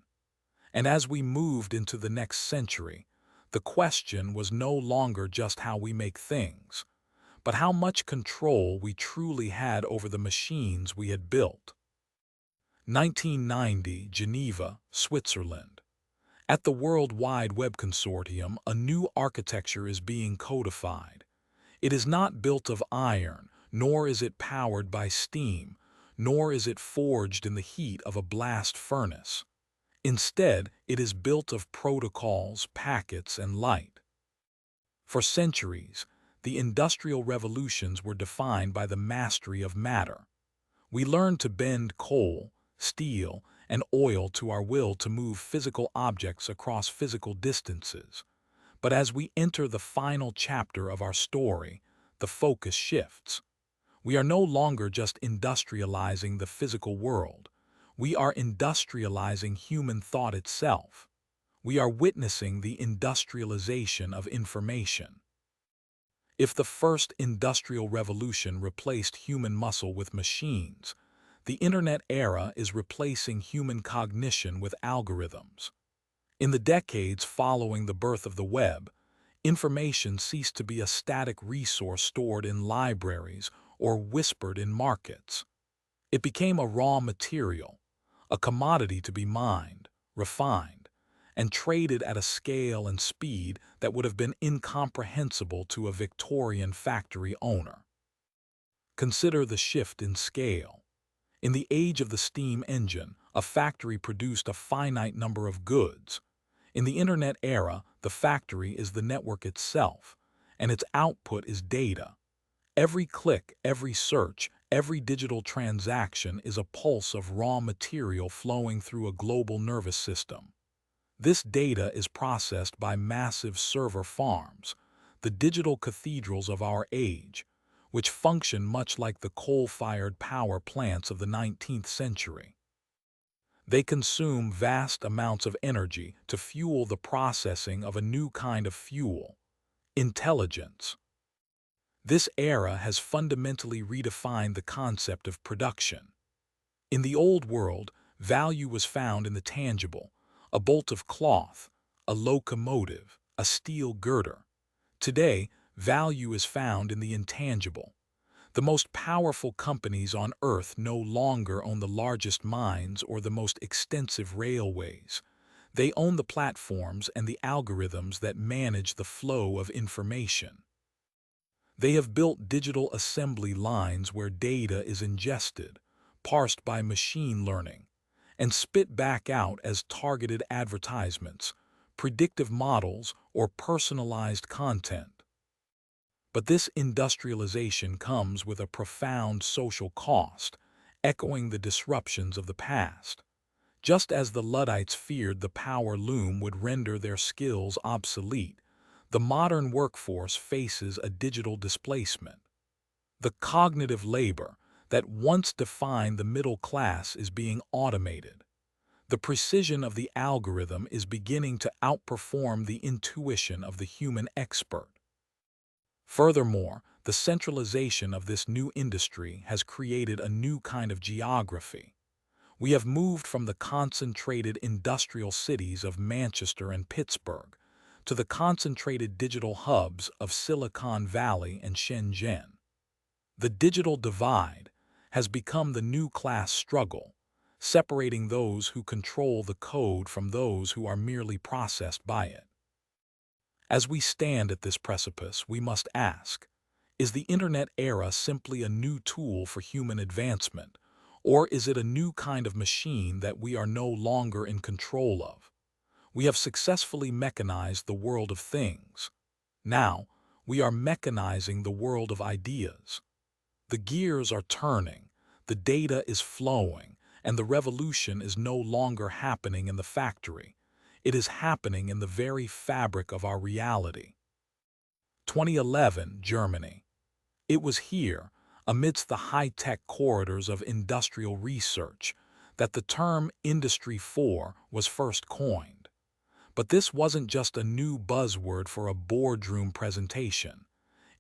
And as we moved into the next century, the question was no longer just how we make things, but how much control we truly had over the machines we had built. 1990, Geneva, Switzerland. At the World Wide Web Consortium, a new architecture is being codified. It is not built of iron, nor is it powered by steam, nor is it forged in the heat of a blast furnace. Instead, it is built of protocols, packets, and light. For centuries, the industrial revolutions were defined by the mastery of matter. We learned to bend coal, steel, and oil to our will to move physical objects across physical distances. But as we enter the final chapter of our story, the focus shifts. We are no longer just industrializing the physical world. We are industrializing human thought itself. We are witnessing the industrialization of information. If the first industrial revolution replaced human muscle with machines, the internet era is replacing human cognition with algorithms. In the decades following the birth of the web, information ceased to be a static resource stored in libraries or whispered in markets. It became a raw material, a commodity to be mined, refined, and traded at a scale and speed that would have been incomprehensible to a Victorian factory owner. Consider the shift in scale. In the age of the steam engine, a factory produced a finite number of goods. In the internet era, the factory is the network itself, and its output is data. Every click, every search, every digital transaction is a pulse of raw material flowing through a global nervous system. This data is processed by massive server farms, the digital cathedrals of our age, which function much like the coal-fired power plants of the 19th century. They consume vast amounts of energy to fuel the processing of a new kind of fuel, intelligence. This era has fundamentally redefined the concept of production. In the old world, value was found in the tangible, a bolt of cloth, a locomotive, a steel girder. Today, value is found in the intangible. The most powerful companies on Earth no longer own the largest mines or the most extensive railways. They own the platforms and the algorithms that manage the flow of information. They have built digital assembly lines where data is ingested, parsed by machine learning, and spit back out as targeted advertisements, predictive models, or personalized content. But this industrialization comes with a profound social cost, echoing the disruptions of the past. Just as the Luddites feared the power loom would render their skills obsolete, the modern workforce faces a digital displacement. The cognitive labor that once defined the middle class is being automated. The precision of the algorithm is beginning to outperform the intuition of the human expert. Furthermore, the centralization of this new industry has created a new kind of geography. We have moved from the concentrated industrial cities of Manchester and Pittsburgh to the concentrated digital hubs of Silicon Valley and Shenzhen. The digital divide has become the new class struggle, separating those who control the code from those who are merely processed by it. As we stand at this precipice, we must ask, is the internet era simply a new tool for human advancement, or is it a new kind of machine that we are no longer in control of? We have successfully mechanized the world of things. Now, we are mechanizing the world of ideas. The gears are turning, the data is flowing, and the revolution is no longer happening in the factory. It is happening in the very fabric of our reality. 2011, Germany. It was here, amidst the high-tech corridors of industrial research, that the term Industry 4 was first coined. But this wasn't just a new buzzword for a boardroom presentation.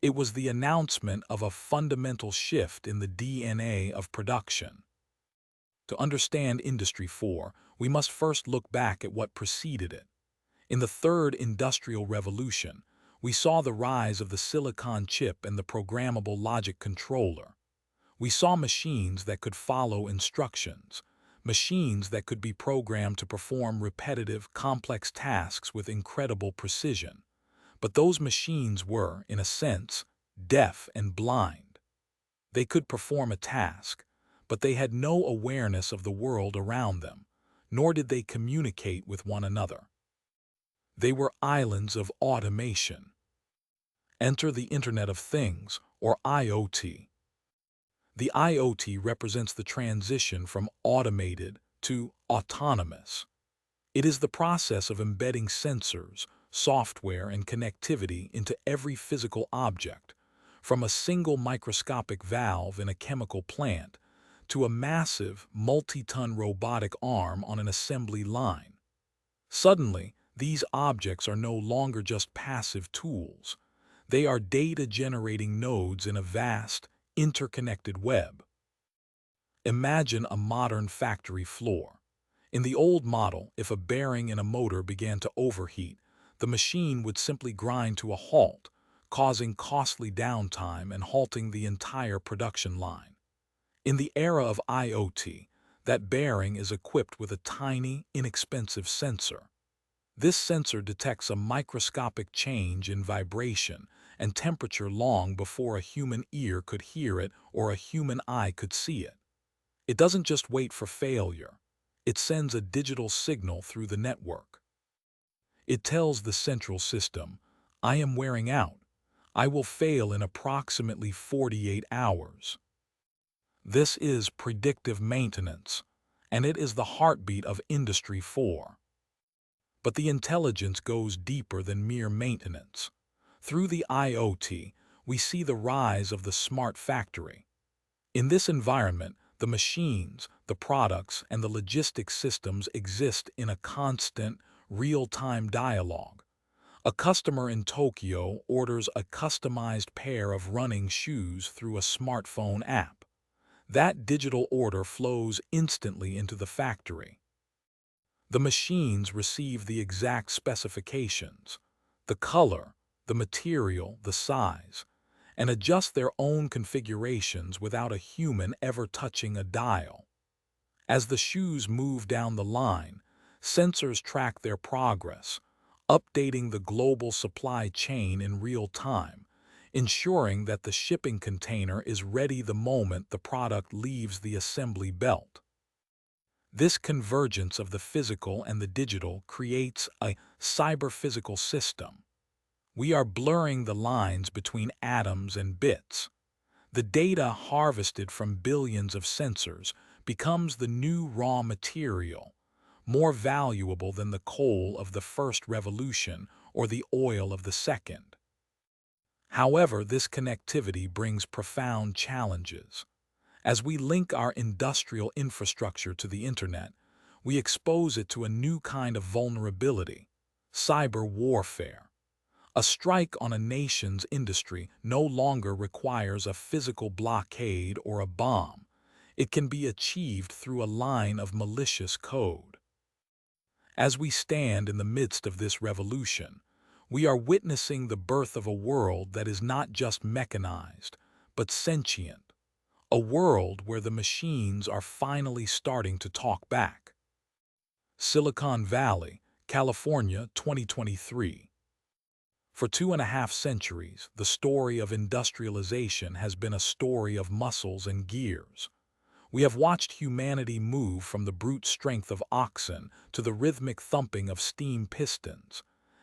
It was the announcement of a fundamental shift in the DNA of production. To understand Industry 4, we must first look back at what preceded it. In the third industrial revolution, we saw the rise of the silicon chip and the programmable logic controller. We saw machines that could follow instructions, machines that could be programmed to perform repetitive, complex tasks with incredible precision. But those machines were, in a sense, deaf and blind. They could perform a task, but they had no awareness of the world around them, nor did they communicate with one another. They were islands of automation. Enter the Internet of Things, or IoT. The IoT represents the transition from automated to autonomous. It is the process of embedding sensors, software, and connectivity into every physical object, from a single microscopic valve in a chemical plant to a massive, multi-ton robotic arm on an assembly line. Suddenly, these objects are no longer just passive tools. They are data-generating nodes in a vast, interconnected web. Imagine a modern factory floor. In the old model, if a bearing in a motor began to overheat, the machine would simply grind to a halt, causing costly downtime and halting the entire production line. In the era of IoT, that bearing is equipped with a tiny, inexpensive sensor. This sensor detects a microscopic change in vibration and temperature long before a human ear could hear it or a human eye could see it. It doesn't just wait for failure. It sends a digital signal through the network. It tells the central system, "I am wearing out. I will fail in approximately 48 hours." This is predictive maintenance, and it is the heartbeat of Industry 4. But the intelligence goes deeper than mere maintenance. Through the IoT, we see the rise of the smart factory. In this environment, the machines, the products, and the logistics systems exist in a constant, real-time dialogue. A customer in Tokyo orders a customized pair of running shoes through a smartphone app. That digital order flows instantly into the factory. The machines receive the exact specifications, the color, the material, the size, and adjust their own configurations without a human ever touching a dial. As the shoes move down the line, sensors track their progress, updating the global supply chain in real time, ensuring that the shipping container is ready the moment the product leaves the assembly belt. This convergence of the physical and the digital creates a cyber-physical system. We are blurring the lines between atoms and bits. The data harvested from billions of sensors becomes the new raw material, more valuable than the coal of the first revolution or the oil of the second. However, this connectivity brings profound challenges. As we link our industrial infrastructure to the Internet, we expose it to a new kind of vulnerability: cyber warfare. A strike on a nation's industry no longer requires a physical blockade or a bomb. It can be achieved through a line of malicious code. As we stand in the midst of this revolution, we are witnessing the birth of a world that is not just mechanized, but sentient. A world where the machines are finally starting to talk back. Silicon Valley, California, 2023. For 2.5 centuries, the story of industrialization has been a story of muscles and gears. We have watched humanity move from the brute strength of oxen to the rhythmic thumping of steam pistons,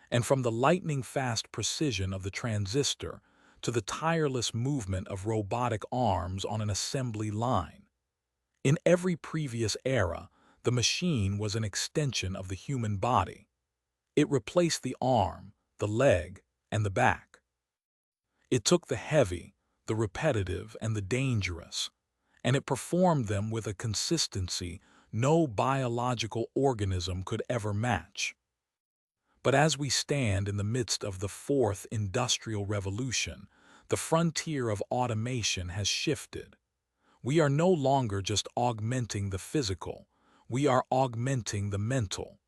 and from the lightning-fast precision of the transistor to the tireless movement of robotic arms on an assembly line. In every previous era, the machine was an extension of the human body. It replaced the arm, the leg, and the back. It took the heavy, the repetitive, and the dangerous, and it performed them with a consistency no biological organism could ever match. But as we stand in the midst of the fourth industrial revolution, the frontier of automation has shifted. We are no longer just augmenting the physical, we are augmenting the mental.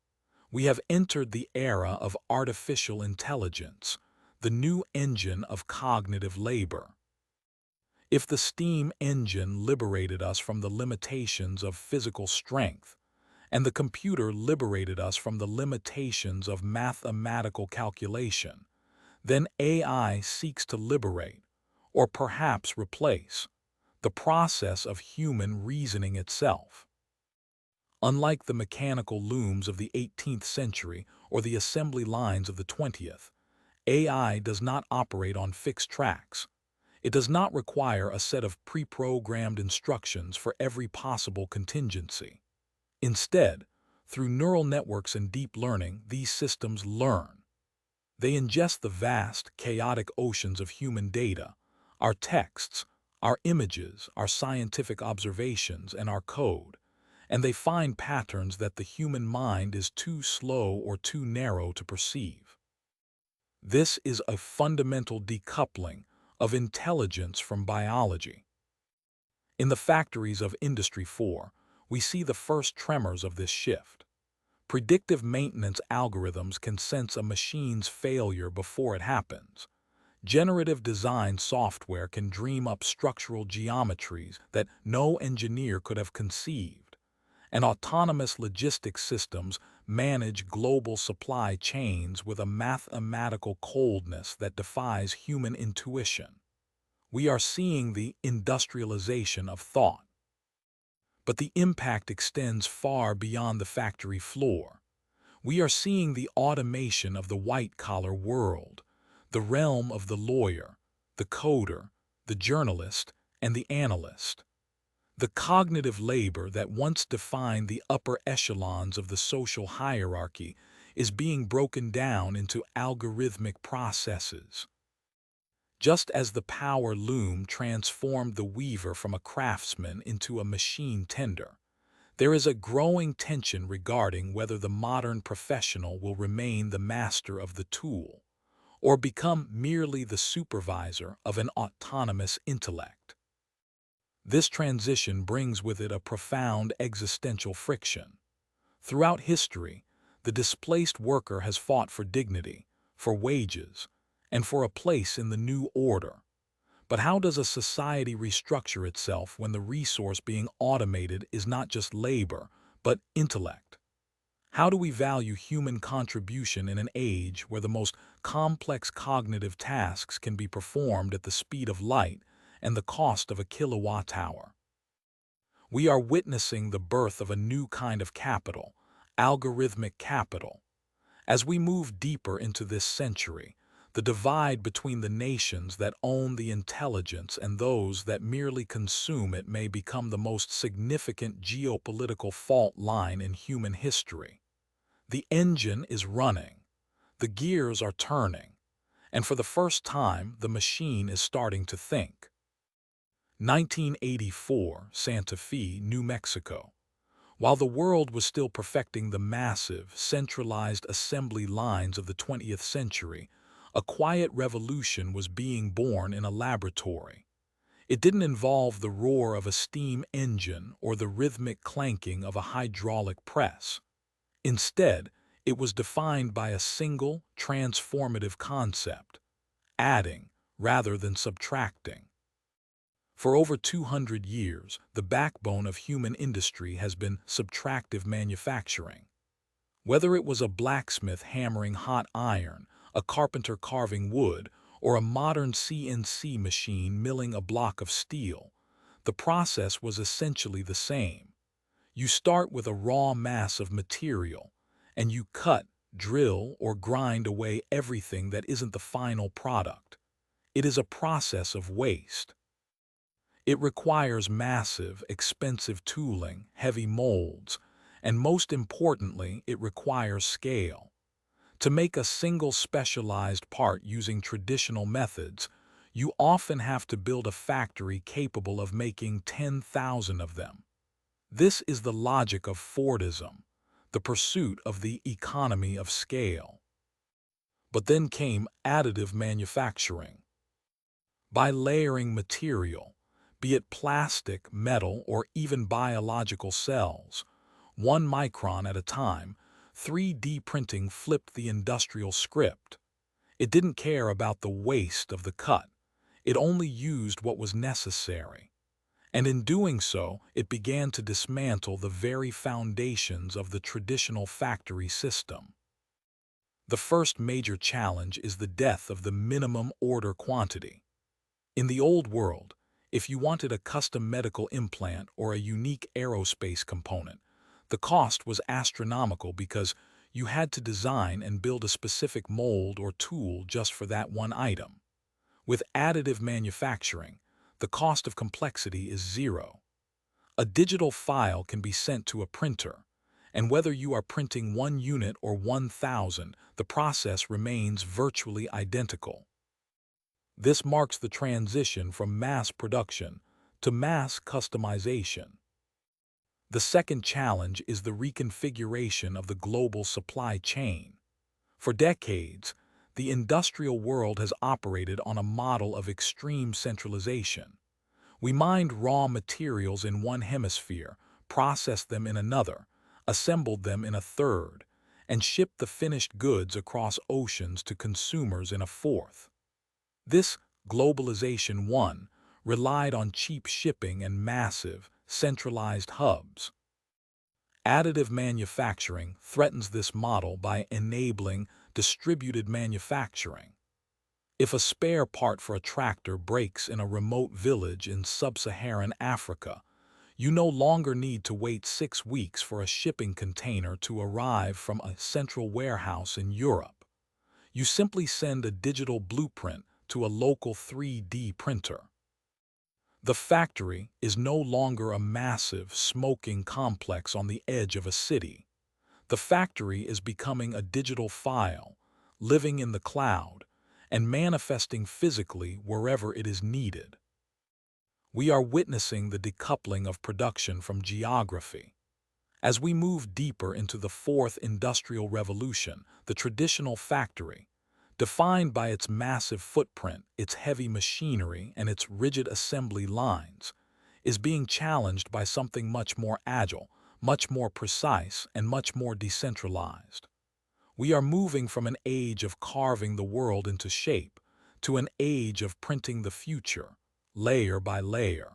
We have entered the era of artificial intelligence, the new engine of cognitive labor. If the steam engine liberated us from the limitations of physical strength, and the computer liberated us from the limitations of mathematical calculation, then AI seeks to liberate, or perhaps replace, the process of human reasoning itself. Unlike the mechanical looms of the 18th century or the assembly lines of the 20th, AI does not operate on fixed tracks. It does not require a set of pre-programmed instructions for every possible contingency. Instead, through neural networks and deep learning, these systems learn. They ingest the vast, chaotic oceans of human data, our texts, our images, our scientific observations, and our code, and they find patterns that the human mind is too slow or too narrow to perceive. This is a fundamental decoupling of intelligence from biology. In the factories of Industry 4, we see the first tremors of this shift. Predictive maintenance algorithms can sense a machine's failure before it happens. Generative design software can dream up structural geometries that no engineer could have conceived. And autonomous logistics systems manage global supply chains with a mathematical coldness that defies human intuition. We are seeing the industrialization of thought. But the impact extends far beyond the factory floor. We are seeing the automation of the white-collar world, the realm of the lawyer, the coder, the journalist, and the analyst. The cognitive labor that once defined the upper echelons of the social hierarchy is being broken down into algorithmic processes. Just as the power loom transformed the weaver from a craftsman into a machine tender, there is a growing tension regarding whether the modern professional will remain the master of the tool or become merely the supervisor of an autonomous intellect. This transition brings with it a profound existential friction. Throughout history, the displaced worker has fought for dignity, for wages, and for a place in the new order. But how does a society restructure itself when the resource being automated is not just labor, but intellect? How do we value human contribution in an age where the most complex cognitive tasks can be performed at the speed of light and the cost of a kilowatt hour? We are witnessing the birth of a new kind of capital, algorithmic capital. As we move deeper into this century, the divide between the nations that own the intelligence and those that merely consume it may become the most significant geopolitical fault line in human history. The engine is running, the gears are turning, and for the first time, the machine is starting to think. 1984, Santa Fe, New Mexico. While the world was still perfecting the massive, centralized assembly lines of the 20th century, a quiet revolution was being born in a laboratory. It didn't involve the roar of a steam engine or the rhythmic clanking of a hydraulic press. Instead, it was defined by a single, transformative concept: adding rather than subtracting. For over 200 years, the backbone of human industry has been subtractive manufacturing. Whether it was a blacksmith hammering hot iron, a carpenter carving wood, or a modern CNC machine milling a block of steel, the process was essentially the same. You start with a raw mass of material, and you cut, drill, or grind away everything that isn't the final product. It is a process of waste. It requires massive, expensive tooling, heavy molds, and most importantly, it requires scale. To make a single specialized part using traditional methods, you often have to build a factory capable of making 10,000 of them. This is the logic of Fordism, the pursuit of the economy of scale. But then came additive manufacturing. By layering material, be it plastic, metal, or even biological cells, 1 micron at a time, 3D printing flipped the industrial script. It didn't care about the waste of the cut. It only used what was necessary. And in doing so, it began to dismantle the very foundations of the traditional factory system. The first major challenge is the death of the minimum order quantity. In the old world, if you wanted a custom medical implant or a unique aerospace component, the cost was astronomical because you had to design and build a specific mold or tool just for that one item. With additive manufacturing, the cost of complexity is zero. A digital file can be sent to a printer, and whether you are printing 1 unit or 1,000, the process remains virtually identical. This marks the transition from mass production to mass customization. The second challenge is the reconfiguration of the global supply chain. For decades, the industrial world has operated on a model of extreme centralization. We mined raw materials in one hemisphere, processed them in another, assembled them in a third, and shipped the finished goods across oceans to consumers in a fourth. This globalization one relied on cheap shipping and massive, centralized hubs. Additive manufacturing threatens this model by enabling distributed manufacturing. If a spare part for a tractor breaks in a remote village in sub-Saharan Africa, you no longer need to wait 6 weeks for a shipping container to arrive from a central warehouse in Europe. You simply send a digital blueprint to a local 3D printer. The factory is no longer a massive, smoking complex on the edge of a city. The factory is becoming a digital file, living in the cloud, and manifesting physically wherever it is needed. We are witnessing the decoupling of production from geography. As we move deeper into the fourth industrial revolution, the traditional factory, defined by its massive footprint, its heavy machinery, and its rigid assembly lines, is being challenged by something much more agile, much more precise, and much more decentralized. We are moving from an age of carving the world into shape to an age of printing the future, layer by layer.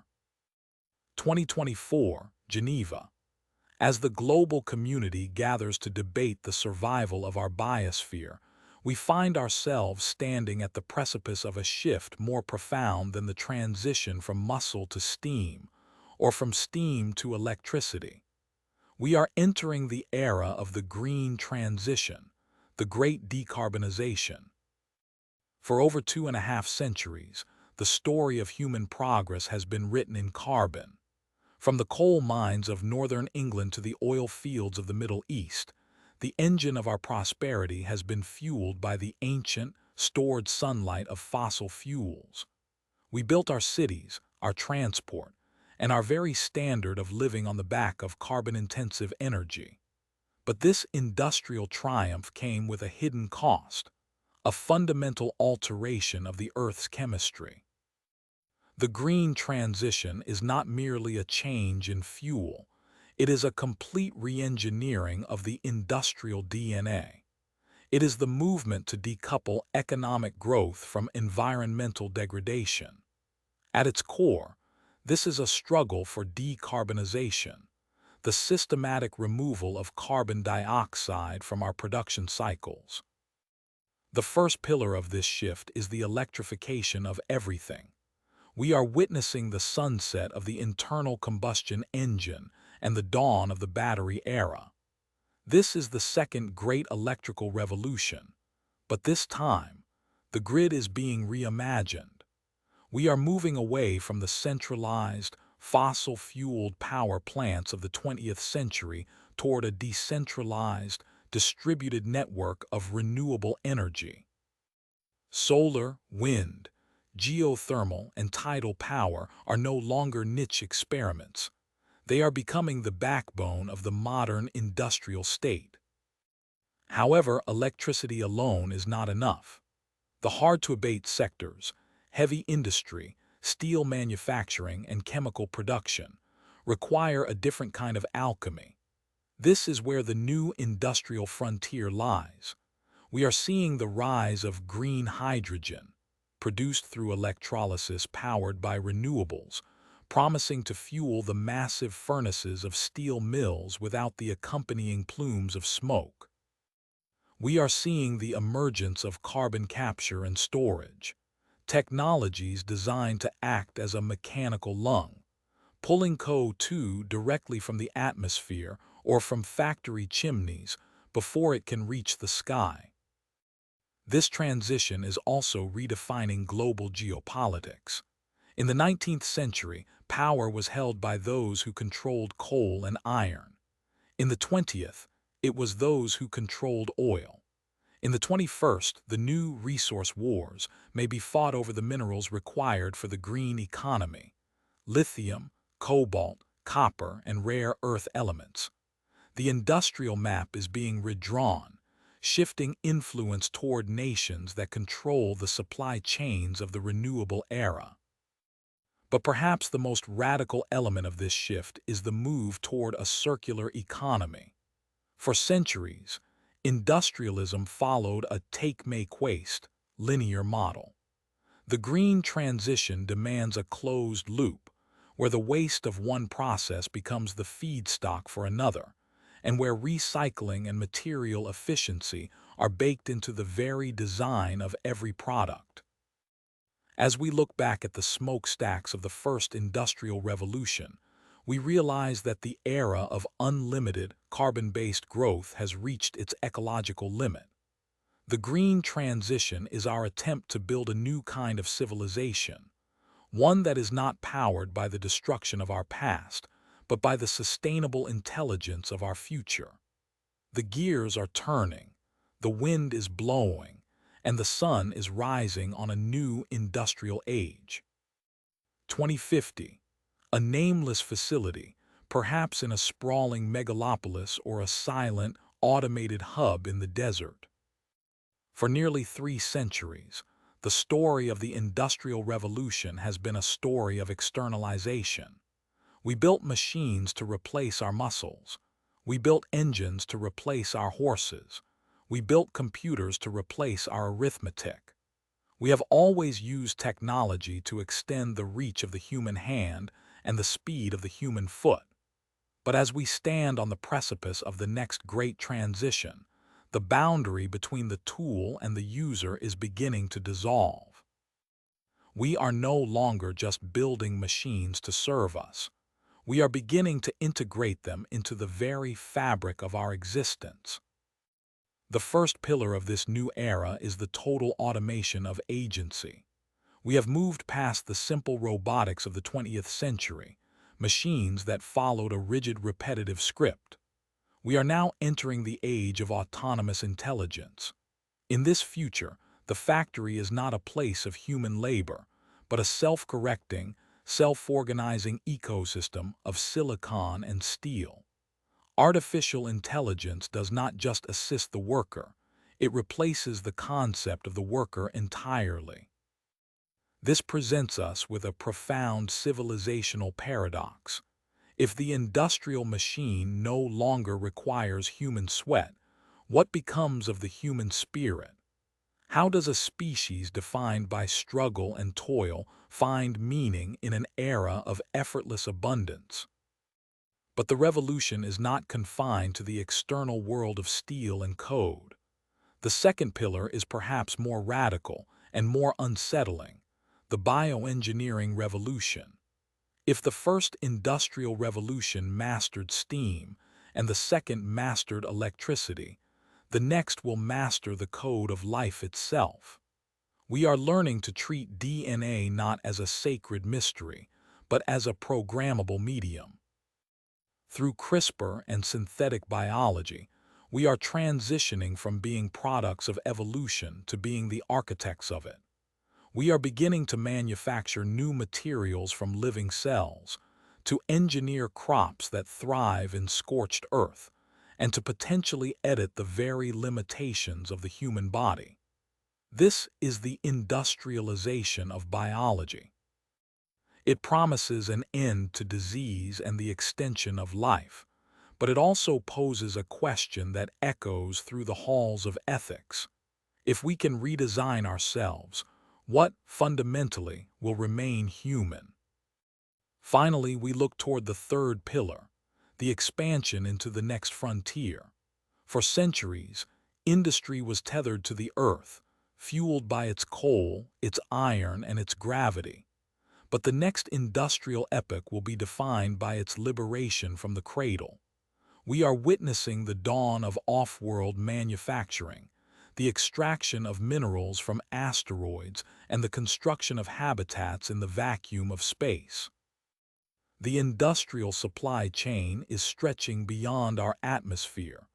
2024, Geneva. As the global community gathers to debate the survival of our biosphere, we find ourselves standing at the precipice of a shift more profound than the transition from muscle to steam, or from steam to electricity. We are entering the era of the green transition, the great decarbonization. For over 2.5 centuries, the story of human progress has been written in carbon. From the coal mines of northern England to the oil fields of the Middle East, the engine of our prosperity has been fueled by the ancient, stored sunlight of fossil fuels. We built our cities, our transport, and our very standard of living on the back of carbon-intensive energy. But this industrial triumph came with a hidden cost, a fundamental alteration of the Earth's chemistry. The green transition is not merely a change in fuel, it is a complete re-engineering of the industrial DNA. It is the movement to decouple economic growth from environmental degradation. At its core, this is a struggle for decarbonization, the systematic removal of carbon dioxide from our production cycles. The first pillar of this shift is the electrification of everything. We are witnessing the sunset of the internal combustion engine and the dawn of the battery era. This is the second great electrical revolution, but this time, the grid is being reimagined. We are moving away from the centralized, fossil-fueled power plants of the 20th century toward a decentralized, distributed network of renewable energy. Solar, wind, geothermal and tidal power are no longer niche experiments. They are becoming the backbone of the modern industrial state. However, electricity alone is not enough. The hard-to-abate sectors, heavy industry, steel manufacturing, and chemical production, require a different kind of alchemy. This is where the new industrial frontier lies. We are seeing the rise of green hydrogen, produced through electrolysis powered by renewables, promising to fuel the massive furnaces of steel mills without the accompanying plumes of smoke. We are seeing the emergence of carbon capture and storage, technologies designed to act as a mechanical lung, pulling CO2 directly from the atmosphere or from factory chimneys before it can reach the sky. This transition is also redefining global geopolitics. In the 19th century, power was held by those who controlled coal and iron. In the 20th, it was those who controlled oil. In the 21st, the new resource wars may be fought over the minerals required for the green economy: lithium, cobalt, copper, and rare earth elements. The industrial map is being redrawn, shifting influence toward nations that control the supply chains of the renewable era. But perhaps the most radical element of this shift is the move toward a circular economy. For centuries, industrialism followed a take-make-waste, linear model. The green transition demands a closed loop, where the waste of one process becomes the feedstock for another, and where recycling and material efficiency are baked into the very design of every product. As we look back at the smokestacks of the first industrial revolution, we realize that the era of unlimited, carbon-based growth has reached its ecological limit. The green transition is our attempt to build a new kind of civilization, one that is not powered by the destruction of our past, but by the sustainable intelligence of our future. The gears are turning, the wind is blowing, and the sun is rising on a new industrial age. 2050, a nameless facility, perhaps in a sprawling megalopolis or a silent, automated hub in the desert. For nearly 3 centuries, the story of the Industrial Revolution has been a story of externalization. We built machines to replace our muscles. We built engines to replace our horses. We built computers to replace our arithmetic. We have always used technology to extend the reach of the human hand and the speed of the human foot. But as we stand on the precipice of the next great transition, the boundary between the tool and the user is beginning to dissolve. We are no longer just building machines to serve us. We are beginning to integrate them into the very fabric of our existence. The first pillar of this new era is the total automation of agency. We have moved past the simple robotics of the 20th century, machines that followed a rigid repetitive script. We are now entering the age of autonomous intelligence. In this future, the factory is not a place of human labor, but a self-correcting, self-organizing ecosystem of silicon and steel. Artificial intelligence does not just assist the worker, it replaces the concept of the worker entirely. This presents us with a profound civilizational paradox. If the industrial machine no longer requires human sweat, what becomes of the human spirit? How does a species defined by struggle and toil find meaning in an era of effortless abundance? But the revolution is not confined to the external world of steel and code. The second pillar is perhaps more radical and more unsettling: the bioengineering revolution. If the first industrial revolution mastered steam and the second mastered electricity, the next will master the code of life itself. We are learning to treat DNA not as a sacred mystery, but as a programmable medium. Through CRISPR and synthetic biology, we are transitioning from being products of evolution to being the architects of it. We are beginning to manufacture new materials from living cells, to engineer crops that thrive in scorched earth, and to potentially edit the very limitations of the human body. This is the industrialization of biology. It promises an end to disease and the extension of life, but it also poses a question that echoes through the halls of ethics. If we can redesign ourselves, what fundamentally will remain human? Finally, we look toward the third pillar, the expansion into the next frontier. For centuries, industry was tethered to the earth, fueled by its coal, its iron, and its gravity. But the next industrial epoch will be defined by its liberation from the cradle. We are witnessing the dawn of off-world manufacturing, the extraction of minerals from asteroids, and the construction of habitats in the vacuum of space. The industrial supply chain is stretching beyond our atmosphere,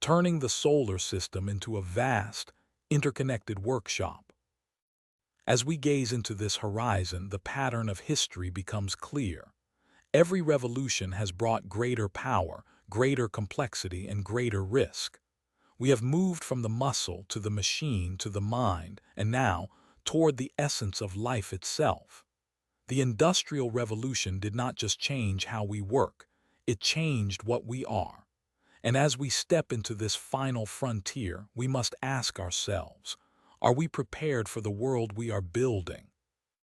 turning the solar system into a vast, interconnected workshop. As we gaze into this horizon, the pattern of history becomes clear. Every revolution has brought greater power, greater complexity, and greater risk. We have moved from the muscle to the machine to the mind, and now toward the essence of life itself. The Industrial Revolution did not just change how we work, it changed what we are. And as we step into this final frontier, we must ask ourselves, are we prepared for the world we are building?